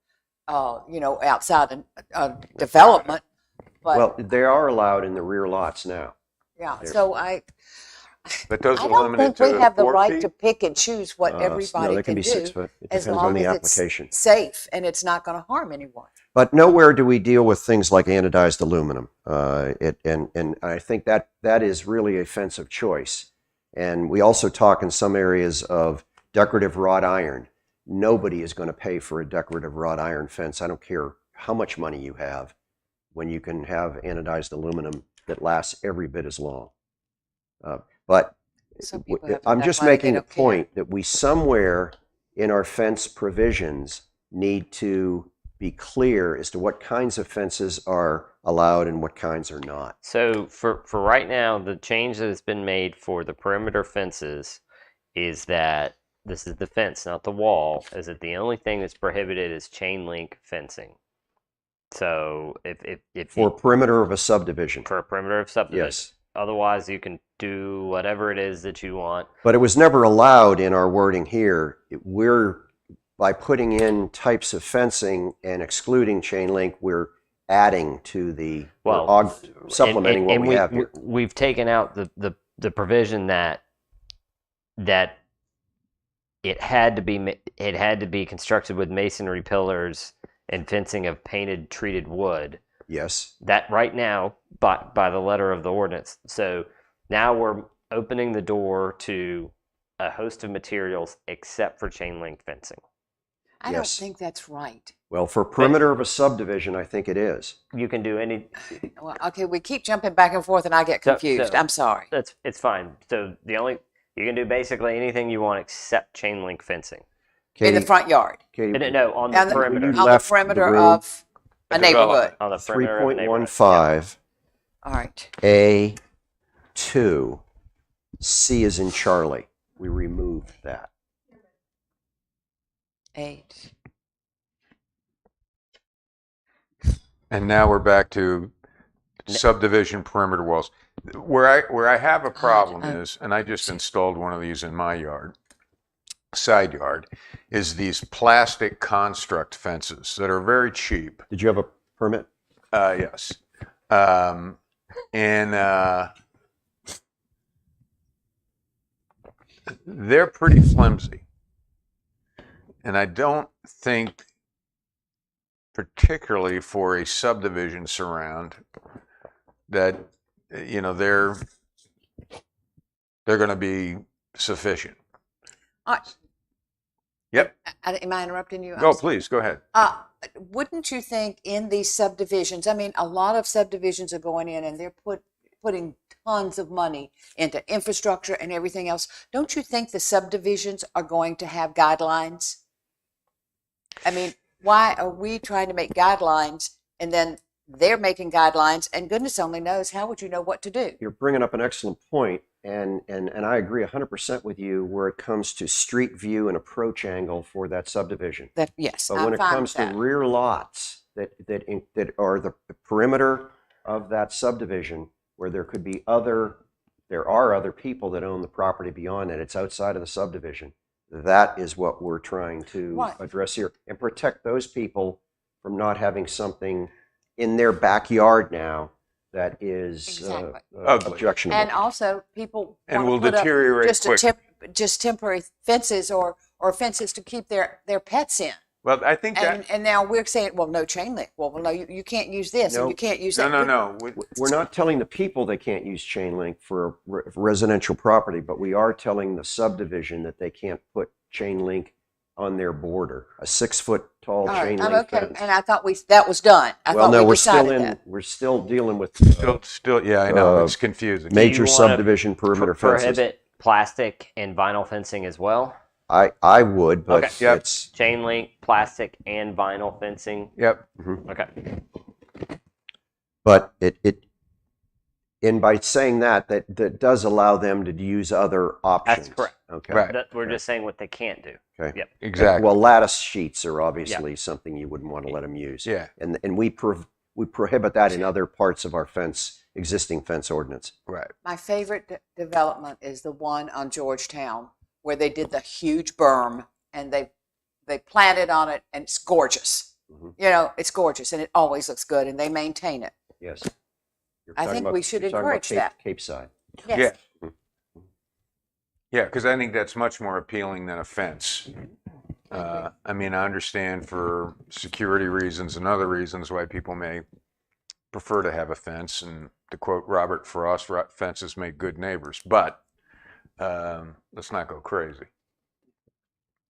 outside in development. But Well, they are allowed in the rear lots now. yeah, they're- so I But those I are don't limited think we to have the 4 right feet? to pick and choose what No, everybody they can be do 6 foot. It as depends on long the as application. it's safe and it's not going to harm anyone. But nowhere do we deal with things like anodized aluminum. And I think that is really a fence of choice. And we also talk in some areas of decorative wrought iron. Nobody is going to pay for a decorative wrought iron fence. I don't care how much money you have when you can have anodized aluminum that lasts every bit as long. But Some people have I'm enough just money, they making the don't care. point that we somewhere in our fence provisions need to be clear as to what kinds of fences are allowed and what kinds are not. So for right now, the change that has been made for the perimeter fences is that this is the fence, not the wall. Is that the only thing that's prohibited is chain link fencing. So if For you, perimeter of a subdivision, for a perimeter of subdivision, yes. otherwise you can do whatever it is that you want. But it was never allowed in our wording here. By putting in types of fencing and excluding chain link, we're adding to the, supplementing what we have here. We've taken out the provision that it had to be constructed with masonry pillars and fencing of painted treated wood. Yes. That right now, by the letter of the ordinance. So now we're opening the door to a host of materials except for chain link fencing. I Yes. don't think that's right. Well, for perimeter of a subdivision, I think it is. You can do any. Well, okay, we keep jumping back and forth, and I get So- confused. so- I'm sorry. It's fine. So you can do basically anything you want except chain link fencing. In the Katie, front yard, Katie, No, on the And the- perimeter. you on left the the perimeter room. of a A neighborhood. development. On the perimeter of a neighborhood. 3.15 All right. A2 C is in Charlie. We removed that. 8. And now we're back to subdivision perimeter walls. Where I have a problem is, and I just installed one of these in my yard, side yard, is these plastic construct fences that are very cheap. Did you have a permit? Yes. And they're pretty flimsy. And I don't think, particularly for a subdivision surround, that, they're going to be sufficient. Yep. Am I interrupting you? I'm Go, sorry. please, go ahead. Wouldn't you think in these subdivisions, I mean, a lot of subdivisions are going in and they're putting tons of money into infrastructure and everything else. Don't you think the subdivisions are going to have guidelines? I mean, why are we trying to make guidelines and then they're making guidelines and goodness only knows how would you know what to do? You're bringing up an excellent point, and I agree 100% with you where it comes to street view and approach angle for that subdivision. Yes, But I'm when it fine comes with to that. rear lots that are the perimeter of that subdivision, where there are other people that own the property beyond it, it's outside of the subdivision. That is what we're trying to Right. address here and protect those people from not having something in their backyard now that is Exactly. Ugly. objectionable. And also, people And wanna will put up deteriorate just quick. just temporary fences or fences to keep their pets in. Well, I think that. And now we're saying, well, no chain link. Well, no, you can't use this and No. you can't use No, that. no, no. We're not telling the people they can't use chain link for residential property, but we are telling the subdivision that they can't put chain link on their border, a 6-foot tall All right, chain I'm link okay. fence. And I thought that was done. I Well, thought no, we we're still decided that. we're still dealing with Still, yeah, I know. Uh, It's confusing. major you wanna subdivision perimeter fences. Prohibit plastic and vinyl fencing as well. I would, but Okay. Yep. it's, Chain link, plastic, and vinyl fencing. Yep. Okay. but and by saying that does allow them to use other options. That's correct. Okay. Right. We're just saying what they can't do. Okay. Yep. Exactly. Well, lattice sheets are obviously something you wouldn't want to let them use. Yeah. And we prohibit that in other parts of our existing fence ordinance. Right. My favorite development is the one on Georgetown where they did the huge berm and they planted on it, and it's gorgeous. Mhm. You know, it's gorgeous and it always looks good, and they maintain it. Yes. You're I talking think about- we should you're talking about encourage that. Cape Side. Yes. Yeah. Yeah, because I think that's much more appealing than a fence. I mean, I understand for security reasons and other reasons why people may prefer to have a fence. And to quote Robert Frost, fences make good neighbors. But let's not go crazy.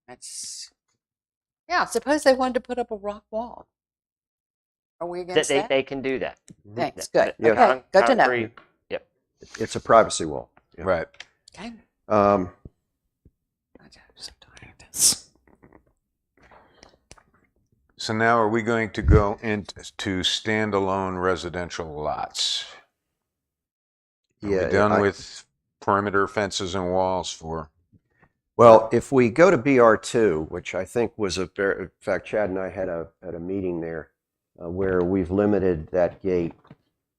That's suppose they wanted to put up a rock wall. Are we against that? They can do that. Thanks. Good. Yeah. Okay. Good to know. Concrete. Yep. It's a privacy wall. Yeah. Right. Okay. Um, I'm so tired of this. So now are we going to go into standalone residential lots? Are we done with perimeter fences and walls for? Well, if we go to BR2, which I think was in fact, Chad and I had a meeting there where we've limited that gate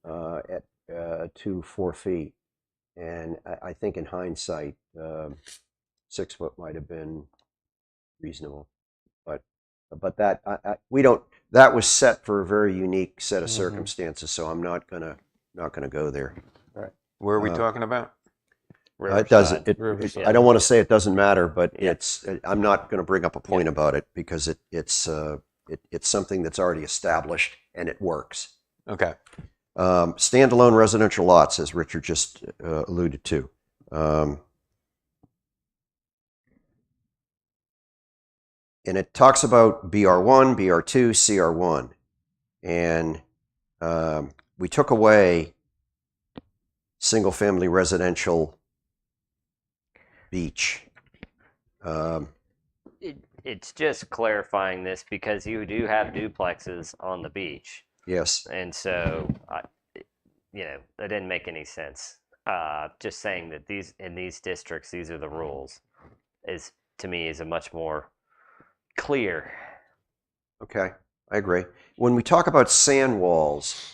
to 4 feet. And I think in hindsight, 6 foot might have been reasonable. But that was set for a very unique set of circumstances. So I'm not gonna go there. Where are we talking about? It doesn't. Riverside. I don't want to say it doesn't matter, but I'm not going to bring up a point about it because it's something that's already established and it works. Okay. Standalone residential lots, as Richard just alluded to. And it talks about BR1, BR2, CR1. And we took away single-family residential beach. It's just clarifying this because you do have duplexes on the beach, Yes. and so that didn't make any sense. Just saying that in these districts, these are the rules, is to me is a much more clear. Okay, I agree. When we talk about sand walls,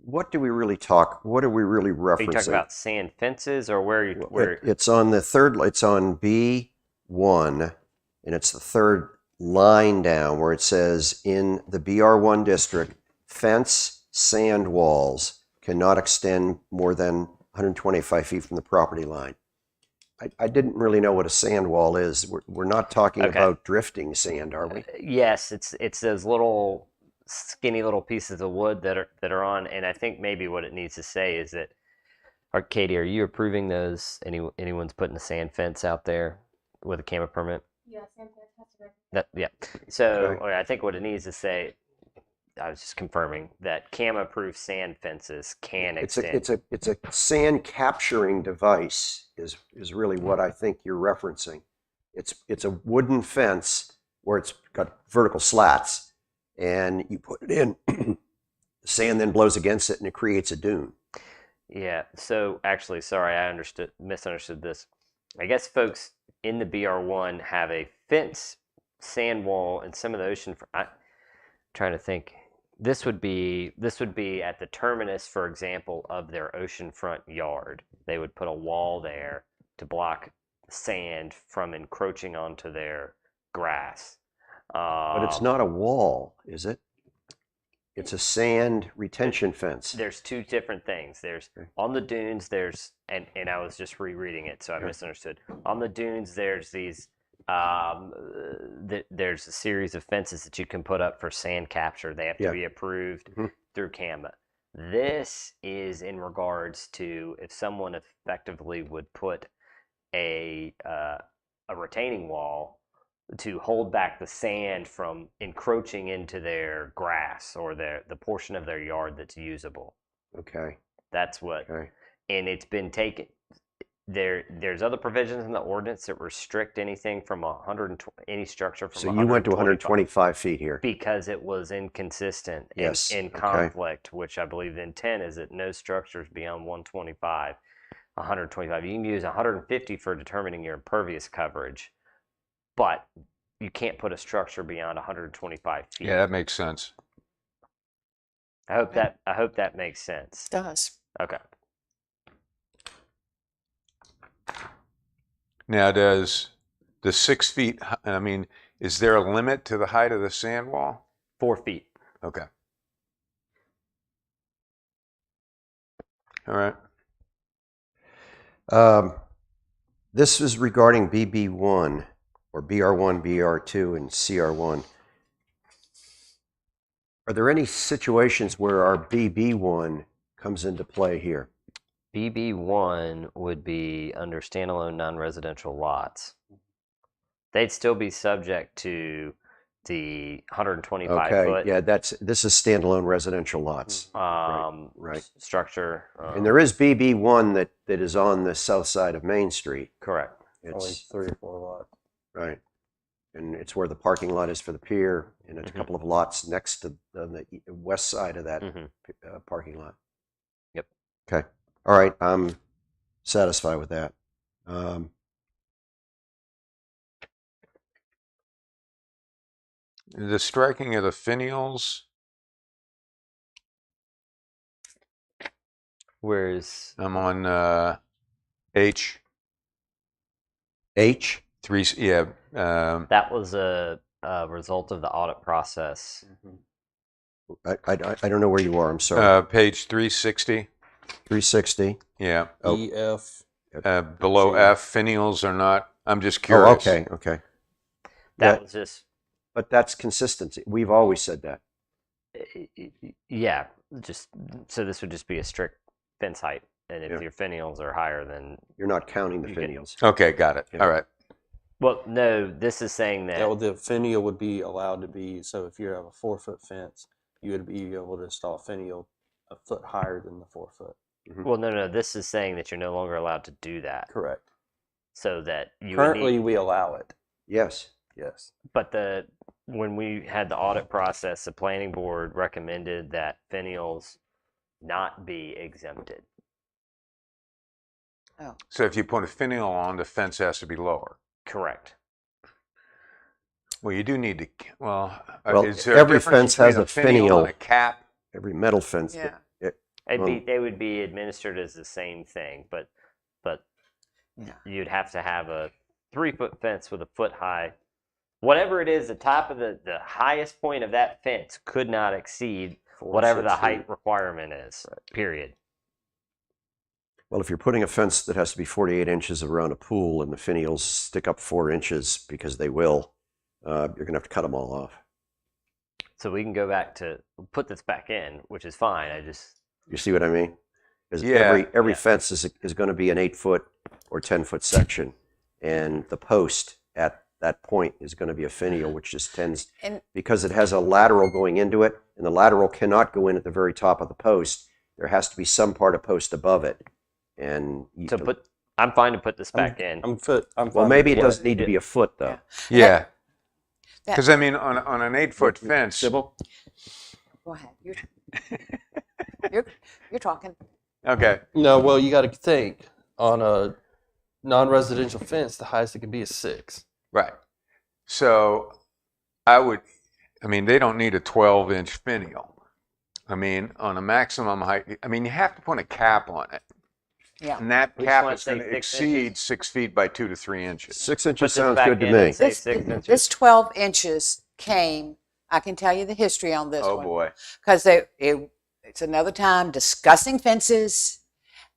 what are we really referencing? Are you talking about sand fences, or where? It's on the third. It's on B1, and it's the third line down where it says in the BR1 district, fence sand walls cannot extend more than 125 feet from the property line. I didn't really know what a sand wall is. We're not talking about drifting sand, are we? Yes, it's those little skinny little pieces of wood that are on, and I think maybe what it needs to say is that, Katie, are you approving those? Anyone's putting a sand fence out there with a CAMA permit? Yeah, sand fence has to be. Yeah. So Okay. I think what it needs to say, I was just confirming that CAMA-approved sand fences can extend. It's a sand capturing device is really what I think you're referencing. It's a wooden fence where it's got vertical slats, and you put it in. The sand then blows against it, and it creates a dune. Yeah. So actually, sorry, I misunderstood this. I guess folks in the BR1 have a fence, sand wall, and some of the ocean. I'm trying to think. This would be at the terminus, for example, of their oceanfront yard. They would put a wall there to block sand from encroaching onto their grass. But it's not a wall, is it? It's a sand retention fence. There's two different things. There's on the dunes. And I was just rereading it, so I misunderstood. On the dunes, there's these. There's a series of fences that you can put up for sand capture. They have to be approved through CAMA. This is in regards to if someone effectively would put a retaining wall to hold back the sand from encroaching into their grass or the portion of their yard that's usable. Okay. That's what. Okay. And it's been taken. there's other provisions in the ordinance that restrict anything from 120, any structure from So you went to 125 feet here. because it was inconsistent and Yes, in okay. conflict, which I believe the intent is that no structures beyond 125. 125. You can use 150 for determining your impervious coverage, but you can't put a structure beyond 125 feet. Yeah, that makes sense. I hope that makes sense. Does. Okay. Now, does the 6 feet, I mean, is there a limit to the height of the sand wall? 4 feet. Okay. All right. This is regarding BB1 or BR1, BR2, and CR1. Are there any situations where our BB1 comes into play here? BB1 would be under standalone non-residential lots. They'd still be subject to the 125 Okay, foot yeah, this is standalone residential lots. right. structure. And there is BB1 that is on the south side of Main Street. Correct. Only It's 3 or 4 lots. right. And it's where the parking lot is for the pier, and it's a couple of lots next to the west side of that parking lot. Yep. Okay. All right. I'm satisfied with that. The striking of the finials, Whereas I'm on H. H. 3, yeah. that was a result of the audit process. I don't know where you are. I'm sorry. Page 360. 360. Yeah. Oh. E, F. Below G. F, finials are not. I'm just Oh, curious. okay. Okay. That was just But that's consistency. We've always said that. yeah, just so this would just be a strict fence height, and if Yeah. your finials are higher than You're not counting the You can- finials. Okay, got it. Yeah. All right. well, no, this is saying that Yeah, well, the finial would be allowed to be, so if you have a 4-foot fence, you would be able to install a finial a foot higher than the 4 foot. well, no, this is saying that you're no longer allowed to do that, Correct. so that you would Currently, need, we allow it. Yes. Yes. but when we had the audit process, the planning board recommended that finials not be exempted. So if you put a finial on, the fence has to be lower. Correct. Well, you do need to. Well, Well, is there a every difference fence has between a finial. and a cap? Every metal fence. Yeah. They would be administered as the same thing, but Yeah. you'd have to have a 3-foot fence with a foot high. Whatever it is, the top of the highest point of that fence could not exceed 4 or whatever 6 the height feet. requirement is. Period. Well, if you're putting a fence that has to be 48 inches around a pool and the finials stick up 4 inches because they will, you're going to have to cut them all off. So we can go back to put this back in, which is fine. You see what I mean? Because Yeah. every Yeah. fence is going to be an 8-foot or 10-foot section, and the post at that point is going to be a finial, which just tends And because it has a lateral going into it, and the lateral cannot go in at the very top of the post. There has to be some part of post above it, and I'm fine to put this back in. I'm fine well, maybe it with doesn't need to be a foot though. Yeah. That- Because I mean, on an 8-foot fence. Sybil? go ahead. You're talking. Okay. No, well, you got to think on a non-residential fence, the highest it can be is 6. Right. So I mean, they don't need a 12-inch finial. I mean, on a maximum height, I mean, you have to put a cap on it. Yeah. And that We just cap wanna is going say to 6 exceed inches. 6 feet by 2 to 3 inches. 6 Put inches this sounds back good to in me. and say This, 6 inches. this 12 inches came, I can tell you the history on this Oh, one. boy. Because it's another time discussing fences,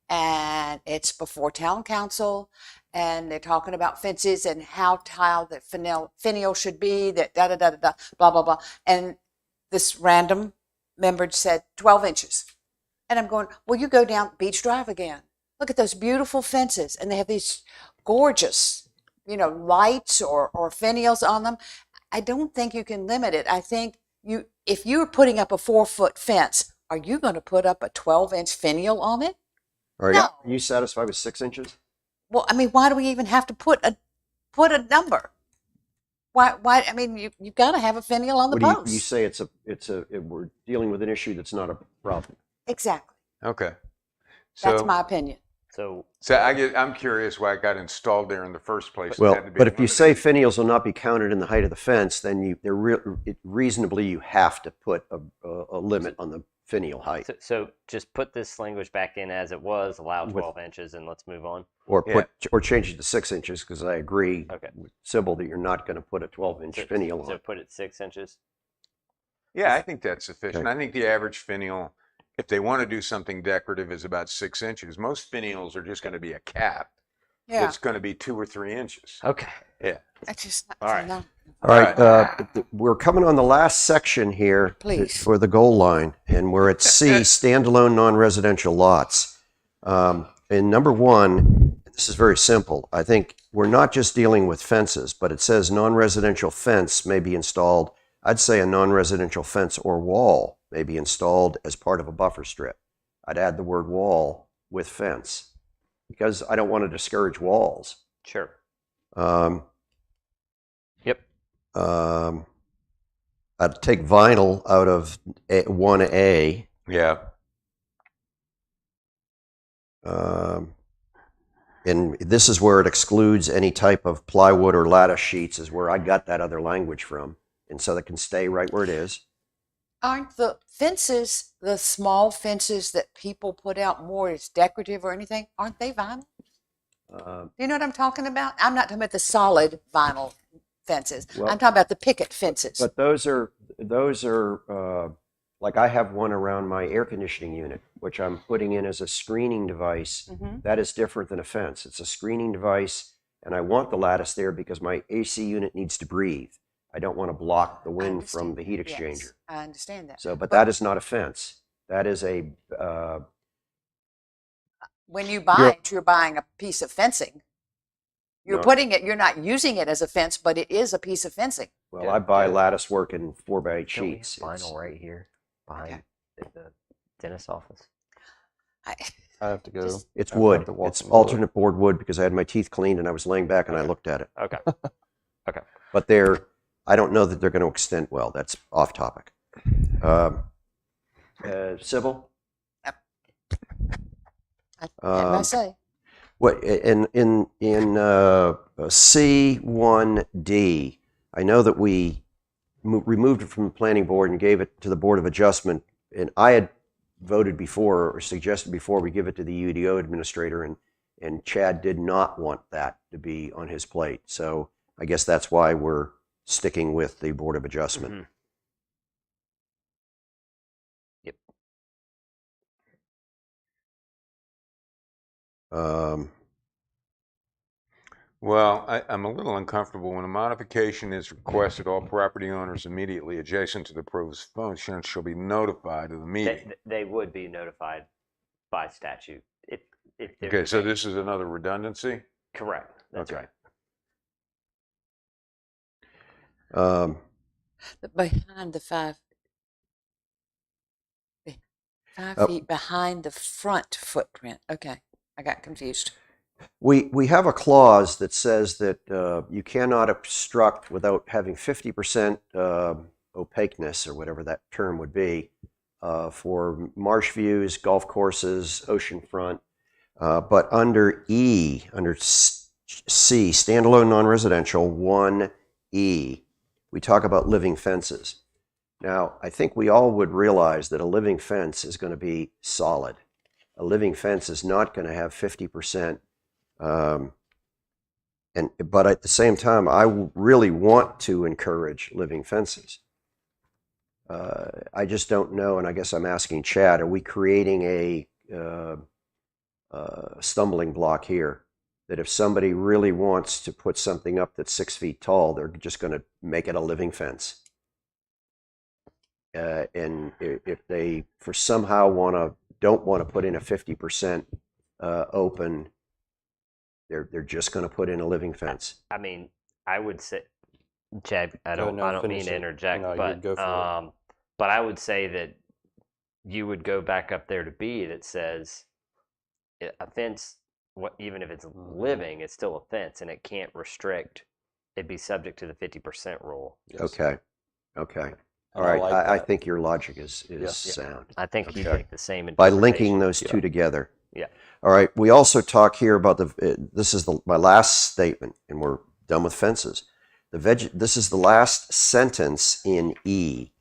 and it's before town council, and they're talking about fences and how tile the finial should be, that da da da da da, blah blah blah. And this random member said 12 inches, and I'm going, well, you go down Beach Drive again. Look at those beautiful fences, and they have these gorgeous, lights or finials on them. I don't think you can limit it. I think if you're putting up a 4-foot fence, are you going to put up a 12-inch finial on it? All right, No. are you satisfied with 6 inches? Well, I mean, why do we even have to put a number? Why? I mean, you've got to have a finial on the What do post. you say? We're dealing with an issue that's not a problem. Exactly. Okay. That's So, my opinion. So I'm curious why it got installed there in the first place. It Well, had to be but if you say eliminated. finials will not be counted in the height of the fence, then reasonably you have to put a limit on the finial height, so just put this language back in as it was, allow With- 12 inches, and let's move on. or Yeah. change it to 6 inches, because I agree Okay. with Sybil that you're not going to put a 12-inch So, finial so on. put it 6 inches. Yeah, I think that's sufficient. Okay. I think the average finial, if they want to do something decorative, is about 6 inches. Most finials are just going to be a cap Yeah. that's going to be 2 or 3 inches. Okay. That's just not, All right. not- All right, we're coming on the last section here Please. for the goal line, and we're at C, standalone non-residential lots. In number 1, this is very simple. I think we're not just dealing with fences, but it says non-residential fence may be installed. I'd say a non-residential fence or wall may be installed as part of a buffer strip. I'd add the word wall with fence, because I don't want to discourage walls. Sure. Um, Yep. I'd take vinyl out of 1A. Yeah. And this is where it excludes any type of plywood or lattice sheets, is where I got that other language from. And so that can stay right where it is. Aren't the fences, the small fences that people put out more as decorative or anything, aren't they vinyl? Uh, Do you know what I'm talking about? I'm not talking about the solid vinyl fences. Well, I'm talking about the picket fences. But those are like I have one around my air conditioning unit, which I'm putting in as a screening device. Mhm. That is different than a fence. It's a screening device, and I want the lattice there because my AC unit needs to breathe. I don't want to block the I wind from understand. the heat Yes, exchanger. I understand that. So, but that is not a fence. That is a When you buy it, you're buying a piece of fencing. You're No. putting it, you're not using it as a fence, but it is a piece of fencing. well, Yeah, I buy yeah. lattice work in 4x8 Don't we have sheets. vinyl right here behind the dentist's office? I, I have to go. Just- It's I have wood. to walk It's into it. alternate board wood, because I had my teeth cleaned and I was laying back and I looked at it. Okay. But I don't know that they're going to extend well. That's off topic. Sybil? I say, What in C1D? I know that we removed it from the planning board and gave it to the Board of Adjustment, and I had voted before or suggested before we give it to the UDO administrator, and Chad did not want that to be on his plate. So I guess that's why we're sticking with the Board of Adjustment. Mhm. Yep. Well, I'm a little uncomfortable when a modification is requested. All property owners immediately adjacent to the proposed function shall be notified of the meeting. They would be notified by statute if they're Okay, so this is another redundancy. correct. That's Okay. right. behind the 5 Oh. feet behind the front footprint. Okay, I got confused. We have a clause that says that you cannot obstruct without having 50% opaqueness, or whatever that term would be, for marsh views, golf courses, oceanfront. But under E, under C, standalone non-residential, 1E, we talk about living fences. Now, I think we all would realize that a living fence is going to be solid. A living fence is not going to have 50%. But at the same time, I really want to encourage living fences. I just don't know, and I guess I'm asking Chad, are we creating a stumbling block here? That if somebody really wants to put something up that's 6 feet tall, they're just going to make it a living fence. And if they for somehow don't want to put in a 50% open, they're just going to put in a living fence. I mean, I would say, Chad, I Go, don't no, mean finish to it. interject, No, you but go for it. but I would say that you would go back up there to B that says a fence even if it's living, it's still a fence, and it can't restrict. It'd be subject to the 50% rule. Yes. Okay. Okay. All And I right. like I that. think your logic is Yeah. sound. I think you Okay. make the same By interpretation. linking those Yeah. two together. Yeah. All right. We also talk here about this is my last statement, and we're done with fences. This is the last sentence in E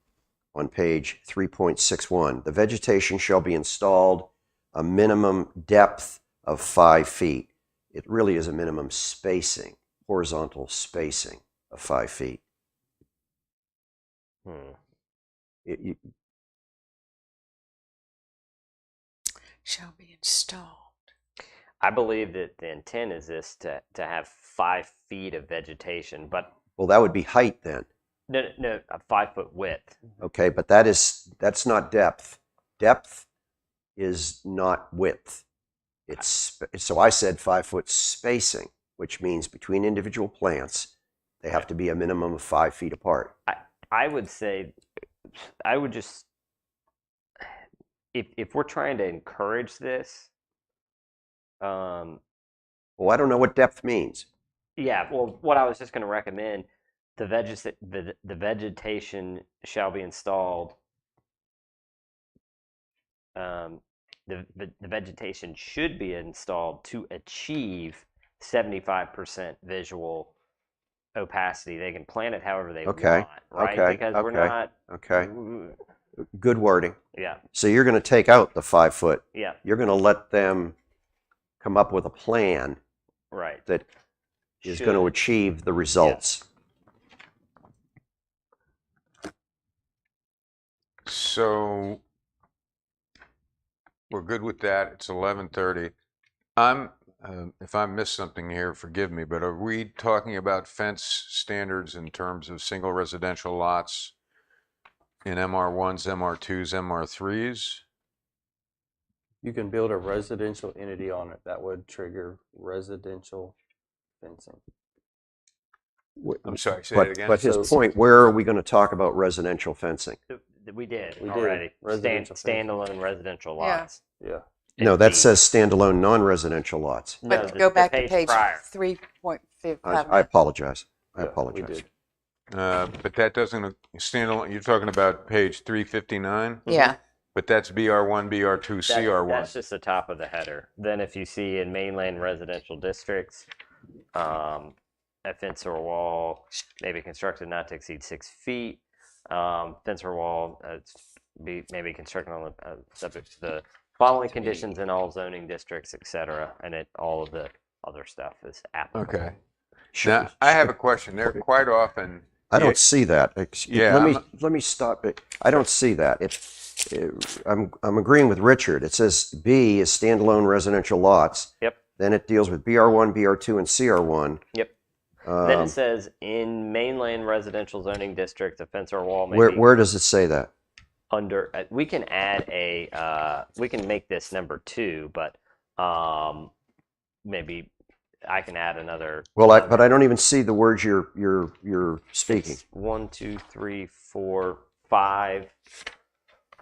on page 3.61. The vegetation shall be installed a minimum depth of 5 feet. It really is a minimum spacing, horizontal spacing of 5 feet. Hmm. You, Shall be installed. I believe that the intent is this to have 5 feet of vegetation, but well, that would be height then. no, a 5-foot width. Okay, but that's not depth. Depth is not width. So I said 5-foot spacing, which means between individual plants, they have to be a minimum of 5 feet apart. I would say, I would just, if we're trying to encourage this, Well, I don't know what depth means. yeah, well, what I was just going to recommend, the vegetation shall be installed. The vegetation should be installed to achieve 75% visual opacity. They can plan it however they Okay, want, right? okay, Because we're okay, not. okay. Good wording. Yeah, So you're going to take out the 5 foot. yeah, You're going to let them come up with a plan right. that is going to Should. achieve the results. So we're good with that. It's 11:30. I'm, if I missed something here, forgive me, but are we talking about fence standards in terms of single residential lots in MR1s, MR2s, MR3s? You can build a residential entity on it that would trigger residential fencing. I'm sorry, say it again. But his So- point, where are we going to talk about residential fencing? We did We did. already. Residential fencing. Standalone residential Yeah. lots. Yeah. No, in that D. says standalone non-residential lots. No, But go back to page page prior. 3.5. I apologize. I Yeah, we apologize. did. But that doesn't stand alone. You're talking about page 359, Yeah. but that's BR1, BR2, CR1. That's just the top of the header. Then if you see in mainland residential districts, a fence or wall may be constructed not to exceed 6 feet. Fence or wall may be constructed on the subject to the following conditions in all zoning districts, etc. And all of the other stuff is applicable. Okay. Now, I have a question. There quite often. I don't see that. Yeah, Let me stop it. I don't see that. I'm agreeing with Richard. It says B is standalone residential lots. Yep. Then it deals with BR1, BR2, and CR1. Yep. Then it says in mainland residential zoning districts, a fence or wall may be Where does it say that? under. We can add we can make this number 2, but maybe I can add another. Well, but I don't even see the words you're speaking. It's 1, 2, 3, 4, 5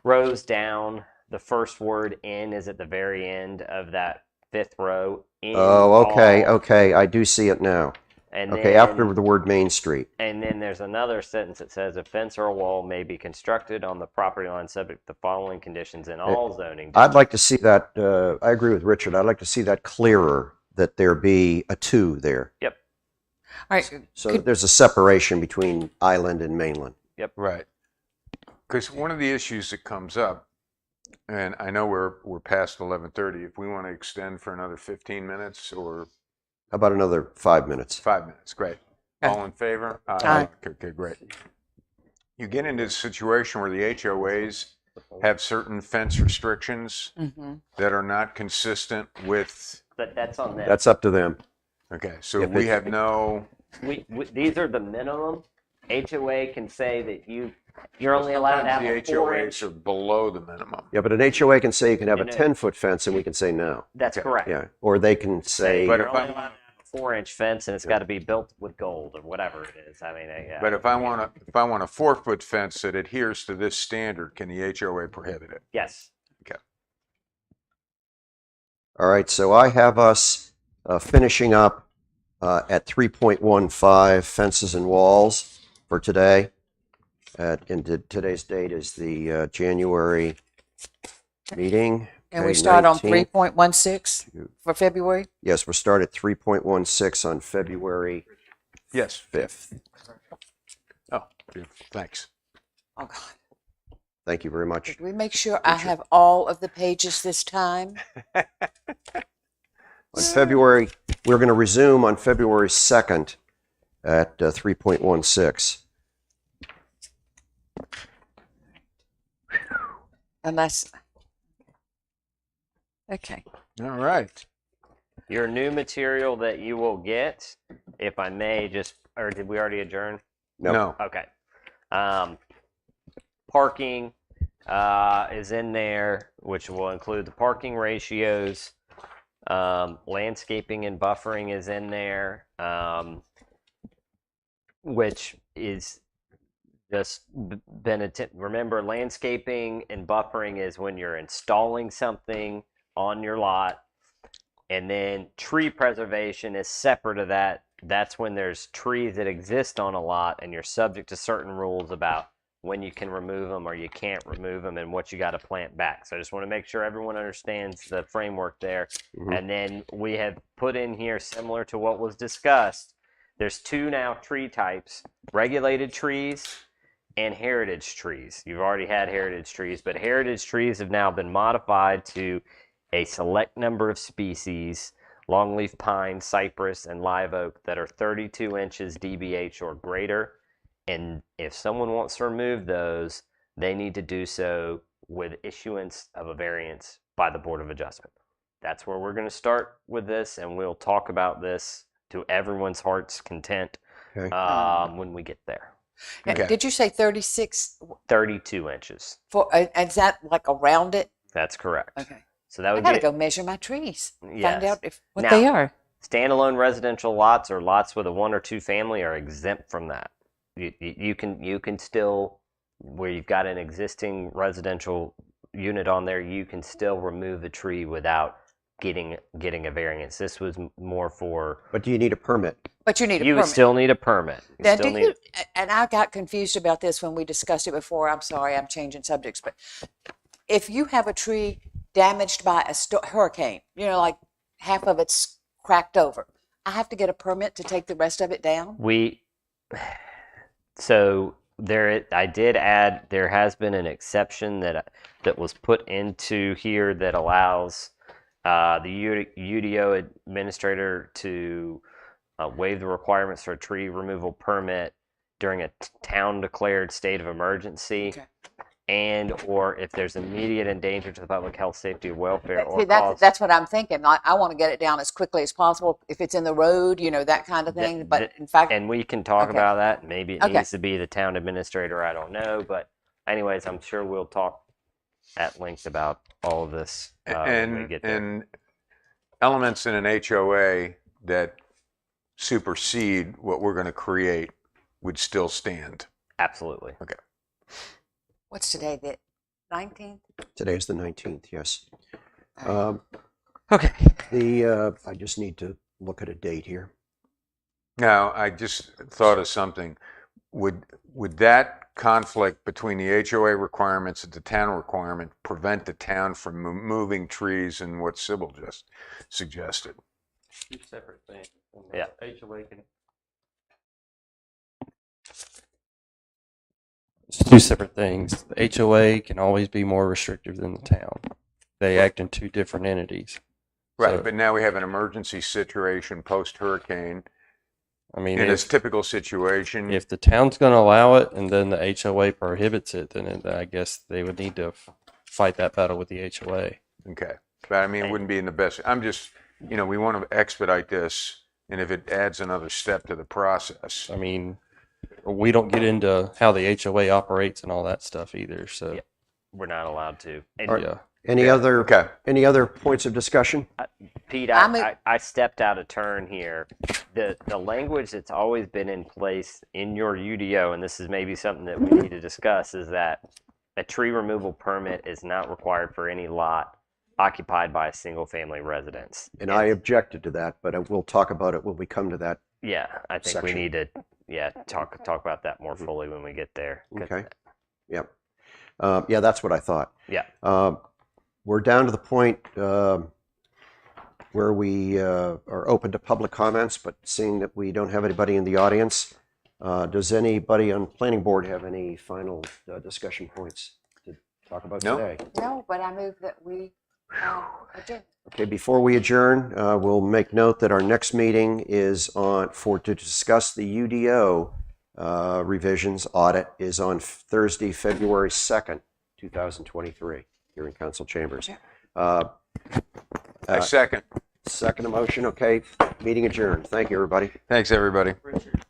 rows down. The first word "in" is at the very end of that 5th row. In Oh, okay, all. okay. I do see it now. And Okay, then, after the word Main Street. And then there's another sentence that says a fence or a wall may be constructed on the property line subject to the following conditions in all zoning I'd like to see that. I agree with Richard. I'd like to see that clearer. That there be a 2 there. Yep. All right. So that there's a separation between island and mainland. Yep. Right. Because one of the issues that comes up, and I know we're past 11:30. If we want to extend for another 15 minutes or How about another 5 minutes? 5 minutes, great. Okay. All in favor? Aye. Okay, great. You get into a situation where the HOAs have certain fence restrictions Mm-hmm. that are not consistent with. But that's on them. That's up to them. Okay, so If we it- have no. we these are the minimum. HOA can say that you're only allowed to have The a 4-inch. HOAs are below the minimum. Yeah, but an HOA can say you can have a And it- 10-foot fence, and we can say no. That's Okay. correct. Yeah, or they can say. But you're if only I'm- allowed to have a 4-inch fence, and it's got to be built with gold or whatever it is. I mean, yeah. But if I want a 4-foot fence that adheres to this standard, can the HOA prohibit it? Yes. All right, so I have us finishing up at 3.15 fences and walls for today. Today's date is the January meeting. And we Okay, start on 19th. 3.16 for February? Yes, we'll start at 3.16 on February Yes. 5th. Oh, beautiful. Thanks. Oh, God. Thank you very much. Did we make sure I have all of the pages this time? On February, we're going to resume on February 2nd at 3.16. Unless, okay. All right. Your new material that you will get, if I may, or did we already adjourn? No. Okay. Parking is in there, which will include the parking ratios. Landscaping and buffering is in there, which is just remember, landscaping and buffering is when you're installing something on your lot, and then tree preservation is separate of that. That's when there's trees that exist on a lot and you're subject to certain rules about when you can remove them or you can't remove them and what you got to plant back. So I just want to make sure everyone understands the framework there. And then we have put in here, similar to what was discussed, there's two now tree types: regulated trees and heritage trees. You've already had heritage trees, but heritage trees have now been modified to a select number of species: longleaf pine, cypress, and live oak, that are 32 inches DBH or greater. And if someone wants to remove those, they need to do so with issuance of a variance by the Board of Adjustment. That's where we're going to start with this, and we'll talk about this to everyone's heart's content Okay. when we get there. Okay. Did you say 36 32 inches. for, is that like around it? That's correct. Okay. So that I would gotta be go measure my trees. Find Yes. out what Now- they are. standalone residential lots or lots with a 1 or 2 family are exempt from that. You can still, where you've got an existing residential unit on there, you can still remove a tree without getting a variance. This was more for, But do you need a permit? But you need a you would permit. still need a permit. You Now, still do need you, and I got confused about this when we discussed it before. I'm sorry, I'm changing subjects, but if you have a tree damaged by a hurricane, like half of it's cracked over, I have to get a permit to take the rest of it down? So I did add, there has been an exception that was put into here that allows the UDO administrator to waive the requirements for a tree removal permit during a town declared state of emergency. Okay. And or if there's immediate danger to the public health, safety, or welfare, or See, cause. that's what I'm thinking. I want to get it down as quickly as possible. If it's in the road, that kind of thing. But in fact, And we can talk Okay. about that. Maybe it Okay. needs to be the town administrator. I don't know. But anyways, I'm sure we'll talk at length about all of this when we get there. And elements in an HOA that supersede what we're going to create would still stand. Absolutely. Okay. what's today? The 19th? Today is the 19th, yes. All right. Okay. I just need to look at a date here. Now, I just thought of something. Would that conflict between the HOA requirements and the town requirement prevent the town from moving trees and what Sybil just suggested? Two separate things. Yeah. HOA can. It's two separate things. The HOA can always be more restrictive than the town. They act in two different entities. Right, So, but now we have an emergency situation post-hurricane. I mean, In this if, typical situation, if the town's going to allow it and then the HOA prohibits it, then I guess they would need to fight that battle with the HOA. okay. But I mean, it wouldn't be in the best. I'm just, we want to expedite this, and if it adds another step to the process. I mean, we don't get into how the HOA operates and all that stuff either. So, Yeah. We're not allowed to. And yeah. Any Yeah, other okay. any other points of discussion? Pete, I'm a- I stepped out of turn here. The language that's always been in place in your UDO, and this is maybe something that we need to discuss, is that a tree removal permit is not required for any lot occupied by a single family residence. And I objected to that, but we'll talk about it when we come to that. Yeah, I think we section. need to, talk about that more fully when we get there. 'Cause- Okay. Yep. Yeah, that's what I thought. Yeah. We're down to the point where we are open to public comments, but seeing that we don't have anybody in the audience, does anybody on planning board have any final discussion points to talk about No. today? No, but I move that we adjourn. Okay, before we adjourn, we'll make note that our next meeting is to discuss the UDO revisions audit is on Thursday, February 2nd, 2023, here in council chambers. I second. Second motion, okay, meeting adjourned. Thank you, everybody. Thanks, everybody. Richard.